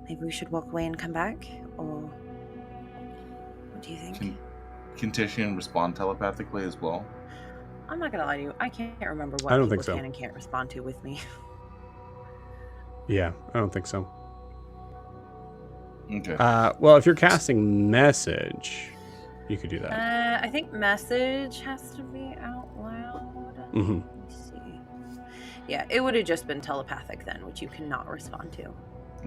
S1: Maybe we should walk away and come back, or what do you think?
S5: Can Titian respond telepathically as well?
S1: I'm not gonna lie to you. I can't remember what
S2: I don't
S1: people
S2: think so.
S1: can and can't respond to with me.
S2: Yeah, I don't think so.
S5: Okay.
S2: Well, if you're casting message, you could do that.
S1: I think message has to be out loud.
S2: Mm-hmm.
S1: Let me see. Yeah, it would have just been telepathic then, which you cannot respond to.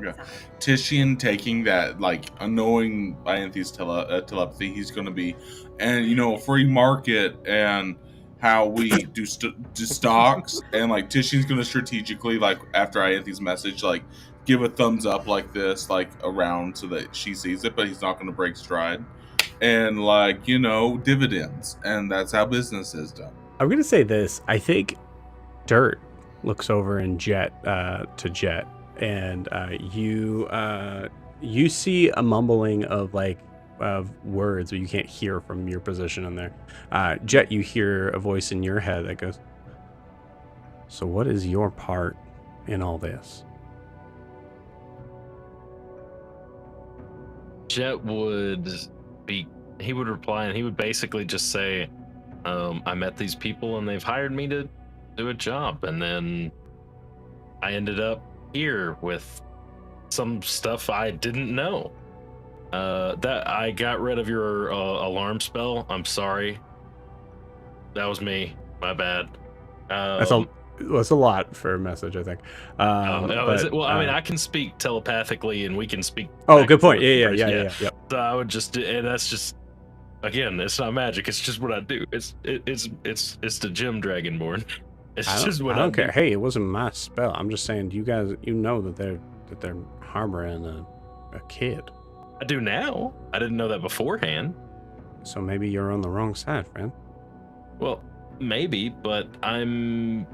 S5: Yeah.
S1: So-
S5: Titian taking that, like, knowing Ianthe's telepathy, he's going to be, and, you know, free market and how we do stocks, and, like, Titian's going to strategically, like, after Ianthe's message, like, give a thumbs up like this, like, around so that she sees it, but he's not going to break stride. And, like, you know, dividends. And that's how business is done.
S2: I'm gonna say this. I think Dirt looks over and Jett to Jett, and you see a mumbling of words that you can't hear from your position in there. Jett, you hear a voice in your head that goes, "So what is your part in all this?"
S6: Jett would reply, and he would basically just say, I met these people and they've hired me to do a job, and then I ended up here with some stuff I didn't know. That I got rid of your alarm spell. I'm sorry. That was me. My bad.
S2: That's a lot for a message, I think.
S6: Is it? Well, I mean, I can speak telepathically, and we can speak.
S2: Oh,
S6: back
S2: good
S6: and
S2: point.
S6: forth
S2: Yeah.
S6: first, So I would just, and that's just, again, it's not magic. It's just what I do. It's the gym dragonborn. It's just what
S2: I don't care.
S6: do.
S2: Hey, it wasn't my spell. I'm just saying, you guys, you know that they're harboring a kid.
S6: I do now. I didn't know that beforehand.
S2: So maybe you're on the wrong side, friend.
S6: Well, maybe, but I'm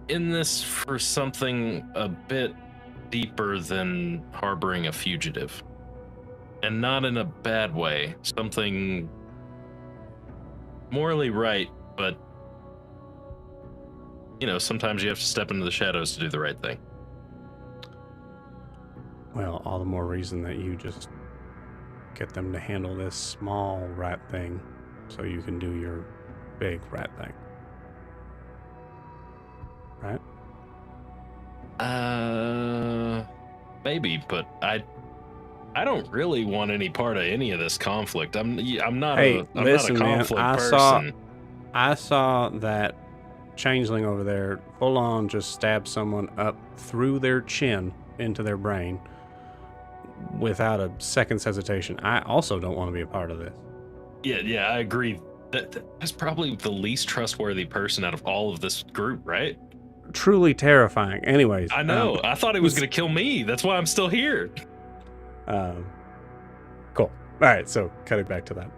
S6: in this for something a bit deeper than harboring a fugitive. And not in a bad way. Something morally right, but you know, sometimes you have to step into the shadows to do the right thing.
S2: Well, all the more reason that you just get them to handle this small rat thing so you can do your big rat thing. Right?
S6: Maybe, but I don't really want any part of any of this conflict. I'm not
S2: Hey,
S6: I'm
S2: listen,
S6: not a
S2: man,
S6: conflict person.
S2: I saw that changeling over there full on just stab someone up through their chin into their brain without a second's hesitation. I also don't want to be a part of this.
S6: Yeah, I agree. That's probably the least trustworthy person out of all of this group, right?
S2: Truly terrifying. Anyways,
S6: I know. I thought he was going to kill me. That's why I'm still here.
S2: Cool. All right, so cutting back to that.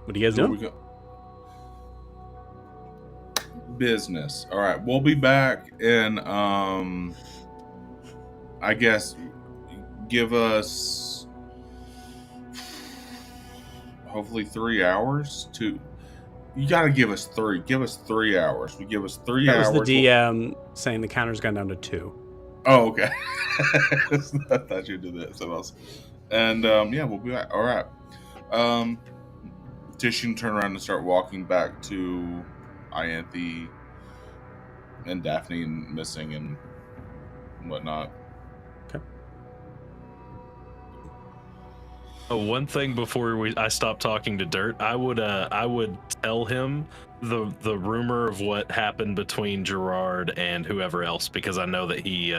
S2: What are you guys
S5: Here
S2: doing?
S5: we go. Business. All right, we'll be back in. I guess give us hopefully 3 hours to. You got to give us 3. Give us 3 hours. We give us 3 hours.
S2: That was the DM saying the counter's gone down to 2.
S5: Oh, okay. I thought you did that. Something else. And yeah, we'll be back. All right. Titian turn around and start walking back to Ianthe and Daphne and Missing and whatnot.
S2: Okay.
S6: Oh, one thing before I stop talking to Dirt, I would tell him the rumor of what happened between Gerard and whoever else, because I know that he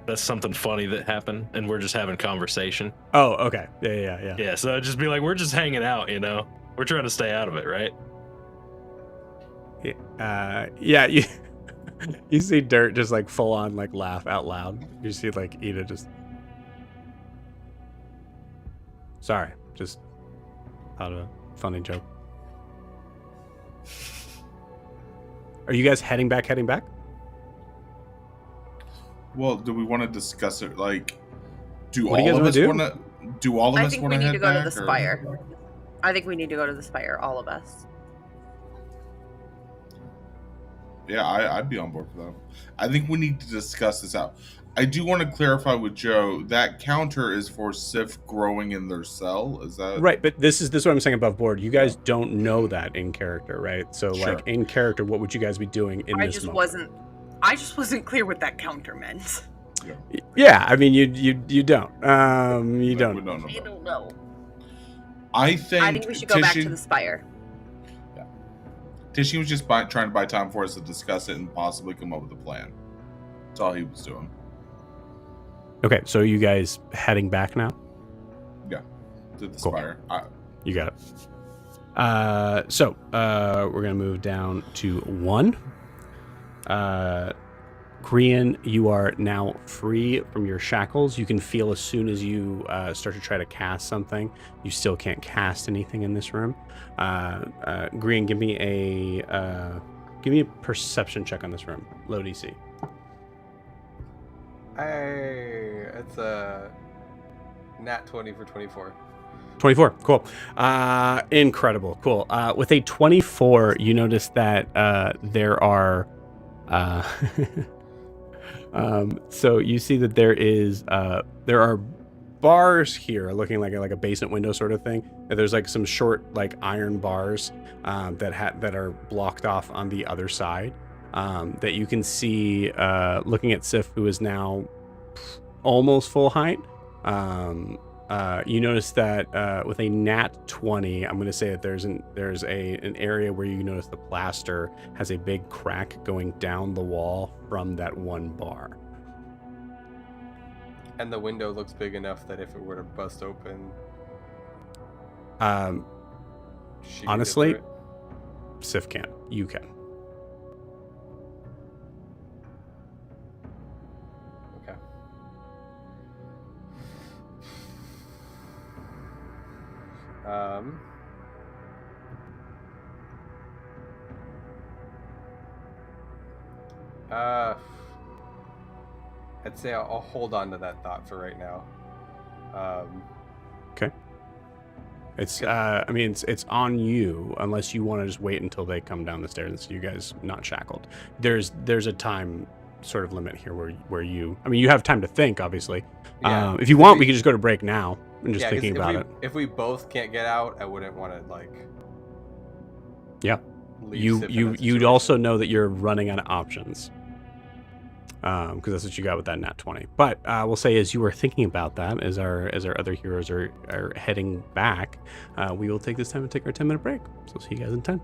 S6: that's something funny that happened, and we're just having conversation.
S2: Oh, okay. Yeah.
S6: Yeah, so I'd just be like, we're just hanging out, you know? We're trying to stay out of it, right?
S2: Yeah, you see Dirt just like full on like laugh out loud. You see like Eda just sorry, just out of a funny joke. Are you guys heading back?
S5: Well, do we want to discuss it? Like, do
S2: What do you
S5: all
S2: guys
S5: of us
S2: wanna
S5: want to? Do all of
S1: I
S5: us
S1: think
S5: want
S1: we
S5: to
S1: need
S5: head
S1: to go to
S5: back,
S1: the
S5: or-
S1: spire. I think we need to go to the spire, all of us.
S5: Yeah, I'd be on board for that. I think we need to discuss this out. I do want to clarify with Joe that counter is for Sif growing in their cell. Is that
S2: Right, but this is what I'm saying above board. You guys don't know that in character, right? So
S5: Sure.
S2: like in character, what would you guys be doing in
S1: I
S2: this
S1: just
S2: moment?
S1: wasn't clear what that counter meant.
S2: Yeah, I mean you don't. You don't.
S5: We don't know.
S1: I don't know.
S5: I think
S1: we should go back to the spire.
S5: Titian was just trying to buy time for us to discuss it and possibly come up with a plan. That's all he was doing.
S2: Okay, so you guys heading back now?
S5: To the
S2: Cool.
S5: spire.
S2: You got it. So we're gonna move down to 1. Grian, you are now free from your shackles. You can feel as soon as you start to try to cast something, you still can't cast anything in this room. Grian, give me a perception check on this room. Low DC.
S3: It's a nat 20 for 24.
S2: 24. Cool. Incredible. Cool. With a 24, you notice that there are so you see that there are bars here are looking like a basement window sort of thing. And there's like some short like iron bars that are blocked off on the other side that you can see looking at Sif, who is now almost full height. You notice that with a nat 20, I'm going to say that there's an area where you notice the plaster has a big crack going down the wall from that one bar.
S3: And the window looks big enough that if it were to bust open, she could
S2: Honestly,
S3: get through
S2: Sif can't. You can.
S3: it. Okay. I'd say I'll hold on to that thought for right now.
S2: Okay. It's I mean it's on you unless you want to just wait until they come down the stairs and see you guys not shackled. There's a time sort of limit here where you have time to think, obviously.
S3: Yeah,
S2: if you want, we can just go to break now and just
S3: 'cause
S2: thinking about it.
S3: If we both can't get out, I wouldn't want to like.
S2: Yeah.
S3: leave Sif in that
S2: You'd
S3: situation.
S2: also know that you're running out of options. Because that's what you got with that nat 20. But we'll say as you are thinking about that, as our other heroes are heading back, we will take this time to take our 10-minute break. So see you guys in 10.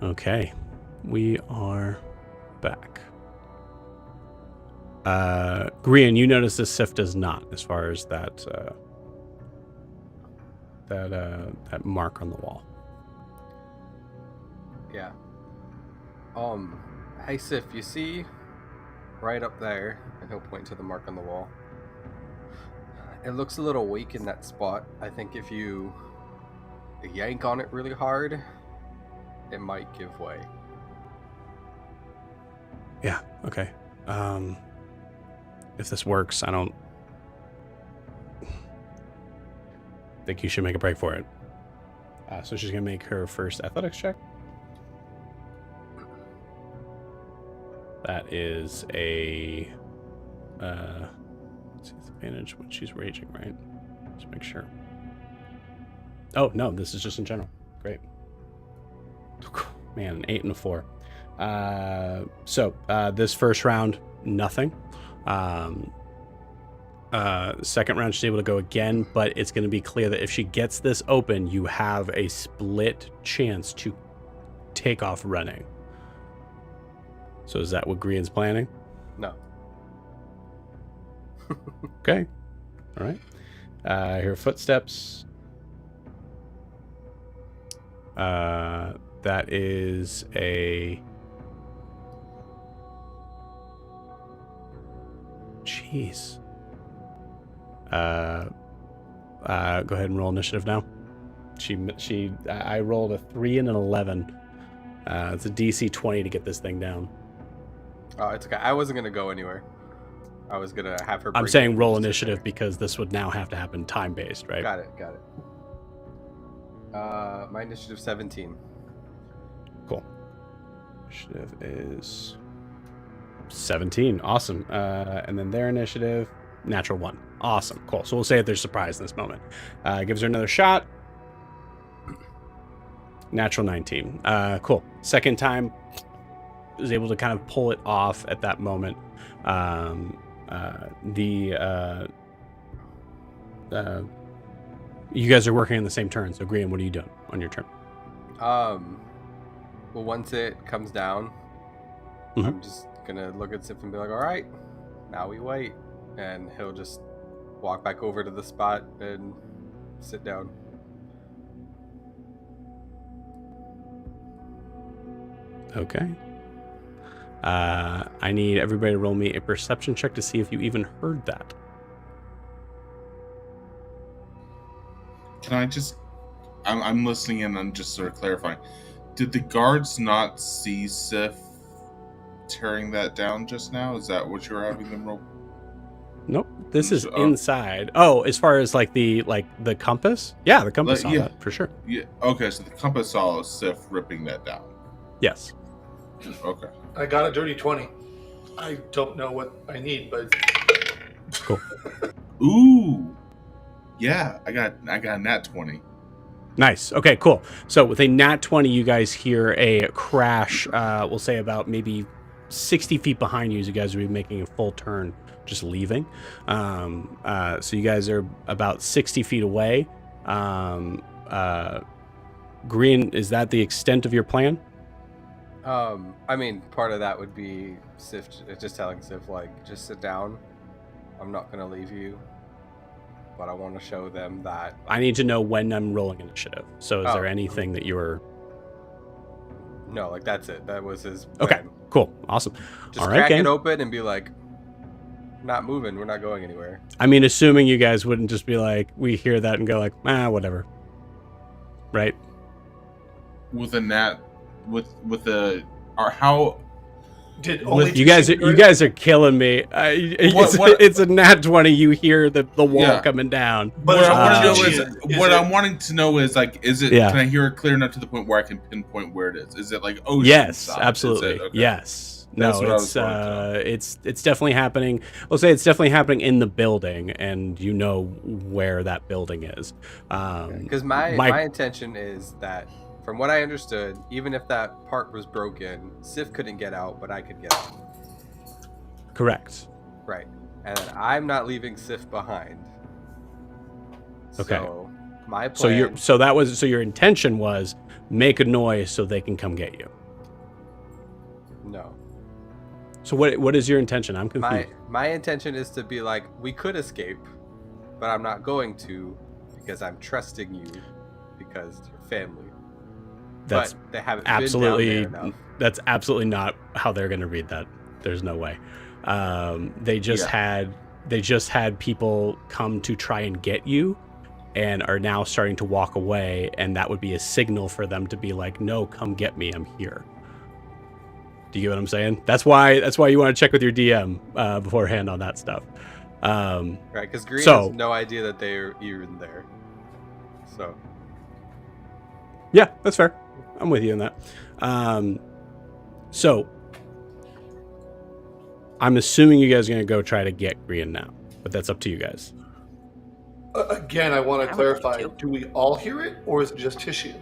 S2: Okay, we are back. Grian, you notice this Sif does not, as far as that mark on the wall.
S3: Yeah. Hey Sif, you see right up there, and he'll point to the mark on the wall. It looks a little weak in that spot. I think if you yank on it really hard, it might give way.
S2: Yeah, okay. If this works, I don't think you should make a break for it. So she's gonna make her first athletics check. That is a let's see, it's advantage when she's raging, right? Just make sure. Oh no, this is just in general. Great. Man, an 8 and a 4. So this first round, nothing. Second round, she's able to go again, but it's going to be clear that if she gets this open, you have a split chance to take off running. So is that what Grian's planning?
S3: No.
S2: Okay. All right. Her footsteps. That is a... Jeez. Go ahead and roll initiative now. I rolled a 3 and an 11. It's a DC 20 to get this thing down.
S3: Oh, it's okay. I wasn't gonna go anywhere. I was gonna have her.
S2: I'm saying roll initiative because this would now have to happen time-based, right?
S3: Got it. My initiative 17.
S2: Cool. Initiative is 17. Awesome. And then their initiative, natural 1. Awesome. Cool. So we'll say that they're surprised in this moment. Gives her another shot. Natural 19. Cool. Second time, is able to kind of pull it off at that moment. You guys are working in the same turn. So Grian, what are you doing on your turn?
S3: Well, once it comes down,
S2: Mhm.
S3: I'm just gonna look at Sif and be like, all right, now we wait. And he'll just walk back over to the spot and sit down.
S2: Okay. I need everybody to roll me a perception check to see if you even heard that.
S5: Can I just... I'm listening and I'm just sort of clarifying. Did the guards not see Sif tearing that down just now? Is that what you were having them roll?
S2: Nope. This is inside. Oh, as far as like the compass? Yeah, the compass saw that for sure.
S5: Yeah. Okay, so the compass saw Sif ripping that down.
S2: Yes.
S5: Okay.
S4: I got a dirty 20. I don't know what I need, but
S2: Cool.
S5: Ooh. Yeah, I got a nat 20.
S2: Nice. Okay, cool. So with a nat 20, you guys hear a crash, we'll say about maybe 60 feet behind you as you guys are making a full turn, just leaving. So you guys are about 60 feet away. Grian, is that the extent of your plan?
S3: I mean, part of that would be Sif, just telling Sif, like, just sit down. I'm not going to leave you. But I want to show them that...
S2: I need to know when I'm rolling initiative. So is there anything that you were...
S3: No, like, that's it. That was his plan.
S2: Okay, cool. Awesome.
S3: Just
S2: all
S3: crack
S2: right, gang.
S3: it open and be like, not moving. We're not going anywhere.
S2: I mean, assuming you guys wouldn't just be like, we hear that and go like, whatever. Right?
S5: With a nat... With the... Or how...
S4: did only
S2: You guys are killing me. It's a nat 20. You hear the wall coming down.
S4: But
S5: what I'm wanting to know is like, is it?
S2: Yeah.
S5: Can I hear it clear enough to the point where I can pinpoint where it is? Is it like ocean?
S2: Yes,
S5: side?
S2: absolutely.
S5: Okay.
S2: Yes.
S5: That's
S2: No,
S5: what I was wanting to
S2: it's definitely happening. We'll say it's definitely happening in the building, and you know where that building is.
S3: Because my intention is that, from what I understood, even if that part was broken, Sif couldn't get out, but I could get out.
S2: Correct.
S3: Right. And then I'm not leaving Sif behind.
S2: Okay.
S3: So My plan.
S2: So your intention was make a noise so they can come get you.
S3: No.
S2: So what is your intention? I'm confused.
S3: My intention is to be like, we could escape, but I'm not going to because I'm trusting you because you're family.
S2: That's
S3: but they haven't
S2: absolutely
S3: been down there enough.
S2: that's absolutely not how they're going to read that. There's no way. They just had people come to try and get you, and are now starting to walk away, and that would be a signal for them to be like, no, come get me, I'm here. Do you get what I'm saying? That's why you want to check with your DM beforehand on that stuff.
S3: Right, because Grian has no idea that they're even there. So
S2: yeah, that's fair. I'm with you on that. So I'm assuming you guys are going to go try to get Grian now, but that's up to you guys.
S4: Again, I want to clarify. Do we all hear it, or is it just Titian?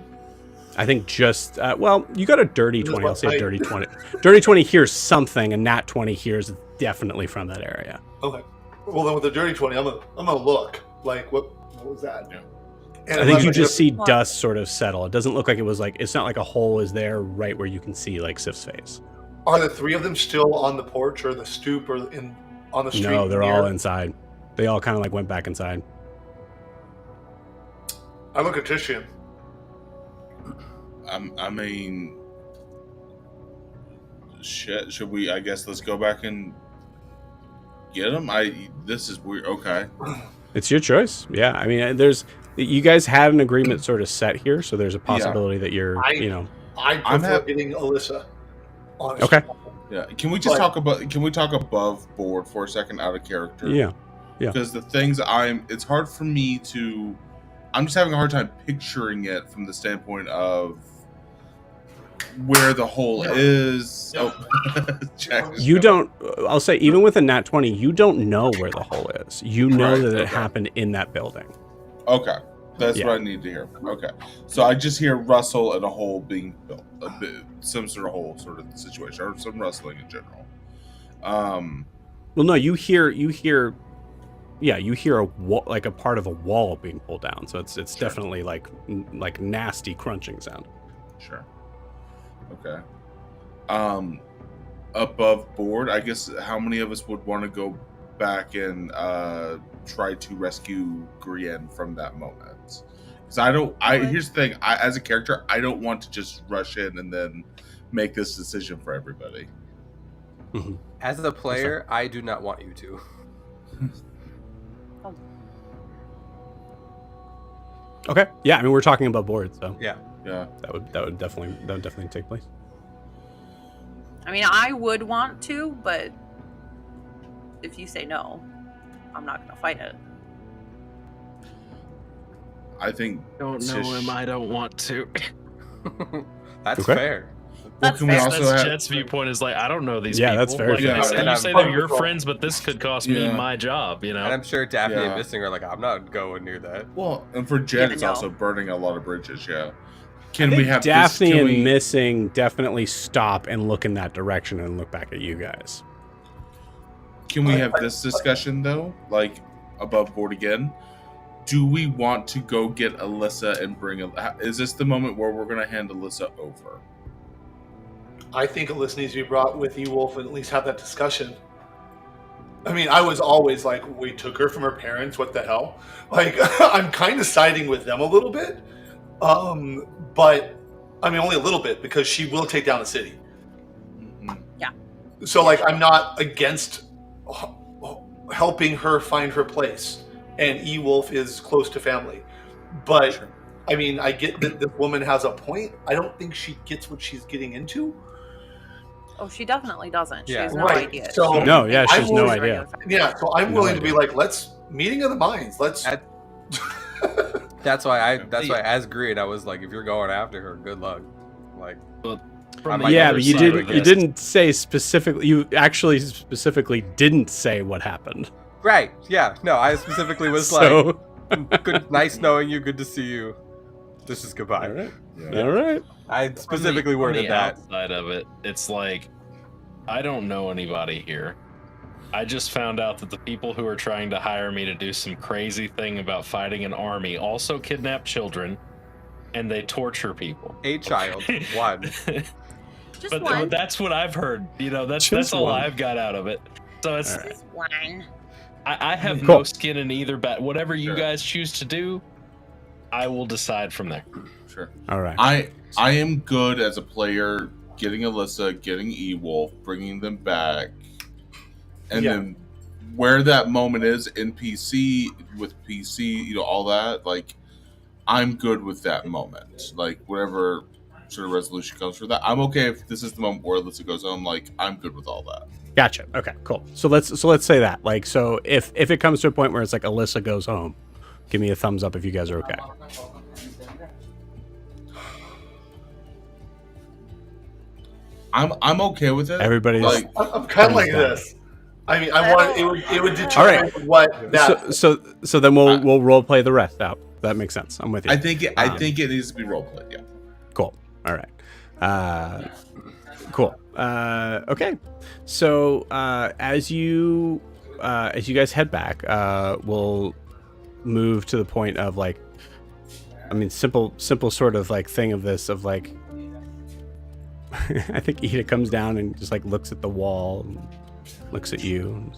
S2: I think just, well, you got a dirty 20. I'll say a dirty 20. Dirty 20 hears something, and nat 20 hears definitely from that area.
S4: Okay. Well, then with the dirty 20, I'm gonna look. Like, what was that? Yeah. And
S2: I think you just see dust sort of settle. It doesn't look like it was like, it's not like a hole is there right where you can see like Sif's face.
S4: Are the three of them still on the porch or the stoop or on the street?
S2: No, they're all inside. They all kind of like went back inside.
S4: I look at Titian.
S5: I mean, shit. Should we? I guess let's go back and get them. This is weird. Okay,
S2: it's your choice. Yeah, I mean, you guys had an agreement sort of set here, so there's a possibility that you're,
S4: I prefer getting Elissa. Honestly.
S2: Okay.
S5: Yeah. Can we just talk above board for a second, out of character?
S2: Yeah.
S5: Because the things it's hard for me to. I'm just having a hard time picturing it from the standpoint of where the hole is. Oh,
S2: you don't. I'll say, even with a nat 20, you don't know where the hole is. You know that it happened in that building.
S5: Okay, that's what I need to hear. Okay, so I just hear rustle and a hole being built, some sort of hole sort of situation, or some rustling in general.
S2: Well, no, you hear. Yeah, you hear a wall, like a part of a wall being pulled down. So it's definitely like nasty crunching sound.
S5: Sure. Okay. Above board, I guess how many of us would want to go back and try to rescue Grian from that moment? Because here's the thing, as a character, I don't want to just rush in and then make this decision for everybody.
S2: Mm-hmm.
S3: As a player, I do not want you to.
S2: Okay. Yeah, I mean, we're talking about board, so
S3: yeah.
S2: That would definitely take place.
S1: I mean, I would want to, but if you say no, I'm not gonna fight it.
S5: I think
S6: don't know him. I don't want to.
S3: That's fair.
S1: That's fair.
S6: That's Jett's viewpoint. Is like, I don't know these people.
S2: That's fair.
S6: Like, you say they're your friends, but this could cost me my job. You know.
S3: And I'm sure Daphne and Missing are like, I'm not going near that.
S5: Well, and for Jett, it's also burning a lot of bridges. Yeah. Can we have
S2: Daphne and Missing definitely stop and look in that direction and look back at you guys?
S5: Can we have this discussion though, like above board again? Do we want to go get Elissa and bring? Is this the moment where we're going to hand Elissa over?
S4: I think Elissa needs to be brought with you, Wolf, and at least have that discussion. I mean, I was always like, we took her from her parents. What the hell? Like, I'm kind of siding with them a little bit. But I mean, only a little bit, because she will take down a city.
S5: Mm-hmm.
S1: Yeah.
S4: So, like, I'm not against helping her find her place. And E-Wolf is close to family. But, I mean, I get that this woman has a point. I don't think she gets what she's getting into.
S1: Oh, she definitely doesn't. She has no
S4: right.
S1: idea.
S4: So,
S2: she has no idea.
S4: Yeah, so I'm willing to be like, meeting of the minds. Let's...
S3: That's why as Grian, I was like, if you're going after her, good luck. Like,
S2: but you didn't say specifically. You actually specifically didn't say what happened.
S3: Right? Yeah. No, I specifically was like, good, nice knowing you. Good to see you. This is goodbye.
S2: All right. Yeah. All right.
S3: I specifically worded that.
S6: Outside of it, it's like, I don't know anybody here. I just found out that the people who are trying to hire me to do some crazy thing about fighting an army also kidnap children, and they torture people.
S3: A child, one.
S1: Just
S6: But
S1: one.
S6: that's what I've heard. You know, that's
S2: Just
S6: all
S2: one.
S6: I've got out of it. So it's
S2: All right.
S1: Just one.
S6: I have
S2: Cool.
S6: no skin in either bet. Whatever you
S5: Sure.
S6: guys choose to do, I will decide from there.
S5: Sure.
S2: All right.
S5: I am good as a player getting Elissa, getting E-Wolf, bringing them back, and
S2: Yeah.
S5: then where that moment is in PC with PC, you know, all that. Like, I'm good with that moment. Like, whatever sort of resolution comes for that, I'm okay if this is the moment where Elissa goes home. Like, I'm good with all that.
S2: Gotcha. Okay, cool. So let's say that. Like, so if it comes to a point where it's like Elissa goes home, give me a thumbs up if you guys are okay.
S5: I'm okay with it.
S2: Everybody's
S5: like,
S4: I'm kind of like
S2: Thumbs down.
S4: this. I mean, I want it would determine
S2: All
S4: what that.
S2: so then we'll role play the rest out. That makes sense. I'm with you.
S5: I think it needs to be roleplayed. Yeah.
S2: Cool. All right. Cool. Okay. So as you guys head back, we'll move to the point of like, I mean, simple sort of like thing of this of like, I think Eda comes down and just like looks at the wall, and looks at you.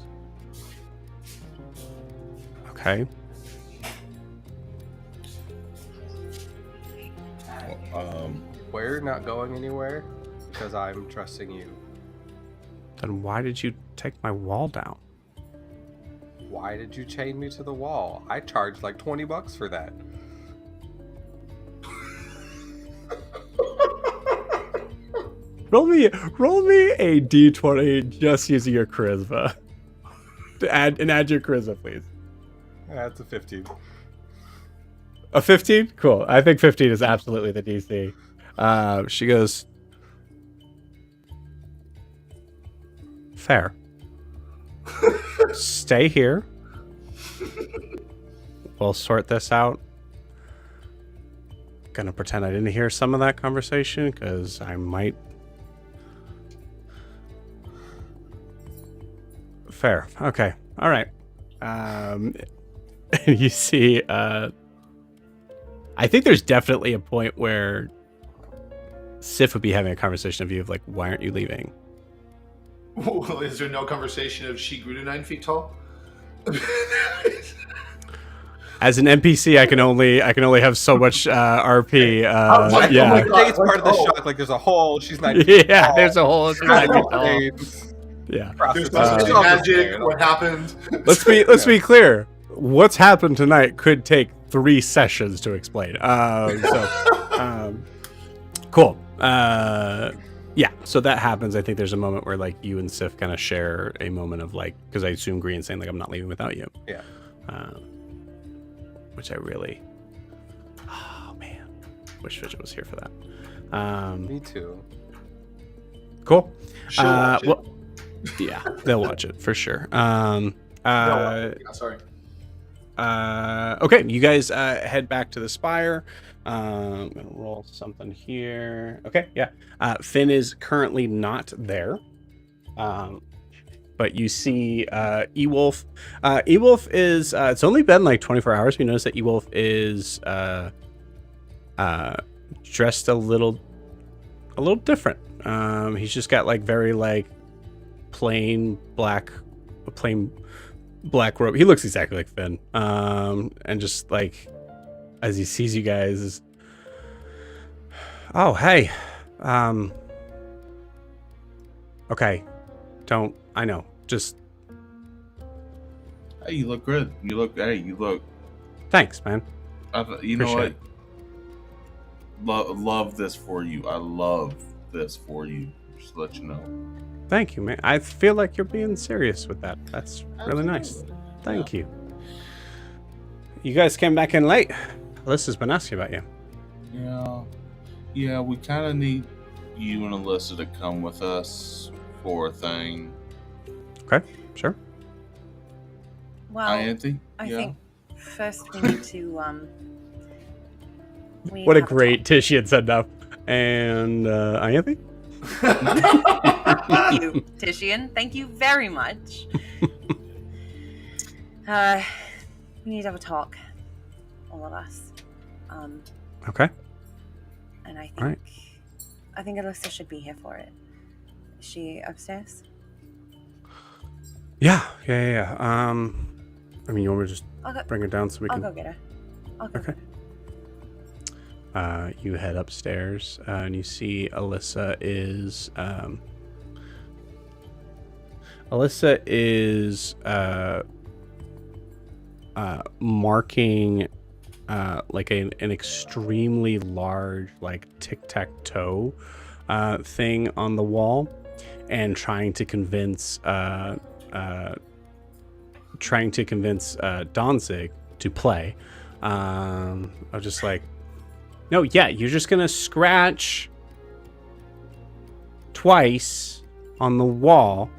S2: Okay.
S3: We're not going anywhere because I'm trusting you.
S2: Then why did you take my wall down?
S3: Why did you chain me to the wall? I charged like $20 for that.
S2: Roll me a d20 just using your charisma. Add your charisma, please.
S3: That's a 15.
S2: A 15? Cool. I think 15 is absolutely the DC. She goes, fair. Stay here. We'll sort this out. Gonna pretend I didn't hear some of that conversation because I might. Fair. Okay. All right. You see, I think there's definitely a point where Sif would be having a conversation of you of like, why aren't you leaving?
S4: Well, is there no conversation of she grew to 9 feet tall?
S2: As an NPC, I can only have so much RP.
S4: Oh my
S2: Yeah,
S4: God.
S3: I think it's part of the shock. Like there's a hole. She's not.
S2: yeah. There's a whole. Yeah.
S4: There's supposed to be magic. What happened?
S2: Let's be clear. What's happened tonight could take 3 sessions to explain. Cool. Yeah. So that happens. I think there's a moment where like you and Sif kind of share a moment of like, because I assume Grian saying like I'm not leaving without you.
S3: Yeah.
S2: Which I really. Oh man, wish Fidget was here for that.
S3: Me too.
S2: Cool.
S4: She'll watch it.
S2: Well, yeah, they'll watch it for sure.
S4: Sorry.
S2: Okay, you guys head back to the spire. I'm gonna roll something here. Okay, yeah. Finn is currently not there. But you see E-Wolf. E-Wolf is it's only been like 24 hours. You notice that E-Wolf is dressed a little different. He's just got like very like plain black robe. He looks exactly like Finn. And just like as he sees you guys is, oh hey. Okay. I know. Just
S5: Hey, you look good. You look.
S2: thanks, man.
S5: You know
S2: Appreciate
S5: what? Love this for you. I love this for you. Just to let you know.
S2: Thank you, man. I feel like you're being serious with that. That's really nice. Thank you. You guys came back in late. Alyssa's been asking about you.
S5: Yeah. We kind of need you and Elissa to come with us for a thing.
S2: Okay, sure.
S1: Well,
S5: Hi, Anthony.
S1: I
S5: Yeah.
S1: think first we need to
S2: What a
S1: have
S2: great Tishian send up. And Anthony?
S1: Thank you, Titian. Thank you very much. We need to have a talk, all of us.
S2: Okay.
S1: And I think
S2: All right.
S1: I think Elissa should be here for it. Is she upstairs?
S2: Yeah. I mean, you want me to just
S1: I'll go.
S2: bring her down so we
S1: I'll
S2: can?
S1: go get her. I'll go
S2: Okay.
S1: get her.
S2: You head upstairs and you see Elissa is marking like an extremely large like tic-tac-toe thing on the wall and trying to convince Danzig to play. I was just like, no, yeah, you're just gonna scratch twice on the wall,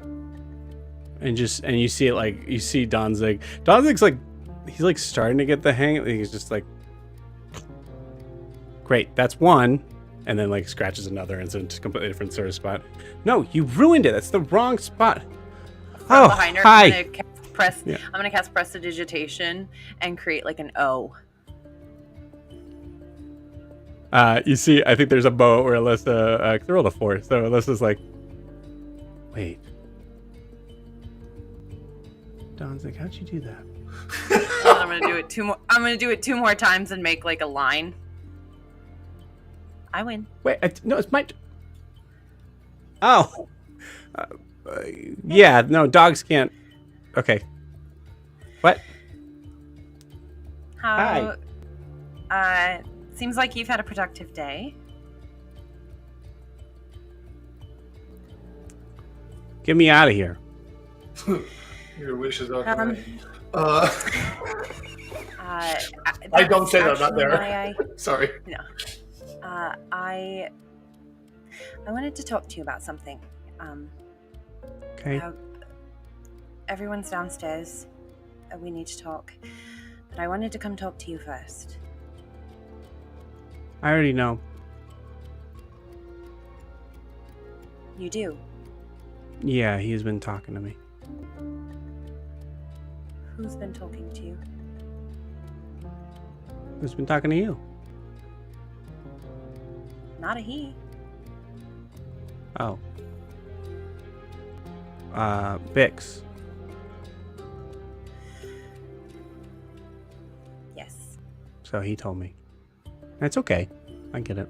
S2: and you see it, like you see Danzig. Danzig's like, he's like starting to get the hang of it. He's just like, great, that's one, and then like scratches another, and it's a completely different sort of spot. No, you ruined it. That's the wrong spot.
S1: From behind her,
S2: hi.
S1: I'm gonna cast prestidigitation and create like an O.
S2: You see, I think there's a boat where Elissa, they rolled a 4, so Alyssa's like, wait. Don's like, how'd you do that?
S1: And I'm gonna do it 2 more. I'm gonna do it 2 more times and make like a line. I win.
S2: Wait, no, it's my. Oh. Yeah, no, dogs can't. Okay. What?
S1: How? Seems like you've had a productive day.
S2: Get me out of here.
S4: Your wishes are
S1: Um,
S4: correct.
S1: I
S4: don't say that, I'm not there. Sorry.
S1: No. I wanted to talk to you about something.
S2: Okay.
S1: Everyone's downstairs. We need to talk. But I wanted to come talk to you first.
S2: I already know.
S1: You do?
S2: Yeah, he's been talking to me.
S1: Who's been talking to you?
S2: Who's been talking to you?
S1: Not a he.
S2: Oh. Bix.
S1: Yes.
S2: So he told me. It's okay. I get it.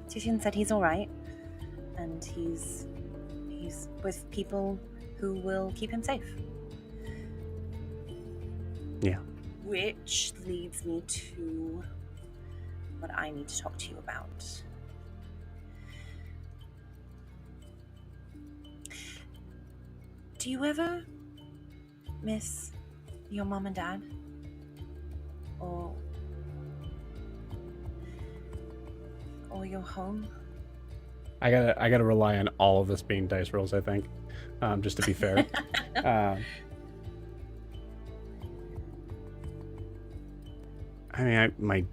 S1: Titian said he's alright. And he's with people who will keep him safe.
S2: Yeah.
S1: Which leads me to what I need to talk to you about. Do you ever miss your mom and dad? Or your home?
S2: I gotta rely on all of this being dice rolls, I think. Just to be fair. I mean, my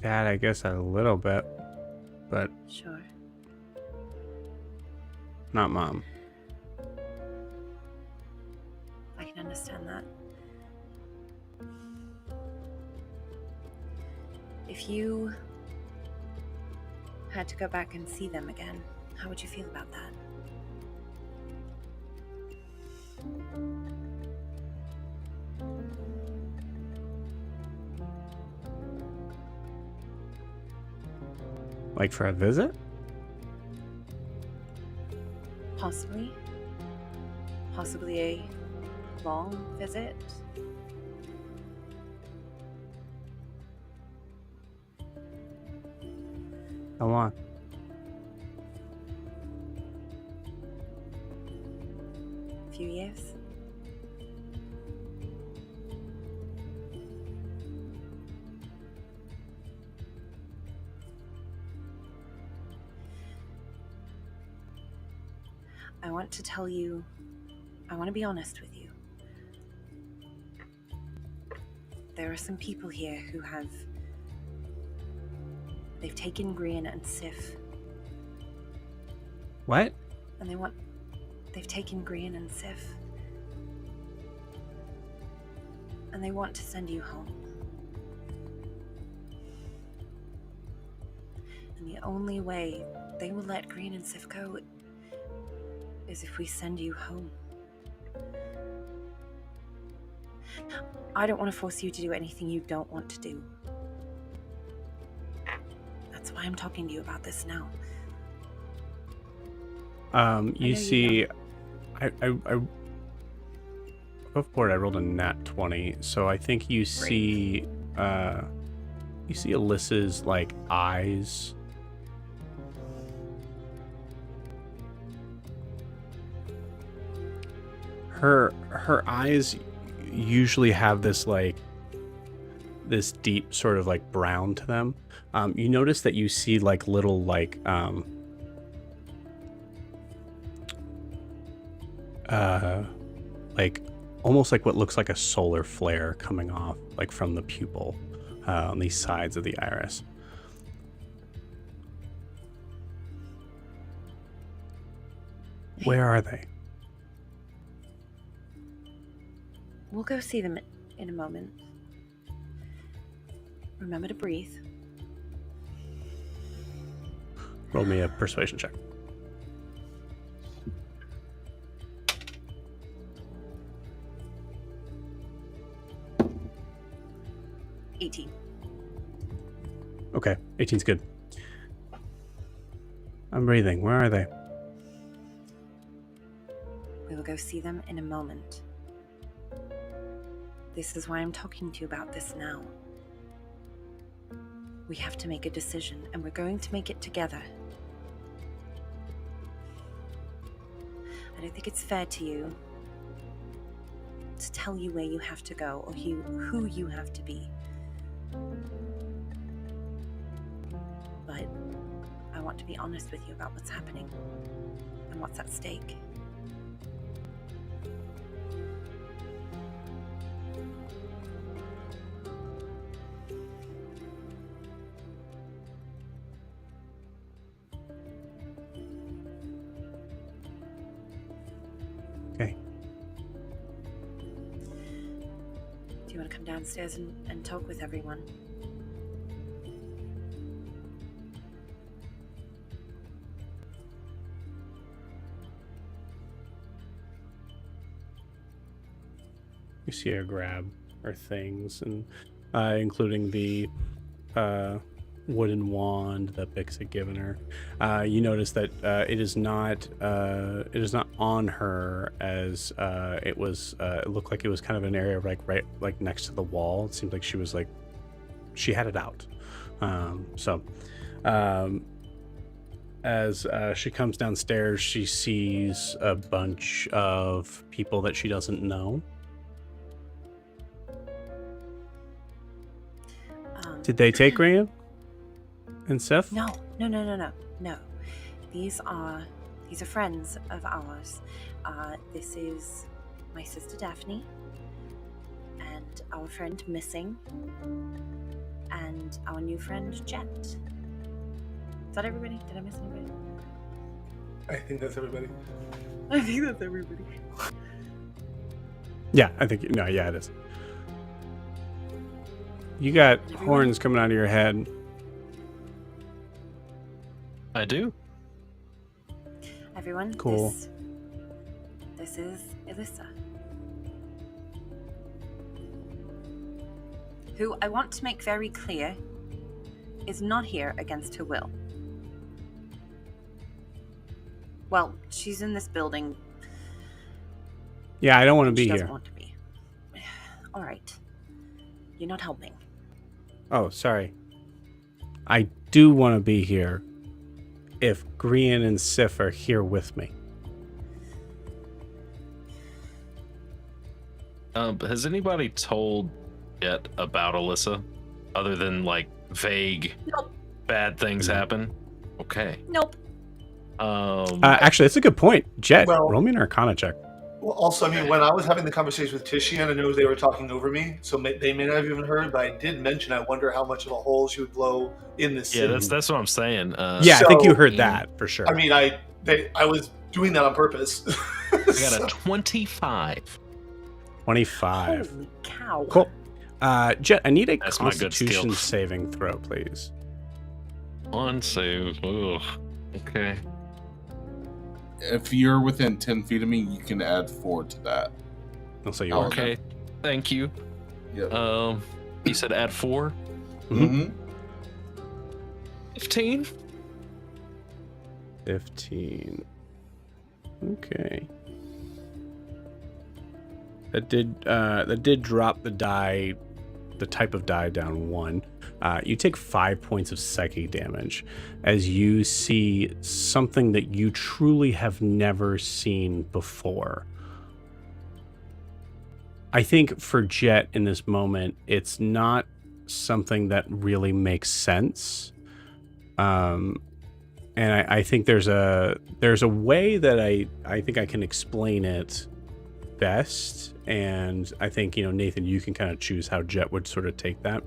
S2: dad, I guess, a little bit, but
S1: Sure.
S2: not mom.
S1: I can understand that. If you had to go back and see them again, how would you feel about that?
S2: Like for a visit?
S1: Possibly. Possibly a long visit.
S2: How long?
S1: A few years. I want to tell you, I want to be honest with you. There are some people here who they've taken Grian and Sif
S2: What?
S1: And they've taken Grian and Sif. And they want to send you home. And the only way they will let Grian and Sif go is if we send you home. I don't want to force you to do anything you don't want to do. That's why I'm talking to you about this now.
S2: You see, I above board I rolled a nat 20, so I think you see Elissa's like eyes. Her eyes usually have this deep sort of like brown to them. You notice that you see like little like almost like what looks like a solar flare coming off like from the pupil on these sides of the iris. Where are they?
S1: We'll go see them in a moment. Remember to breathe.
S2: Roll me a persuasion check. Okay, 18's good. I'm breathing. Where are they?
S1: We will go see them in a moment. This is why I'm talking to you about this now. We have to make a decision, and we're going to make it together. I don't think it's fair to you to tell you where you have to go or who you have to be. But I want to be honest with you about what's happening and what's at stake.
S2: Okay.
S1: Do you want to come downstairs and talk with everyone?
S2: You see her grab her things, and including the wooden wand that Bix had given her. You notice that it is not on her, as it was. It looked like it was kind of an area right next to the wall. It seemed like she had it out. As she comes downstairs, she sees a bunch of people that she doesn't know. Did they take Grian and Sif?
S1: No. These are friends of ours. This is my sister Daphne, and our friend Missing, and our new friend Jett. Is that everybody? Did I miss anybody?
S4: I think that's everybody.
S1: I think that's everybody.
S2: Yeah, I think yeah, it is. You got horns coming out of your head.
S6: I do.
S1: Everyone,
S2: cool.
S1: This is Elissa, who I want to make very clear is not here against her will. Well, she's in this building.
S2: Yeah, I don't want to be
S1: she
S2: here.
S1: Doesn't want to be. All right, you're not helping.
S2: Oh, sorry. I do want to be here if Grian and Sif are here with me.
S6: Has anybody told Jett about Elissa, other than like vague bad things happen? Okay.
S1: Nope.
S2: Actually, that's a good point. Jett, roll me an Arcana check.
S4: Well, also, I mean, when I was having the conversation with Tishian, I know they were talking over me, so they may not have even heard, but I did mention I wonder how much of a hole she would blow in this city.
S6: Yeah, that's what I'm saying.
S2: Yeah, I think you heard that for sure.
S4: I mean, I I was doing that on purpose.
S6: I got a 25.
S2: 25.
S1: Holy cow.
S2: Cool. Jett, I need a
S6: That's my good skill.
S2: Constitution saving throw, please.
S6: On save. Ugh. Okay.
S5: If you're within 10 feet of me, you can add 4 to that.
S2: Also, you
S5: Oh,
S2: are.
S6: Okay. Thank you.
S5: Yep.
S6: You said add 4?
S5: Mm-hmm.
S6: 15?
S2: 15. Okay. That did drop the die, the type of die down 1. You take 5 points of psychic damage as you see something that you truly have never seen before. I think for Jett in this moment, it's not something that really makes sense. And I think there's a way that I think I can explain it best. And I think, Nathan, you can kind of choose how Jett would sort of take that.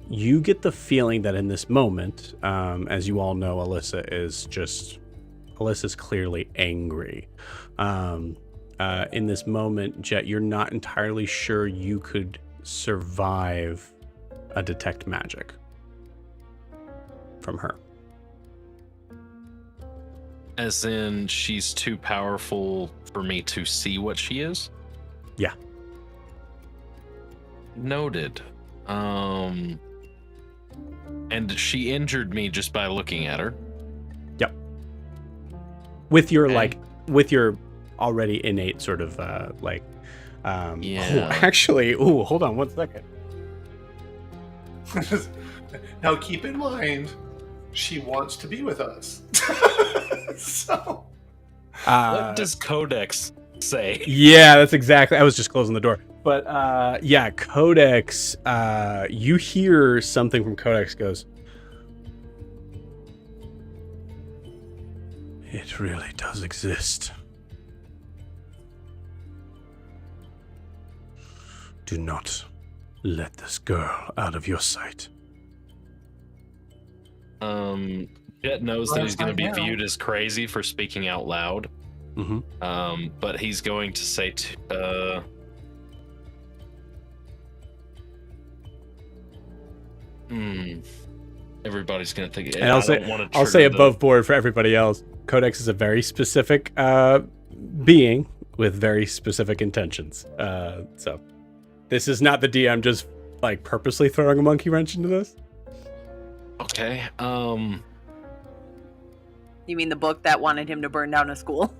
S2: You get the feeling that in this moment, as you all know, Elissa's clearly angry. In this moment, Jett, you're not entirely sure you could survive a detect magic from her.
S6: As in, she's too powerful for me to see what she is?
S2: Yeah.
S6: Noted. And she injured me just by looking at her.
S2: Yep. With your
S6: Okay.
S2: with your already innate sort of
S6: Yeah.
S2: hold on 1 second.
S4: Now keep in mind, she wants to be with us. So
S6: What does Codex say?
S2: Yeah, that's exactly. I was just closing the door. But yeah, Codex, you hear something from Codex goes, "It really does exist. Do not let this girl out of your sight."
S6: Jett knows that
S4: Well,
S6: he's going to be
S4: find out.
S6: viewed as crazy for speaking out loud.
S2: Mm-hmm.
S6: But he's going to say, everybody's going to think.
S2: And I'll say above board for everybody else, Codex is a very specific being with very specific intentions. So this is not the DM just like purposely throwing a monkey wrench into this.
S6: Okay.
S1: You mean the book that wanted him to burn down a school?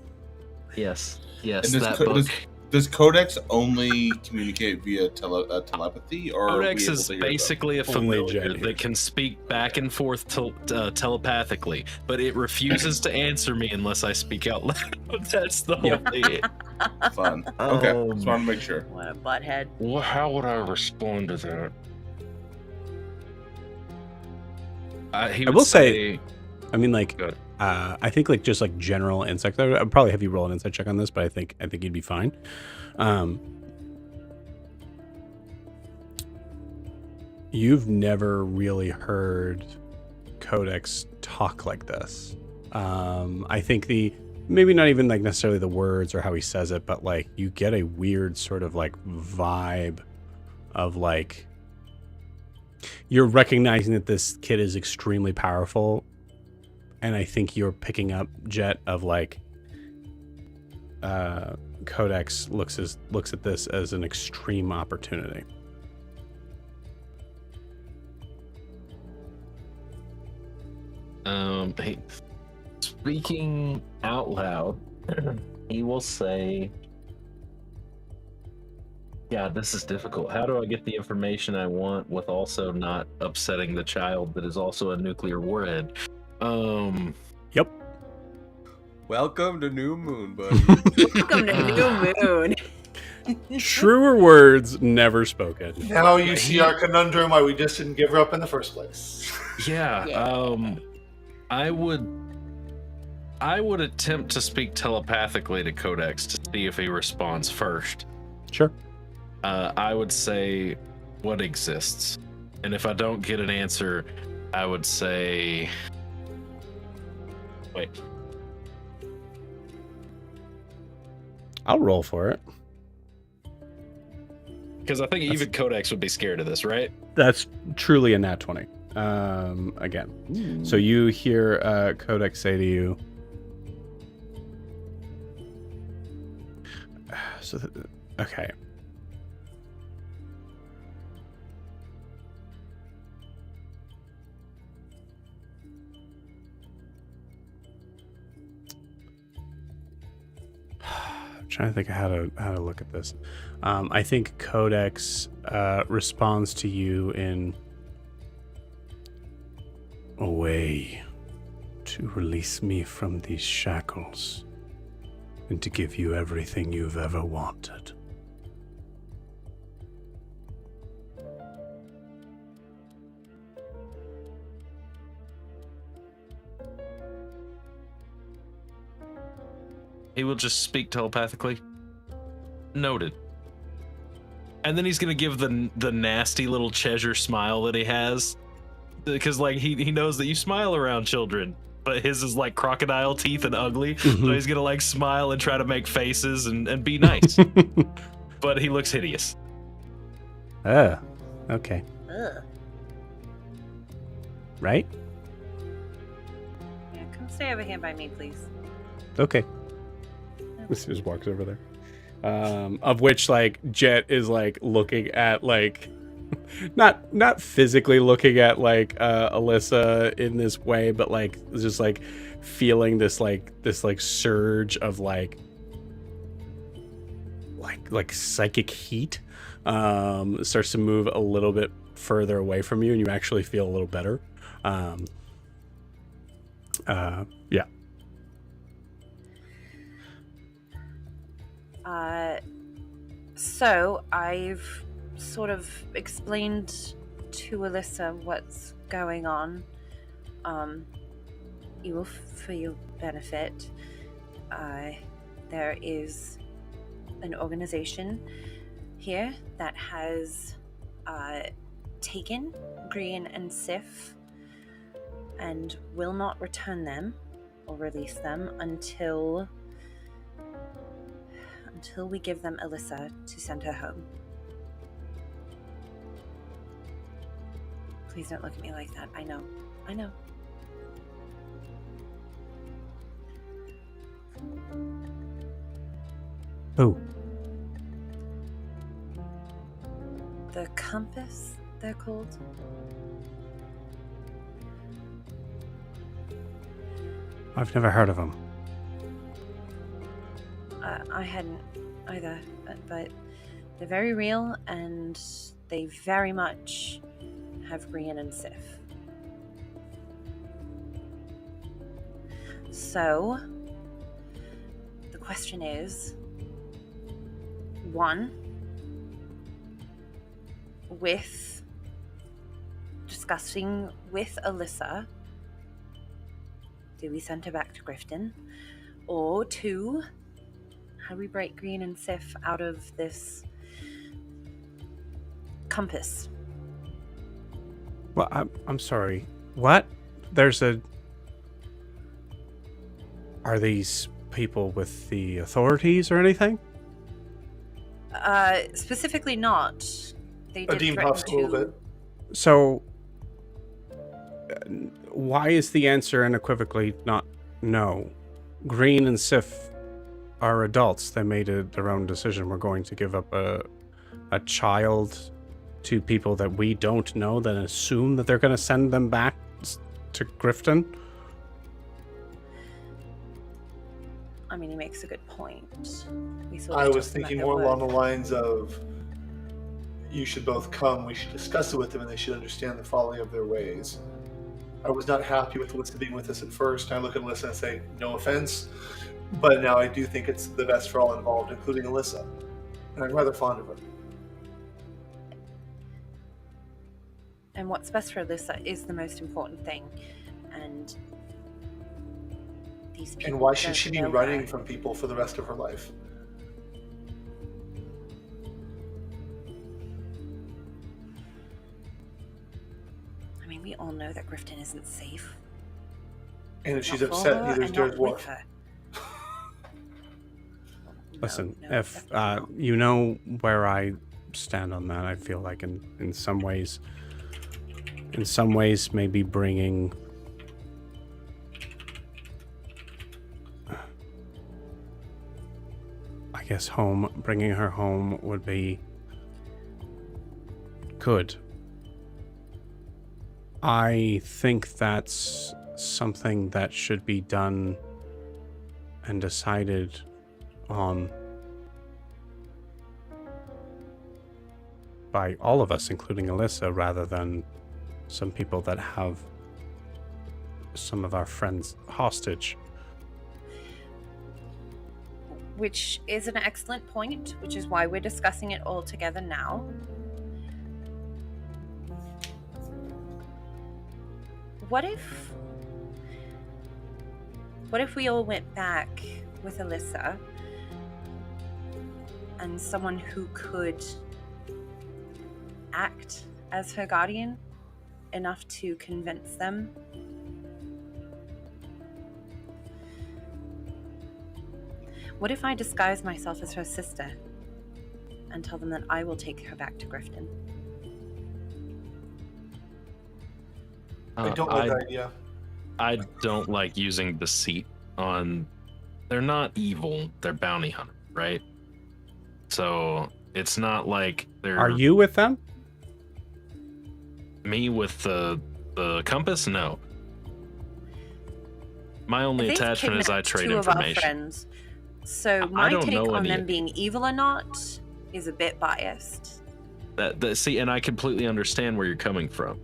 S6: Yes.
S5: And
S6: That book.
S5: does Codex only communicate via telepathy, or are we
S6: Codex
S5: able
S6: is
S5: to hear them?
S6: basically a
S2: Only
S6: familiar
S2: Jett
S6: that can speak back and forth telepathically, but it refuses to answer me unless I speak out loud. That's the whole thing.
S5: Fun. Okay,
S6: Um,
S5: just want to make sure.
S1: What a butthead.
S6: Well, how would I respond to that? He
S2: I
S6: would
S2: will say- I mean, like,
S6: Good.
S2: I think like just like general insight. I'd probably have you roll an insight check on this, but I think you'd be fine. You've never really heard Codex talk like this. I think maybe not even like necessarily the words or how he says it, but like you get a weird sort of like vibe of like you're recognizing that this kid is extremely powerful. And I think you're picking up, Jett, of like Codex looks at this as an extreme opportunity.
S6: Speaking out loud, he will say, "Yeah, this is difficult. How do I get the information I want with also not upsetting the child that is also a nuclear warhead?"
S2: Yep.
S3: Welcome to New Moon, buddy.
S1: Welcome to New Moon.
S2: Truer words never spoken.
S4: now you see our conundrum why we just didn't give her up in the first place.
S6: Yeah.
S1: Yeah.
S6: I would attempt to speak telepathically to Codex to see if he responds first.
S2: Sure.
S6: I would say, "What exists?" And if I don't get an answer, I would say, Wait.
S2: I'll roll for it.
S6: Because I think even Codex would be scared of this, right?
S2: That's truly a nat 20. Again. So you hear Codex say to you, okay. I'm trying to think of how to look at this. I think Codex responds to you in a way to release me from these shackles and to give you everything you've ever wanted.
S6: He will just speak telepathically. Noted. And then he's gonna give the nasty little Cheshire smile that he has, because like he knows that you smile around children, but his is like crocodile teeth and ugly. So he's gonna like smile and try to make faces and be nice. But he looks hideous.
S2: Okay. Right?
S1: Yeah, come stay over here by me, please.
S2: Okay. This just walks over there. Of which like Jett is like looking at like not physically looking at like Elissa in this way, but like just like feeling this surge of like psychic heat. Starts to move a little bit further away from you, and you actually feel a little better. Yeah.
S1: So I've sort of explained to Elissa what's going on. For your benefit, there is an organization here that has taken Grian and Sif and will not return them or release them until we give them Elissa to send her home. Please don't look at me like that. I know.
S2: Oh.
S1: The Compass, they're called.
S2: I've never heard of them.
S1: I hadn't either, but they're very real, and they very much have Grian and Sif. So, the question is, one, with discussing with Elissa, do we send her back to Grifton? Or two, how do we break Grian and Sif out of this compass?
S2: Well, I'm sorry. What? Are these people with the authorities or anything?
S1: Specifically not. They did
S4: Adim
S1: threaten
S4: puffs a little
S1: to...
S4: bit.
S2: So, why is the answer unequivocally not no? Grian and Sif are adults. They made their own decision. We're going to give up a child to people that we don't know, then assume that they're going to send them back to Grifton?
S1: I mean, he makes a good point.
S4: I was thinking more along the lines of, you should both come, we should discuss it with them, and they should understand the folly of their ways. I was not happy with Elissa being with us at first. I look at Elissa and say, no offense, but now I do think it's the best for all involved, including Elissa. And I'm rather fond of her.
S1: And what's best for Elissa is the most important thing. And these people...
S4: And why should she be
S1: know
S4: running
S1: that.
S4: from people for the rest of her life?
S1: I mean, we all know that Grifton isn't safe.
S4: And if she's
S1: Not for
S4: upset,
S1: her
S4: neither is
S1: and not
S4: Dwarf.
S1: with her.
S2: Listen,
S1: No,
S2: if
S1: definitely not.
S2: you know where I stand on that, I feel like in some ways, maybe bringing I guess bringing her home would be good. I think that's something that should be done and decided on by all of us, including Elissa, rather than some people that have some of our friends hostage.
S1: Which is an excellent point, which is why we're discussing it all together now. What if we all went back with Elissa and someone who could act as her guardian enough to convince them? What if I disguise myself as her sister and tell them that I will take her back to Grifton?
S4: I don't like that idea.
S6: I don't like using deceit on. They're not evil. They're bounty hunters, right? So it's not like they're.
S2: Are you with them?
S6: Me with the compass? No. My only
S1: They've
S6: attachment is I
S1: kidnapped
S6: trade
S1: two of our
S6: information.
S1: friends. So
S6: I
S1: my
S6: don't
S1: take
S6: know
S1: on
S6: any
S1: them
S6: of
S1: being evil or not is a bit biased.
S6: See, and I completely understand where you're coming from.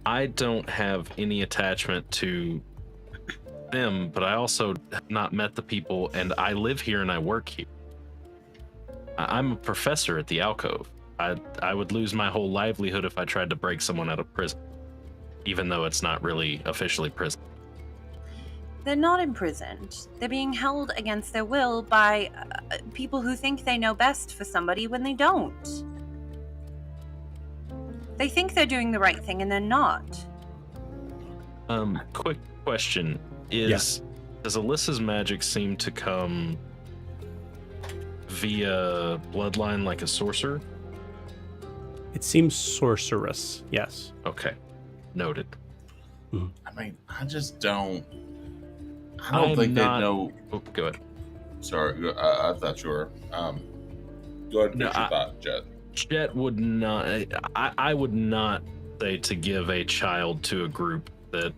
S6: I don't have any attachment to them, but I also have not met the people, and I live here and I work here. I'm a professor at the Alcove. I would lose my whole livelihood if I tried to break someone out of prison, even though it's not really officially prison.
S1: They're not imprisoned. They're being held against their will by people who think they know best for somebody when they don't. They think they're doing the right thing and they're not.
S6: Quick question is, does Elissa's magic seem to come via bloodline like a sorcerer?
S2: It seems sorceress, yes.
S6: Okay, noted.
S5: I mean, I just don't. I don't think they know.
S6: Oh, go ahead.
S5: Sorry, I thought you were. Go ahead and finish your thought, Jett.
S6: Jett would not. I would not say to give a child to a group that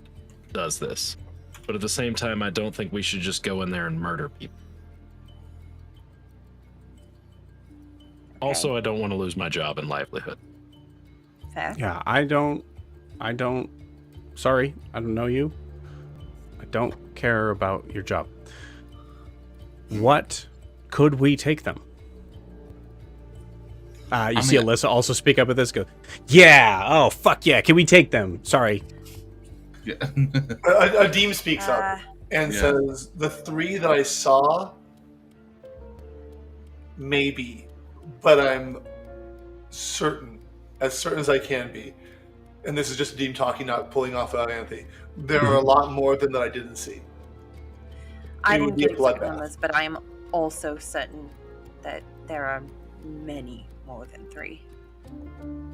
S6: does this. But at the same time, I don't think we should just go in there and murder people. Also, I don't want to lose my job and livelihood.
S1: Fair.
S2: Yeah, I don't, sorry, I don't know you. I don't care about your job. What could we take them? You see Elissa also speak up at this, go, yeah, oh, fuck yeah, can we take them? Sorry.
S5: Yeah.
S4: Adim speaks up and says, the three that I saw, maybe, but I'm certain as I can be, and this is just Adim talking, not pulling off Anthony, there are a lot more than that I didn't see.
S1: I
S4: It would
S1: didn't
S4: be a
S1: get exact
S4: bloodbath.
S1: numbers, but I am also certain that there are many more than 3.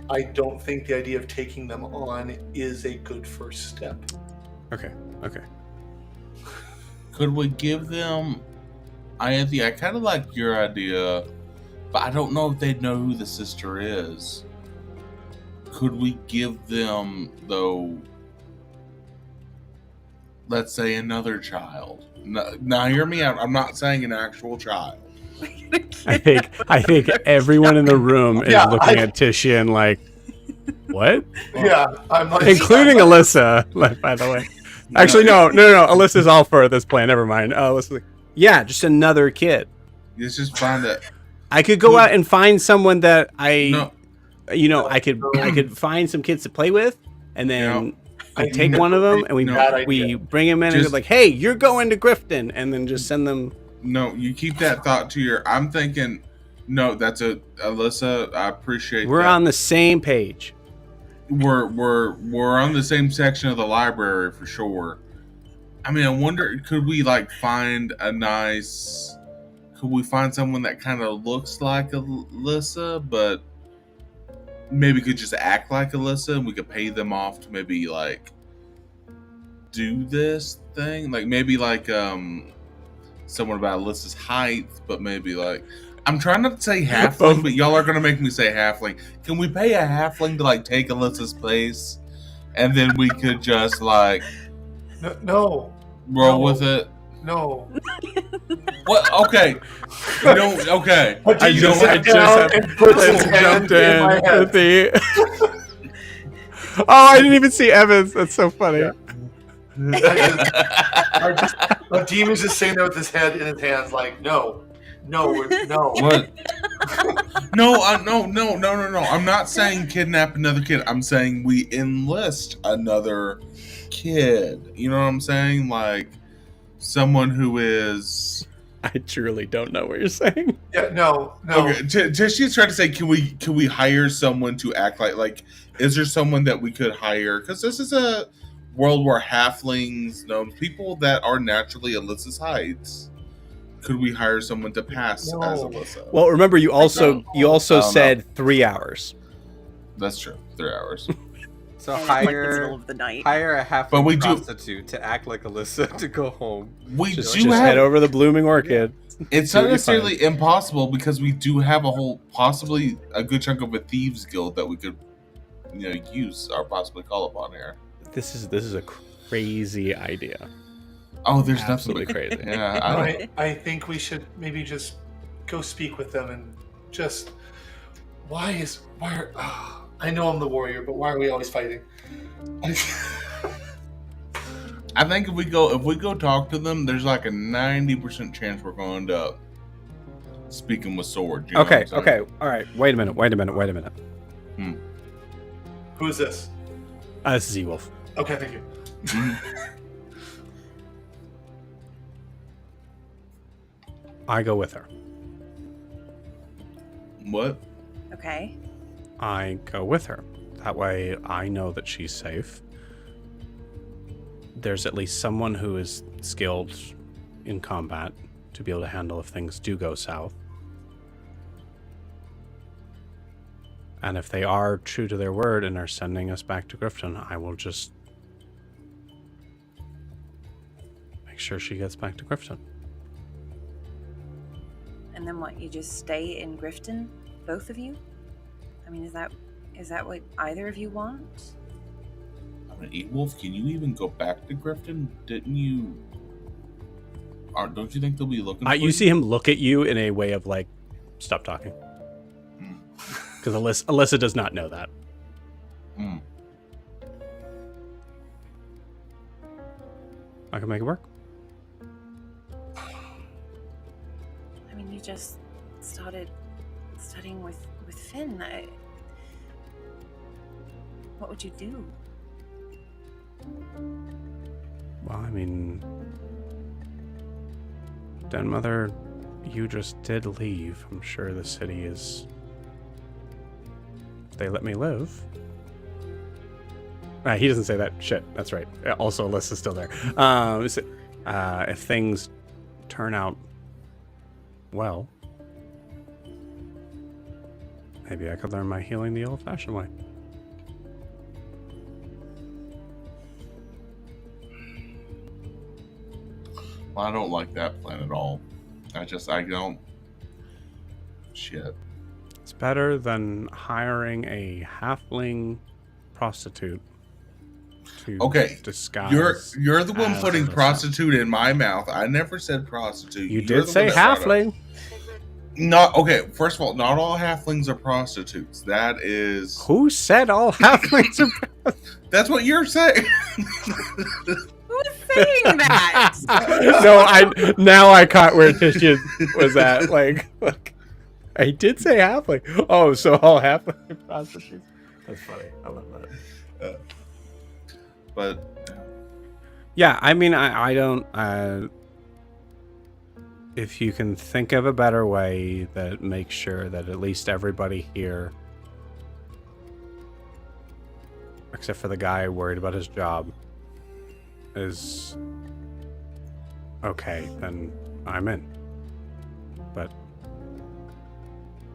S4: I don't think the idea of taking them on is a good first step.
S2: Okay.
S5: Could we give them? I kind of like your idea, but I don't know if they'd know who the sister is. Could we give them, though, let's say another child? Now hear me out. I'm not saying an actual child.
S2: I think everyone in the room is looking at Titian like, what?
S4: Yeah, I'm like,
S2: Including Elissa, by the way. Actually, no. Alyssa's all for this plan. Never mind. Alyssa's like, yeah, just another kid.
S5: Let's just find it.
S2: I could go out and find someone that I could find some kids to play with, and then I take one of them and we bring him in and go like, hey, you're going to Grifton, and then just send them.
S5: No, you keep that thought to your. I'm thinking. No, that's Elissa. I appreciate.
S2: We're on the same page.
S5: We're on the same section of the library for sure. I mean, I wonder, could we like find a nice? Could we find someone that kind of looks like Elissa, but maybe could just act like Elissa, and we could pay them off to maybe like do this thing, like maybe like someone about Elissa's height, but maybe like I'm trying not to say halfling, but y'all are gonna make me say halfling. Can we pay a halfling to like take Elissa's place, and then we could just like
S4: No.
S5: roll with it?
S4: No.
S5: What? Okay. You don't. Okay.
S2: I just jumped in with the. Oh, I didn't even see Evans. That's so funny.
S4: Our demon's just sitting there with his head in his hands, like, no.
S5: What? No. I'm not saying kidnap another kid. I'm saying we enlist another kid. You know what I'm saying? Like someone who is.
S2: I truly don't know what you're saying.
S4: Yeah, no.
S5: Okay, she's trying to say, can we hire someone to act like? Is there someone that we could hire? Because this is a world where halflings, gnomes, people that are naturally Alyssa's heights. Could we hire someone to pass as Elissa?
S2: Well, remember you also said
S5: no.
S2: 3 hours.
S5: That's true. 3 hours.
S3: So
S1: And it's like the
S3: hire
S1: middle of the night.
S3: hire a half
S5: But we do-
S3: prostitute to act like Elissa to go home.
S5: We
S2: Just
S5: do
S2: head
S5: have.
S2: over the Blooming Orchid.
S5: It's
S2: You'll
S5: not
S2: be
S5: necessarily impossible because we do have a whole, possibly a good chunk of a thieves guild that we could, use or possibly call upon here.
S2: This is a crazy idea.
S5: Oh, there's
S2: Absolutely
S5: definitely
S2: crazy.
S5: Yeah,
S4: I think we should maybe just go speak with them and just I know I'm the warrior, but why are we always fighting?
S5: I think if we go talk to them, there's like a 90% chance we're going to end up speaking with sword. You know
S2: Okay,
S5: what I'm saying?
S2: okay, all right. Wait a minute.
S4: Who is this?
S2: This is E-Wolf.
S4: Okay, thank you.
S2: I go with her.
S5: What?
S1: Okay.
S2: I go with her. That way I know that she's safe. There's at least someone who is skilled in combat to be able to handle if things do go south. And if they are true to their word and are sending us back to Grifton, I will just make sure she gets back to Grifton.
S1: And then what? You just stay in Grifton, both of you? I mean, is that what either of you want?
S5: I mean, Wolf, can you even go back to Grifton? Didn't you? Don't you think they'll be looking? For
S2: You see him look at you in a way of like, stop talking. Because Elissa does not know that. I can make it work.
S1: I mean, you just started studying with Finn. What would you do?
S2: Well, I mean, Den Mother, you just did leave. I'm sure the city is... If they let me live. He doesn't say that. Shit, that's right. Also, Alyssa's still there. If things turn out well, maybe I could learn my healing the old-fashioned way.
S5: Well, I don't like that plan at all. I don't. Shit.
S2: It's better than hiring a halfling prostitute to disguise.
S5: You're the one
S2: as
S5: putting
S2: Elissa.
S5: prostitute in my mouth. I never said prostitute.
S2: You
S5: You're
S2: did
S5: the
S2: say
S5: one that brought it
S2: halfling.
S5: up. Not okay. First of all, not all halflings are prostitutes. That is.
S2: Who said all halflings are?
S5: That's what you're saying.
S1: Who's saying that?
S2: No, I caught where Tisha was at. Like, I did say halfling. Oh, so all halfling prostitutes. That's funny. I love that.
S5: But
S2: Yeah, I mean, I don't. If you can think of a better way that makes sure that at least everybody here, except for the guy worried about his job, is Okay, then I'm in. But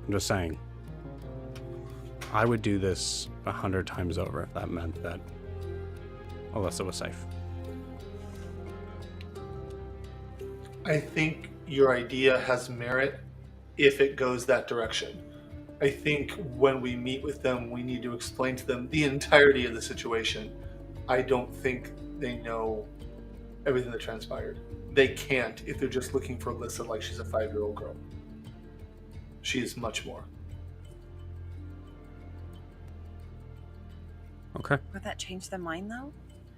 S2: I'm just saying, I would do this 100 times over if that meant that Elissa was safe.
S4: I think your idea has merit if it goes that direction. I think when we meet with them, we need to explain to them the entirety of the situation. I don't think they know everything that transpired. They can't if they're just looking for Elissa like she's a 5-year-old girl. She is much more.
S2: Okay.
S1: Would that change their mind, though?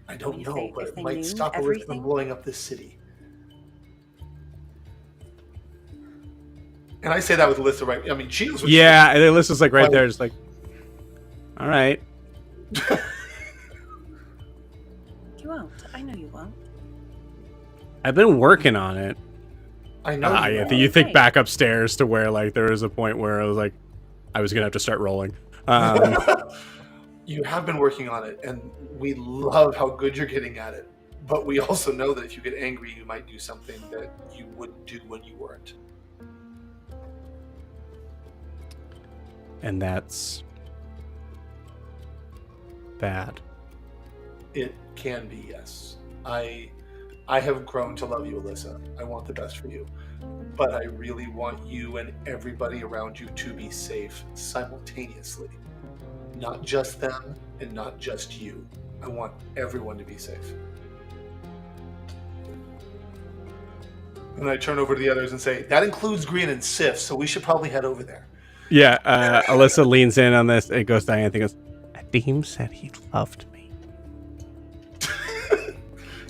S4: I don't
S1: If
S4: know,
S1: they-
S4: but
S1: if
S4: it
S1: they
S4: might
S1: knew
S4: stop Elissa from
S1: everything?
S4: blowing up this city. And I say that with Elissa, right? I mean, she knows what
S2: Yeah, and Alyssa's like right
S4: Like-
S2: there, just like, all right.
S1: You won't. I know you won't.
S2: I've been working on it.
S4: I know. you
S2: I
S4: are.
S2: think you think
S1: Right.
S2: back upstairs to where like there was a point where I was like, I was gonna have to start rolling.
S4: You have been working on it, and we love how good you're getting at it. But we also know that if you get angry, you might do something that you wouldn't do when you weren't.
S2: And that's bad.
S4: It can be, yes. I have grown to love you, Elissa. I want the best for you. But I really want you and everybody around you to be safe simultaneously. Not just them and not just you. I want everyone to be safe. And I turn over to the others and say, that includes Grian and Sif, so we should probably head over there.
S2: Yeah, Elissa leans in on this. It goes to Diane. He goes, Adim said he loved me.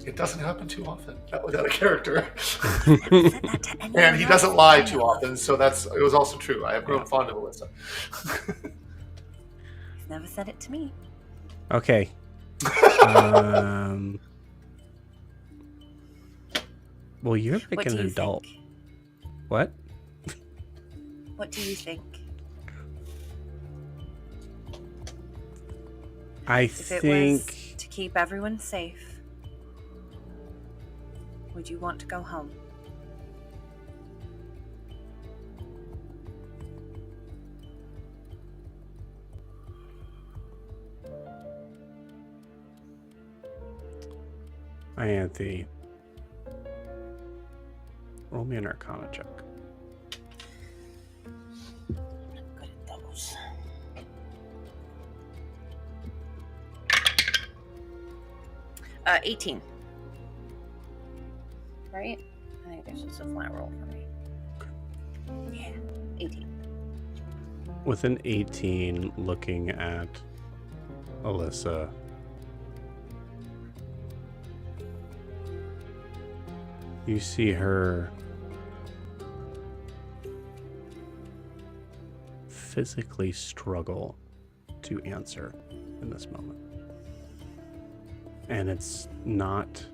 S4: It doesn't happen too often. That was out of character.
S1: Said that to anyone
S4: And he
S1: else.
S4: doesn't lie too often, so it was also true. I have grown fond of Elissa.
S1: He's never said it to me.
S2: Okay. Well, you're like
S1: What
S2: an
S1: do you
S2: adult.
S1: think?
S2: What?
S1: What do you think?
S2: I
S1: If it
S2: think
S1: was to keep everyone safe, would you want to go home?
S2: Ianthe, roll me an Arcana check.
S1: Good at those. Uh, 18. Right? I think there's just a flat roll for me. Yeah, 18.
S2: With an 18, looking at Elissa, you see her physically struggle to answer in this moment. And it's not...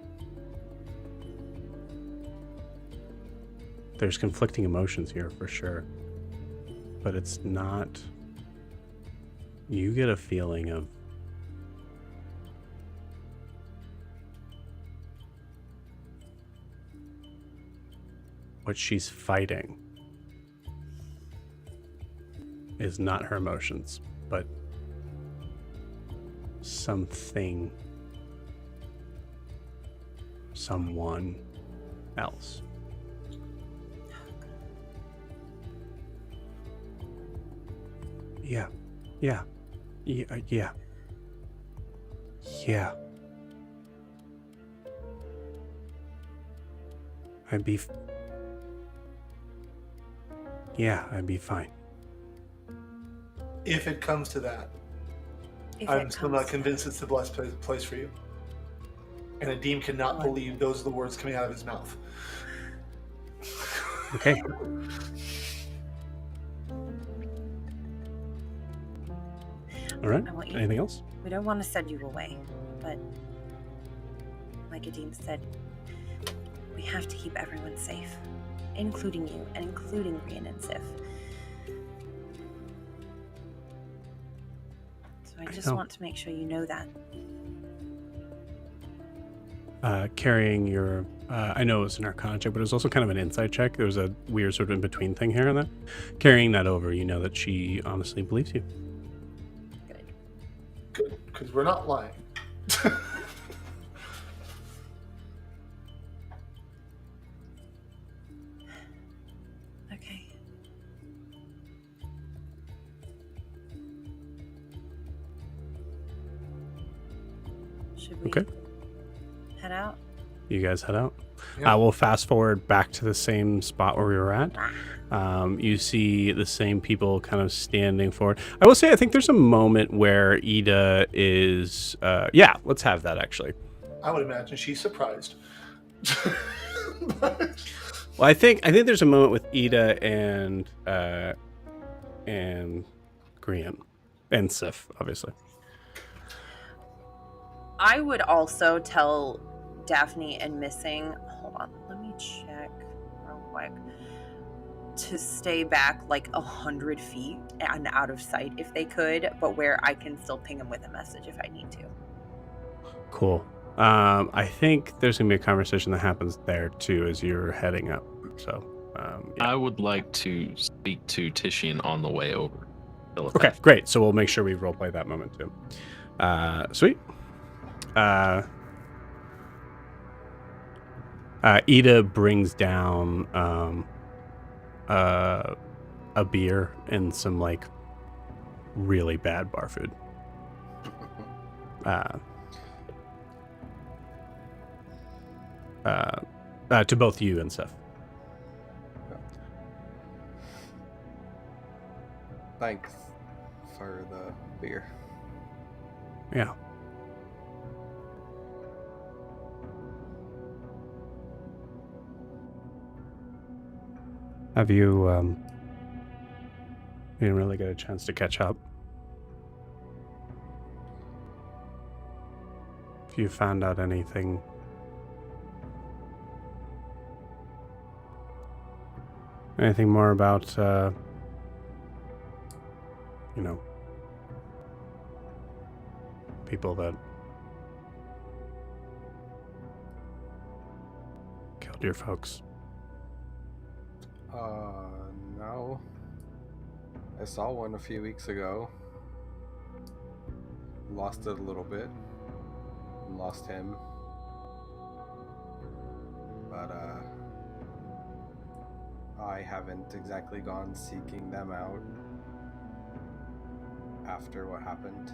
S2: There's conflicting emotions here for sure. But it's not... You get a feeling of what she's fighting is not her emotions, but something, someone else. Yeah. I'd be fine.
S4: If it comes to that,
S1: If
S4: I'm
S1: it
S4: still
S1: comes
S4: not convinced it's the blessed place for you. And Adim cannot
S1: Oh.
S4: believe those are the words coming out of his mouth.
S2: Okay. All right.
S1: I want you-
S2: Anything else?
S1: We don't want to send you away, but like Adim said, we have to keep everyone safe, including you and including Grian and Sif. So I just
S2: know.
S1: want to make sure you know that.
S2: carrying your, I know it was an Arcana check, but it was also kind of an insight check. There was a weird sort of in-between thing here and there. Carrying that over, you know that she honestly believes you.
S1: Good.
S4: Good, because we're not lying.
S1: Okay. Should we
S2: Okay.
S1: head out?
S2: You guys head out.
S4: Yeah.
S2: We'll fast forward back to the same spot where we were at. You see the same people kind of standing forward. I will say, I think there's a moment where Eda is, yeah, let's have that actually.
S4: I would imagine she's surprised.
S2: Well, I think there's a moment with Eda and Grian and Sif, obviously.
S1: I would also tell Daphne and Missing, hold on, let me check real quick, to stay back like 100 feet and out of sight if they could, but where I can still ping them with a message if I need to.
S2: Cool. I think there's gonna be a conversation that happens there too as you're heading up. So, yeah.
S6: I would like to speak to Titian on the way over.
S2: Okay, great. So we'll make sure we roleplay that moment too. Sweet. Eda brings down a beer and some like really bad bar food. To both you and Seth.
S3: Thanks for the beer.
S2: Yeah. Have you, you didn't really get a chance to catch up? If you found out anything more about, you know, people that killed your folks?
S3: No. I saw one a few weeks ago. Lost it a little bit. Lost him. But, I haven't exactly gone seeking them out after what happened.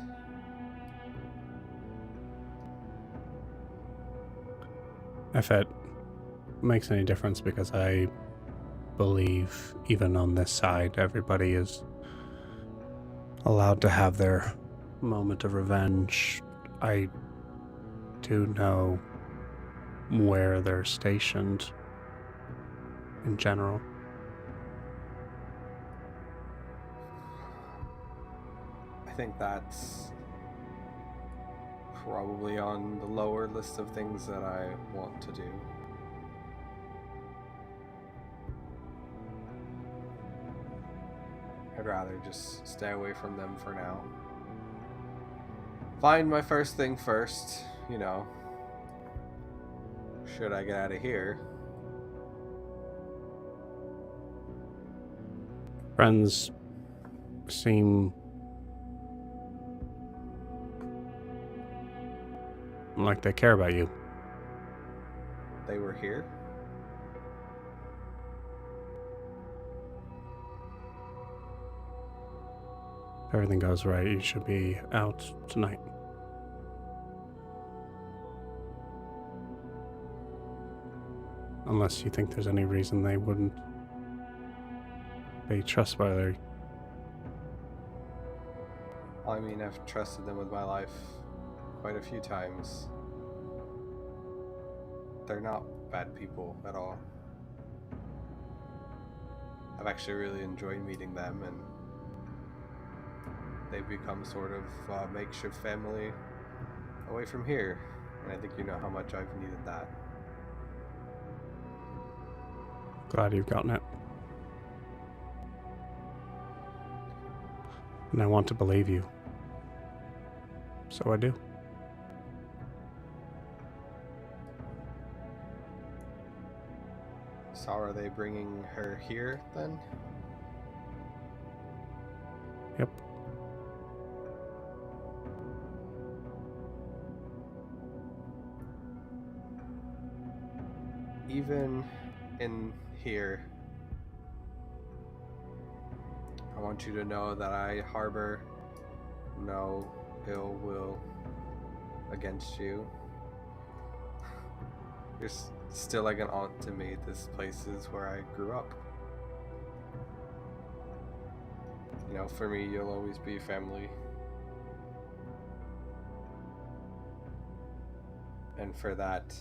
S2: If it makes any difference, because I believe even on this side, everybody is allowed to have their moment of revenge. I do know where they're stationed in general.
S3: I think that's probably on the lower list of things that I want to do. I'd rather just stay away from them for now. Find my first thing first, you know. Should I get out of here?
S2: Friends seem like they care about you.
S3: They were here?
S2: If everything goes right, you should be out tonight. Unless you think there's any reason they wouldn't be trustworthy.
S3: I mean, I've trusted them with my life quite a few times. They're not bad people at all. I've actually really enjoyed meeting them, and they've become sort of a makeshift family away from here. And I think you know how much I've needed that.
S2: Glad you've gotten it. And I want to believe you. So I do.
S3: So are they bringing her here then?
S2: Yep.
S3: Even in here, I want you to know that I harbor no ill will against you. You're still like an aunt to me. This place is where I grew up. You know, for me, you'll always be family. And for that,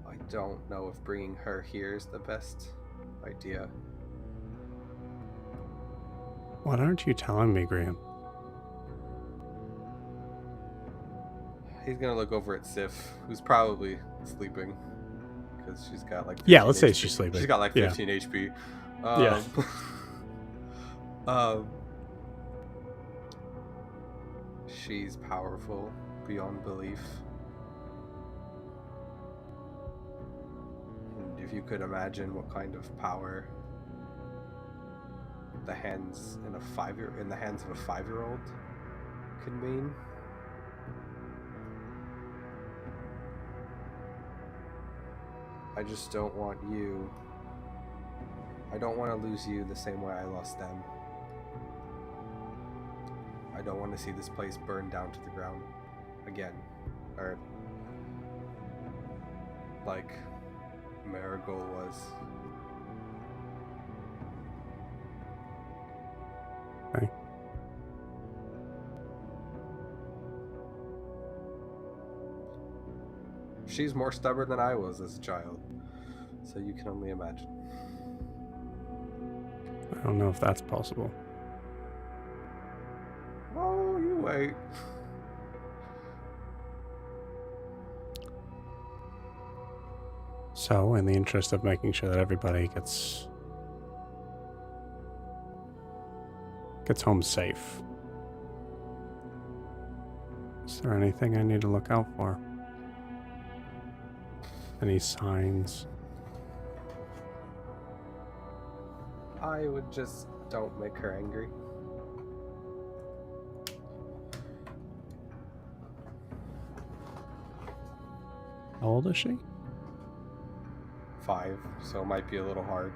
S3: I don't know if bringing her here is the best idea.
S2: What aren't you telling me, Grian?
S3: He's gonna look over at Sif, who's probably sleeping because she's got like 15
S2: Yeah, let's say
S3: HP.
S2: she's sleeping.
S3: She's got like
S2: Yeah.
S3: 15 HP.
S2: Yeah.
S3: She's powerful beyond belief. And if you could imagine what kind of power the hands in the hands of a 5-year-old could mean. I just don't want you. I don't want to lose you the same way I lost them. I don't want to see this place burn down to the ground again. Or like Marigold was.
S2: Okay.
S3: She's more stubborn than I was as a child, so you can only imagine.
S2: I don't know if that's possible.
S3: Oh, you wait.
S2: So, in the interest of making sure that everybody gets home safe, is there anything I need to look out for? Any signs?
S3: I would just don't make her angry.
S2: How old is she?
S3: 5, so it might be a little hard.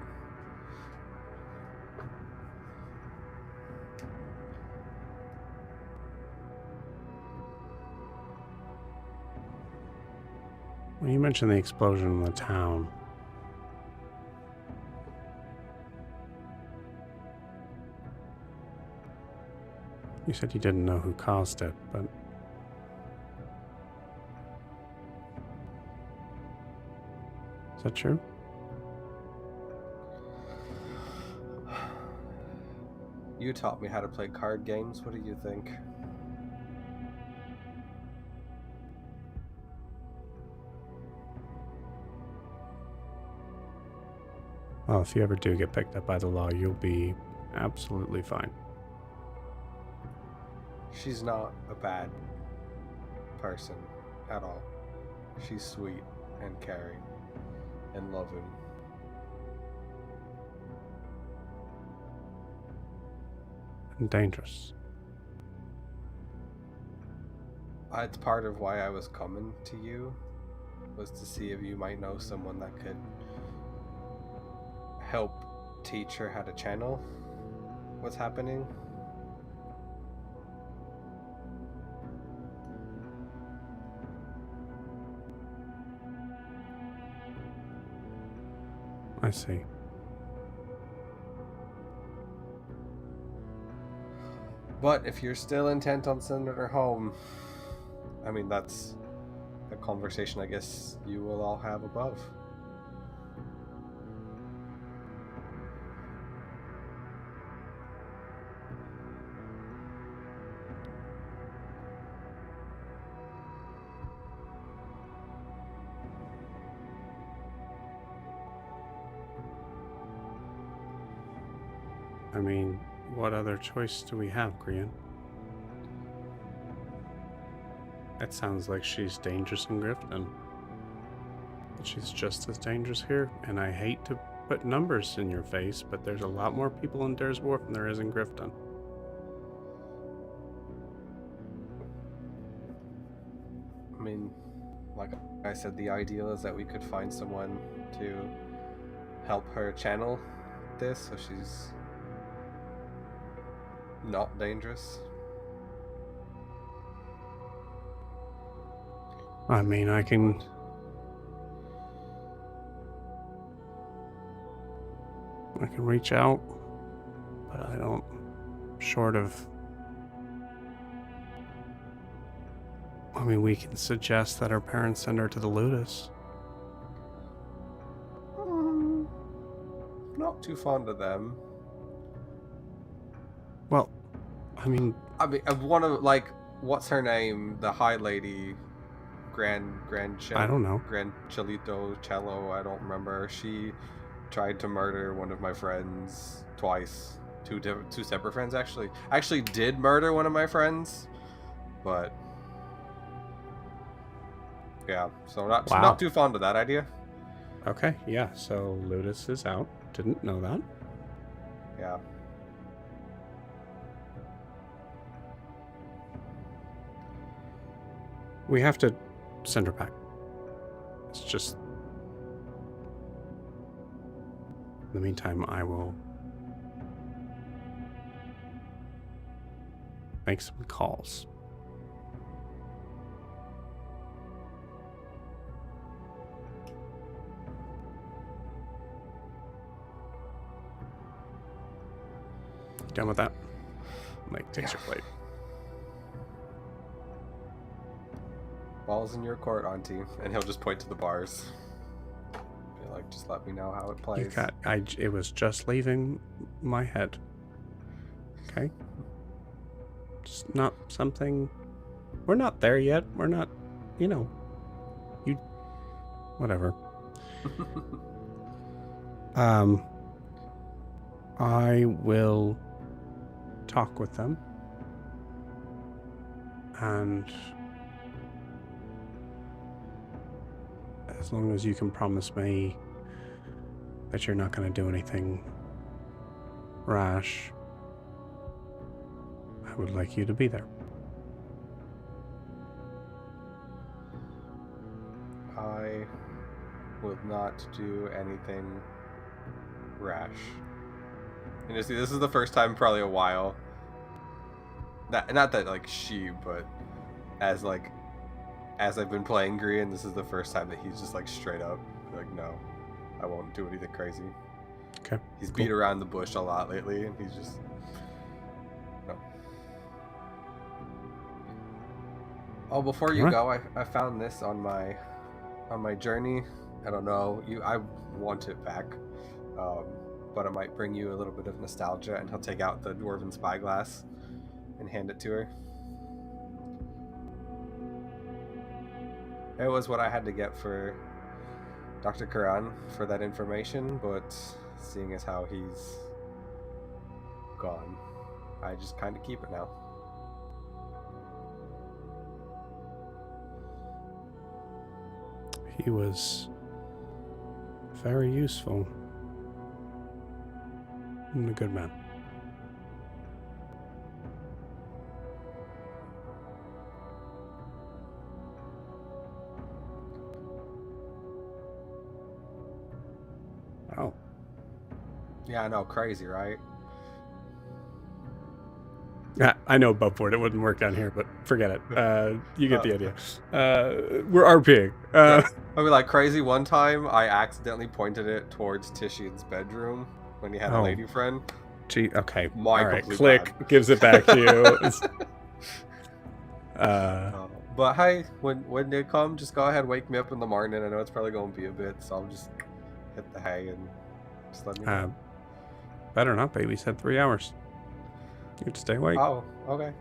S2: Well, you mentioned the explosion in the town. You said you didn't know who caused it, but is that true?
S3: You taught me how to play card games. What do you think?
S2: Well, if you ever do get picked up by the law, you'll be absolutely fine.
S3: She's not a bad person at all. She's sweet and caring and loving.
S2: And dangerous.
S3: It's part of why I was coming to you, was to see if you might know someone that could help teach her how to channel what's happening.
S2: I see.
S3: But if you're still intent on sending her home, I mean, that's a conversation I guess you will all have above.
S2: I mean, what other choice do we have, Grian? It sounds like she's dangerous in Grifton. She's just as dangerous here, and I hate to put numbers in your face, but there's a lot more people in Dur's Wharf than there is in Grifton.
S3: I mean, like I said, the ideal is that we could find someone to help her channel this so she's not dangerous.
S2: I mean, I can reach out, but I don't, short of, I mean, we can suggest that her parents send her to the Ludus.
S3: Not too fond of them.
S2: Well, I mean,
S3: one of, like, what's her name? The High Lady,
S2: I don't know.
S3: Grand Chelito Cello, I don't remember. She tried to murder one of my friends twice. Two separate friends, actually. Actually did murder one of my friends, but yeah, so not too fond of that idea.
S2: Okay, yeah, so Ludus is out. Didn't know that.
S3: Yeah.
S2: We have to send her back. It's just... In the meantime, I will make some calls. Done with that? Mike takes your plate.
S3: Ball's in your court, Auntie. And he'll just point to the bars. Be like, just let me know how it plays.
S2: It was just leaving my head. Okay? Just not something... We're not there yet. We're not, whatever. I will talk with them. And as long as you can promise me that you're not going to do anything rash, I would like you to be there.
S3: I will not do anything rash. And you see, this is the first time in probably a while. Not that like she, but as I've been playing Grian, this is the first time that he's just like straight up like, no, I won't do anything crazy.
S2: Okay.
S3: He's beat around the bush a lot lately, and he's just no. Oh, before you go, I found this on my journey. I don't know, I want it back, but it might bring you a little bit of nostalgia. And he'll take out the dwarven spyglass and hand it to her. It was what I had to get for Dr. Karan for that information, but seeing as how he's gone, I just kind of keep it now.
S2: He was very useful and a good man. Oh.
S3: Yeah, I know, crazy, right?
S2: Yeah, I know above board it wouldn't work down here, but forget it. You get the idea. We're RPing.
S3: I mean, like, crazy. One time, I accidentally pointed it towards Titian's bedroom when he had a lady friend.
S2: Gee, okay.
S3: My
S2: all right,
S3: complete
S2: click,
S3: bad.
S2: gives it back to you.
S3: But hey, when they come, just go ahead, wake me up in the morning. I know it's probably going to be a bit, so I'll just hit the hay and just let me know.
S2: Better not, baby. Said 3 hours. You have to stay awake.
S3: Oh, okay.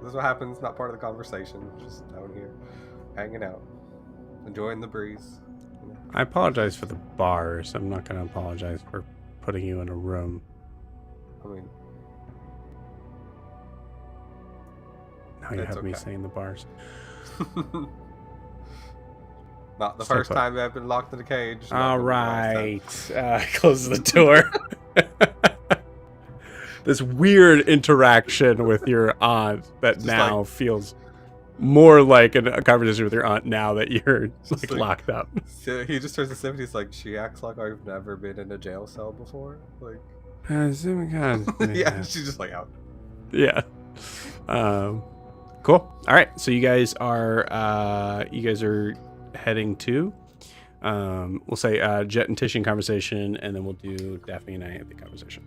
S3: This is what happens. Not part of the conversation. Just down here, hanging out, enjoying the breeze.
S2: I apologize for the bars. I'm not going to apologize for putting you in a room.
S3: I mean,
S2: now you have me saying the bars.
S3: Not the
S2: Stay
S3: first
S2: put.
S3: time I've been locked in a cage. not
S2: All
S3: the last time.
S2: right. Close the door. This weird interaction with your aunt that
S3: Just
S2: now feels more like a conversation with your aunt now that you're
S3: Just
S2: like
S3: like-
S2: locked up.
S3: So he just turns to Sif. He's like, she acts like I've never been in a jail cell before. Like, yeah, she's just like out.
S2: Yeah. Cool. All right. So you guys are heading to we'll say Jett and Titian conversation, and then we'll do Daphne and Ianthe conversation.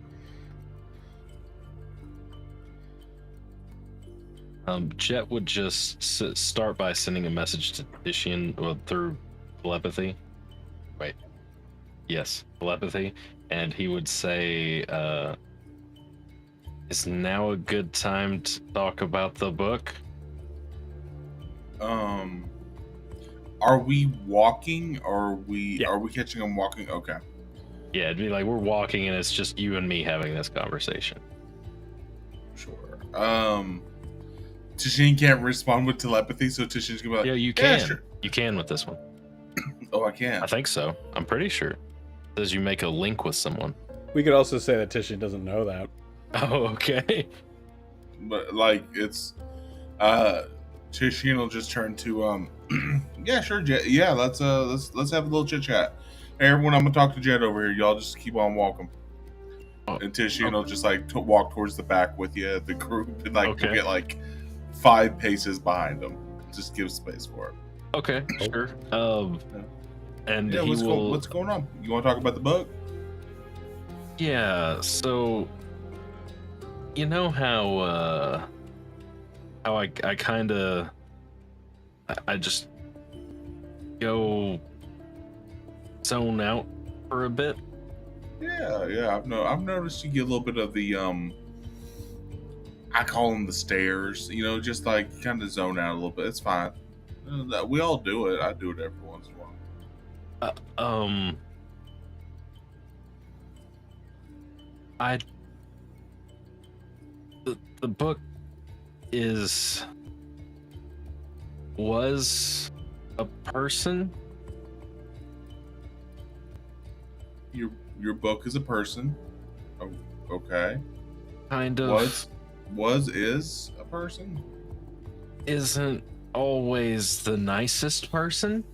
S6: Jett would just start by sending a message to Titian through telepathy. Wait. Yes, telepathy. And he would say, is now a good time to talk about the book?
S5: Are we walking, or are we catching them walking? Okay.
S6: Yeah, it'd be like we're walking and it's just you and me having this conversation.
S5: Sure. Titian can't respond with telepathy, so Titian's gonna be like,
S6: Yeah, you can.
S5: sure.
S6: You can with this one.
S5: Oh, I can.
S6: I think so. I'm pretty sure. It says you make a link with someone.
S2: We could also say that Titian doesn't know that.
S6: Oh, okay.
S5: But like it's Titian will just turn to yeah, sure, Jett. Yeah, let's have a little chit chat. Hey everyone, I'm gonna talk to Jett over here. Y'all just keep on walking. And Titian will just like walk towards the back with you, the group, and like
S6: Okay.
S5: we'll get like 5 paces behind them. Just give space for it.
S6: Okay, sure. And
S5: Yeah,
S6: he will.
S5: what's going on? You want to talk about the book?
S6: Yeah. So, you know how I kind of I just go zone out for a bit.
S5: Yeah. I've noticed you get a little bit of the I call them the stairs. You know, just like kind of zone out a little bit. It's fine. We all do it. I do it every once in a while.
S6: The book was a person.
S5: Your book is a person. Oh, okay.
S6: Kind of.
S5: Is a person?
S6: Isn't always the nicest person.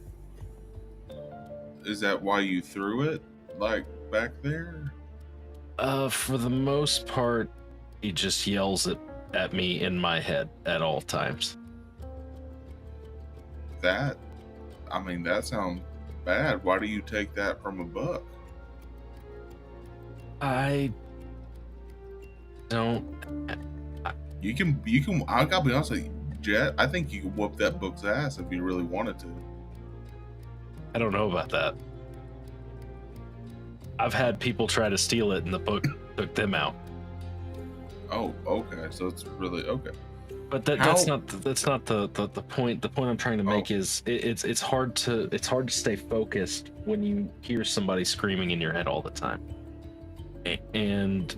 S5: Is that why you threw it like back there?
S6: For the most part, he just yells at me in my head at all times.
S5: That sounds bad. Why do you take that from a book?
S6: I don't.
S5: You can. I gotta be honest with you, Jett. I think you could whoop that book's ass if you really wanted to.
S6: I don't know about that. I've had people try to steal it, and the book took them out.
S5: Oh, okay. So it's really okay.
S6: But that's not the point. The point I'm trying to make is it's hard to stay focused when you hear somebody screaming in your head all the time. And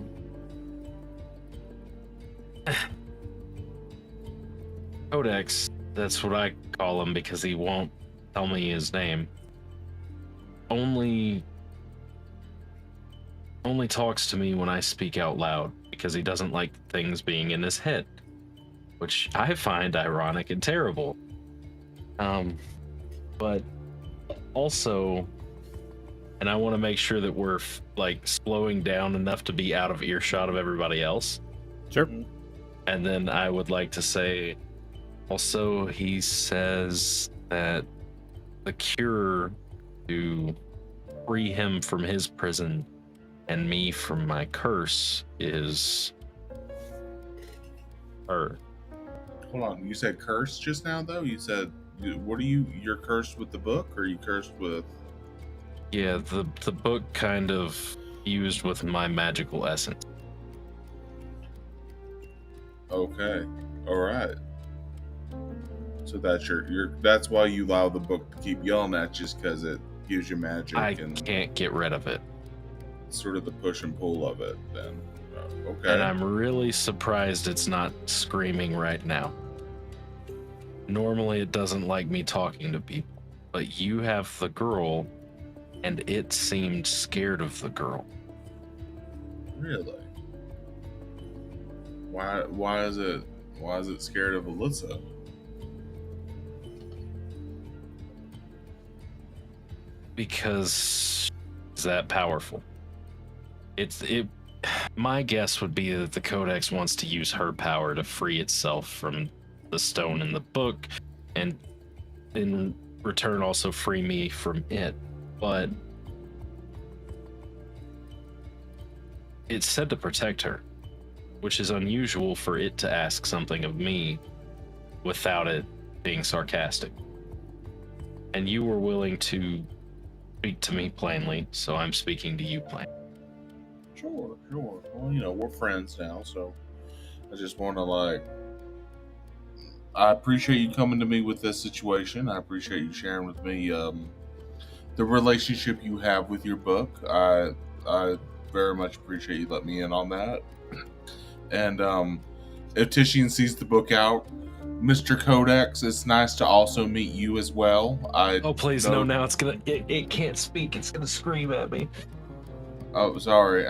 S6: Codex, that's what I call him because he won't tell me his name. Only talks to me when I speak out loud because he doesn't like things being in his head, which I find ironic and terrible. But also, and I want to make sure that we're like slowing down enough to be out of earshot of everybody else.
S2: Sure.
S6: And then I would like to say, also, he says that the cure to free him from his prison and me from my curse is her.
S5: Hold on. You said curse just now, though. You said, "What are you? You're cursed with the book, or are you cursed with?"
S6: Yeah, the book kind of fused with my magical essence.
S5: Okay. All right. So that's that's why you allow the book to keep yelling at you, just because it gives you magic
S6: I
S5: and
S6: can't get rid of it.
S5: sort of the push and pull of it. Then, okay.
S6: And I'm really surprised it's not screaming right now. Normally it doesn't like me talking to people. but you have the girl, and it seemed scared of the girl.
S5: Really? Why is it scared of Elissa?
S6: Because it's that powerful. My guess would be that the Codex wants to use her power to free itself from the stone in the book, and in return also free me from it. But it's said to protect her, which is unusual for it to ask something of me without it being sarcastic. And you were willing to speak to me plainly, so I'm speaking to you plainly.
S5: Sure. Well, we're friends now, so I just want to I appreciate you coming to me with this situation. I appreciate you sharing with me the relationship you have with your book. I very much appreciate you letting me in on that. And if Titian sees the book out, Mr. Codex, it's nice to also meet you as well.
S6: Oh, please, no, now it can't speak. It's gonna scream at me.
S5: Oh, sorry.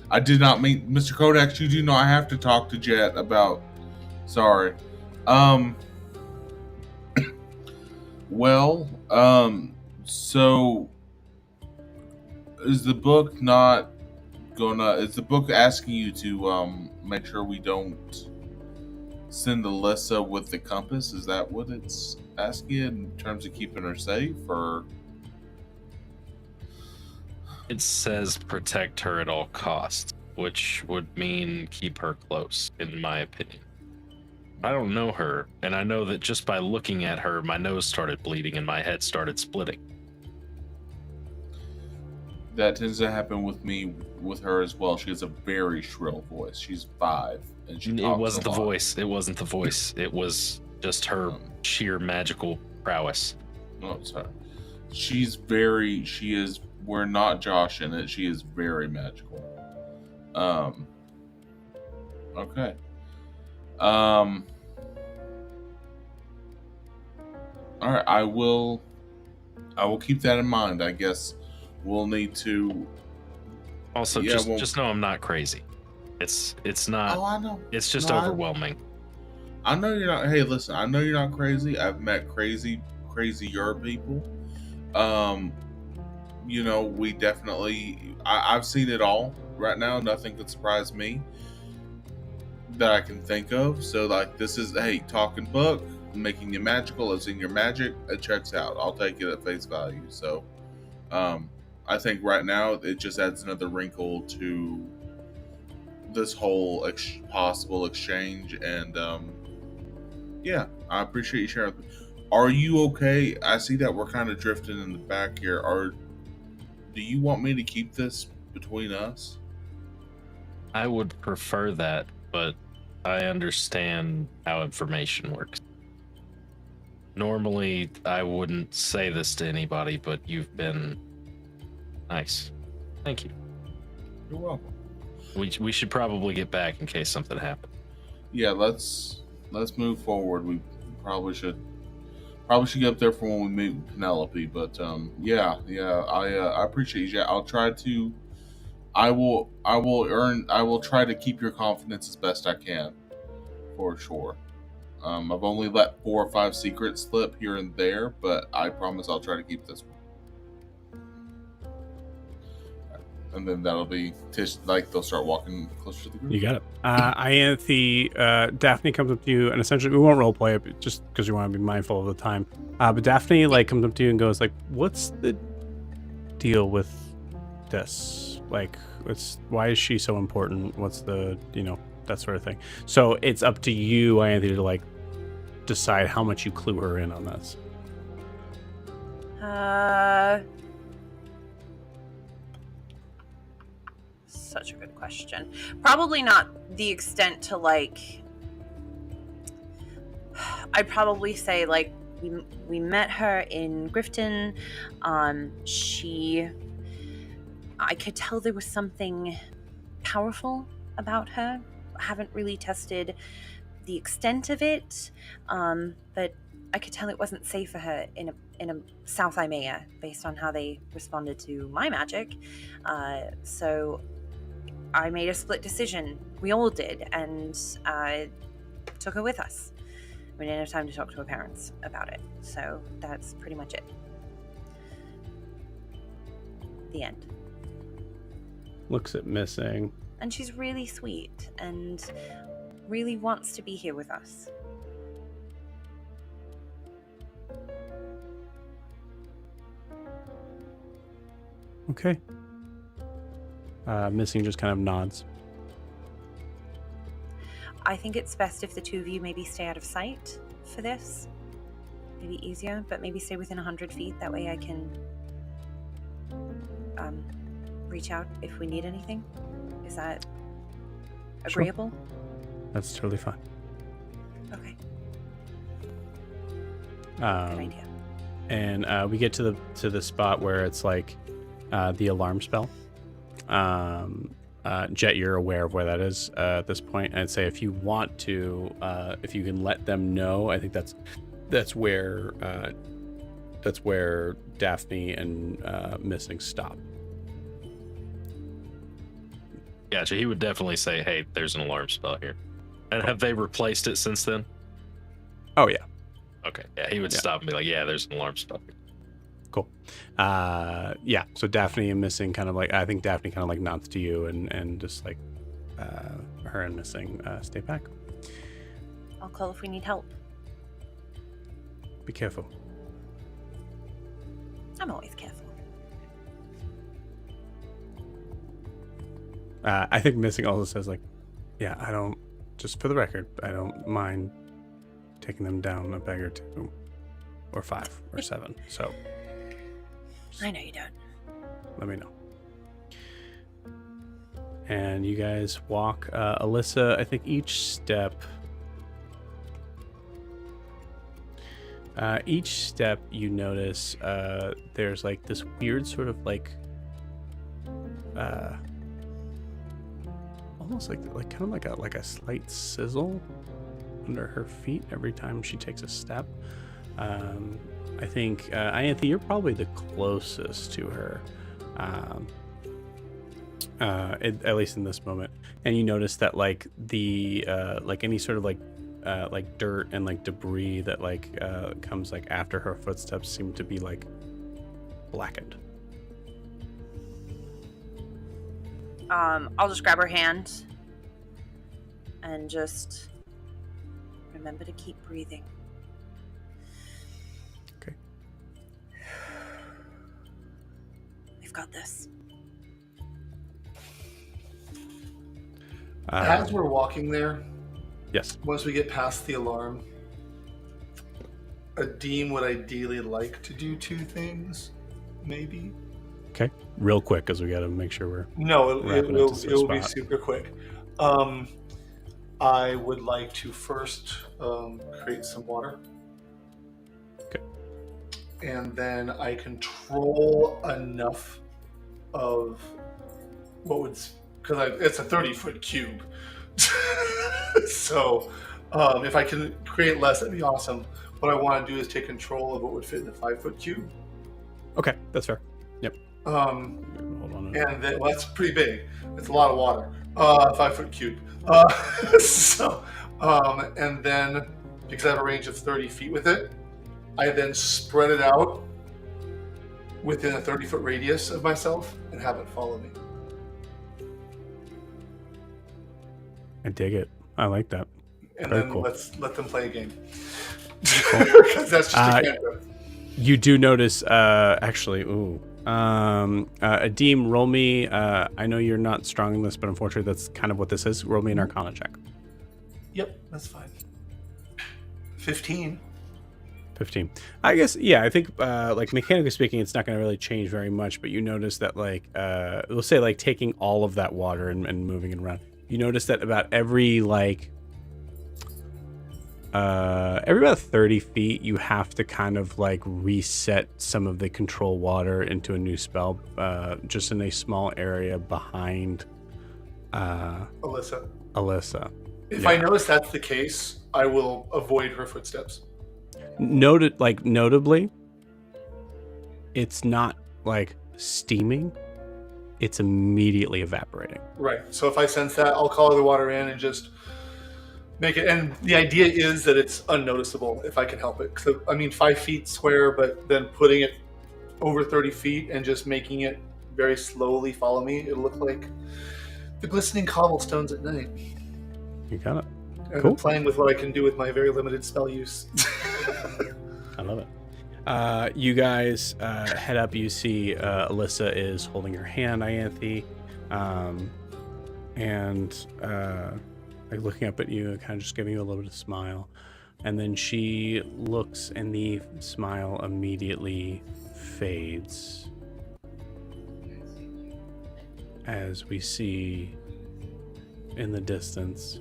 S5: I did not mean, Mr. Codex, you do not have to talk to Jett about, sorry. Well, so is the book asking you to make sure we don't send Elissa with the compass? Is that what it's asking you in terms of keeping her safe, or?
S6: It says protect her at all costs, which would mean keep her close, in my opinion. I don't know her, and I know that just by looking at her, my nose started bleeding and my head started splitting.
S5: That tends to happen with her as well. She has a very shrill voice. She's 5, and she talks
S6: It wasn't
S5: a
S6: the
S5: lot.
S6: voice. It wasn't the voice. It was just her sheer magical prowess.
S5: Oh, sorry. We're not Josh in it. She is very magical. Okay. All right. I will keep that in mind. I guess we'll need to.
S6: Also, just know I'm not crazy. It's not.
S5: Oh, I know.
S6: It's overwhelming.
S5: I know you're not. Hey, listen. I know you're not crazy. I've met crazier people. We definitely. I've seen it all right now. Nothing could surprise me that I can think of. So, this is talking book, making you magical. It's in your magic. It checks out. I'll take it at face value. So, I think right now it just adds another wrinkle to this whole possible exchange. And I appreciate you sharing. Are you okay? I see that we're kind of drifting in the back here. Do you want me to keep this between us?
S6: I would prefer that, but I understand how information works. Normally, I wouldn't say this to anybody, but you've been nice. Thank you.
S5: You're welcome.
S6: We should probably get back in case something happens.
S5: Yeah, let's move forward. We probably should get up there for when we meet Penelope. But I appreciate you, Jett. I will try to keep your confidence as best I can, for sure. I've only let 4 or 5 secrets slip here and there, but I promise I'll try to keep this one. And then that'll be they'll start walking closer to the group.
S2: You got it. Daphne comes up to you, and essentially we won't roleplay it just because we want to be mindful of the time. But Daphne comes up to you and goes "What's the deal with this? Why is she so important? What's the that sort of thing?" So it's up to you, Anthony, to decide how much you clue her in on this.
S1: Such a good question. Probably not the extent to I'd probably say we met her in Grifton. I could tell there was something powerful about her. I haven't really tested the extent of it, but I could tell it wasn't safe for her in a South Imea based on how they responded to my magic. So I made a split decision. We all did, and took her with us. We didn't have time to talk to her parents about it, so that's pretty much it. The end.
S2: Looks at Missing.
S1: And she's really sweet and really wants to be here with us.
S2: Okay. Missing just kind of nods.
S1: I think it's best if the two of you maybe stay out of sight for this. Maybe easier, but maybe stay within 100 feet. That way I can reach out if we need anything. Is that agreeable?
S2: Sure. That's totally fine.
S1: Okay. Good
S2: Um,
S1: idea.
S2: and we get to the spot where it's like the alarm spell. Jett, you're aware of where that is at this point. I'd say if you want to, if you can let them know, I think that's where Daphne and Missing stop.
S6: Gotcha. He would definitely say, "Hey, there's an alarm spell here." And have they replaced it since then?
S2: Oh yeah.
S6: Okay. Yeah, he would
S2: Yeah.
S6: stop and be like, "Yeah, there's an alarm spell here."
S2: Cool. Yeah. So Daphne and Missing kind of like, I think Daphne kind of like nods to you and just like her and Missing stay back.
S1: I'll call if we need help.
S2: Be careful.
S1: I'm always careful.
S2: I think Missing also says like, yeah, I don't, just for the record, I don't mind taking them down a peg or two or 5 or 7. So
S1: I know you don't.
S2: let me know. And you guys walk. Elissa, I think each step you notice there's like this weird sort of like almost like kind of like a slight sizzle under her feet every time she takes a step. I think Ianthe, you're probably the closest to her, at least in this moment. And you notice that like the like any sort of like dirt and like debris that like comes like after her footsteps seem to be like blackened.
S1: I'll just grab her hand and just remember to keep breathing.
S2: Okay.
S1: We've got this.
S4: As we're walking there,
S2: Yes.
S4: once we get past the alarm, Adeem would ideally like to do 2 things, maybe.
S2: Okay. Real quick, because we got to make sure we're.
S4: No,
S2: Wrapping
S4: it
S2: up
S4: will
S2: to the
S4: be
S2: spot.
S4: super quick. I would like to first create some water.
S2: Okay.
S4: And then I control enough of what would, because it's a 30-foot cube. So if I can create less, that'd be awesome. What I want to do is take control of what would fit in a 5-foot cube.
S2: Okay, that's fair. Yep.
S4: Um,
S2: Hold on.
S4: And then, well, that's pretty big. It's a lot of water. 5-foot cube. And then, because I have a range of 30 feet with it, I then spread it out within a 30-foot radius of myself and have it follow me.
S2: I dig it. I like that.
S4: And
S2: Very
S4: then
S2: cool.
S4: let's let them play a game.
S2: Cool.
S4: Because that's just a cantrip.
S2: You do notice, actually, Adeem, roll me. I know you're not strong in this, but unfortunately, that's kind of what this is. Roll me an Arcana check.
S4: Yep, that's fine. 15.
S2: 15. I guess, yeah, I think, like, mechanically speaking, it's not going to really change very much, but you notice that, like, we'll say, like, taking all of that water and moving it around, you notice that about every about 30 feet, you have to kind of, like, reset some of the control water into a new spell, just in a small area behind
S4: Elissa.
S2: Elissa.
S4: If
S2: Yeah.
S4: I notice that's the case, I will avoid her footsteps.
S2: Notably, it's not like steaming. It's immediately evaporating.
S4: Right. So if I sense that, I'll call the water in and just make it. And the idea is that it's unnoticeable if I can help it. So, 5 feet square, but then putting it over 30 feet and just making it very slowly follow me. It'll look like the glistening cobblestones at night.
S2: You got it.
S4: And
S2: Cool.
S4: I'm playing with what I can do with my very limited spell use.
S2: I love it. You guys head up. You see Elissa is holding her hand, Ianthe, and like looking up at you, kind of just giving you a little bit of smile. And then she looks, and the smile immediately fades as we see in the distance.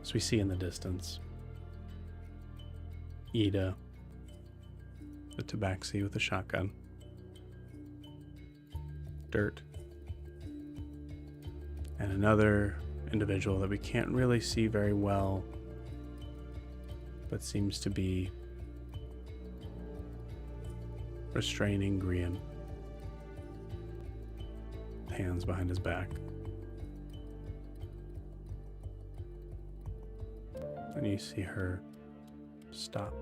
S2: As we see in the distance, Eda, the tabaxi with a shotgun, Dirt, and another individual that we can't really see very well, but seems to be restraining Grian, hands behind his back. And you see her stop.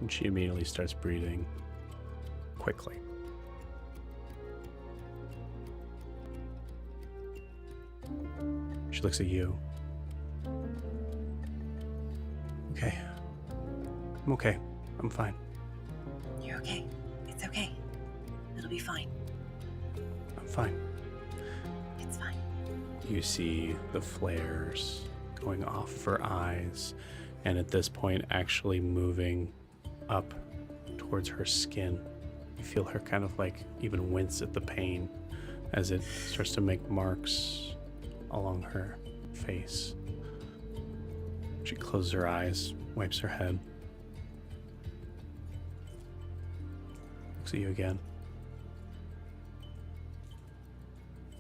S2: And she immediately starts breathing quickly. She looks at you. Okay. I'm okay. I'm fine.
S1: You're okay. It's okay. It'll be fine.
S2: I'm fine.
S1: It's fine.
S2: You see the flares going off of her eyes, and at this point actually moving up towards her skin. You feel her kind of like even wince at the pain as it starts to make marks along her face. She closes her eyes, wipes her head, looks at you again.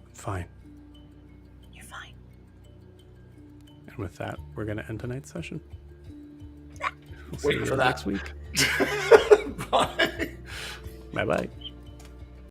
S2: I'm fine.
S1: You're fine.
S2: And with that, we're going to end tonight's session. We'll see
S4: Waiting
S2: you
S4: for that.
S2: next week.
S4: Bye.
S2: Bye-bye.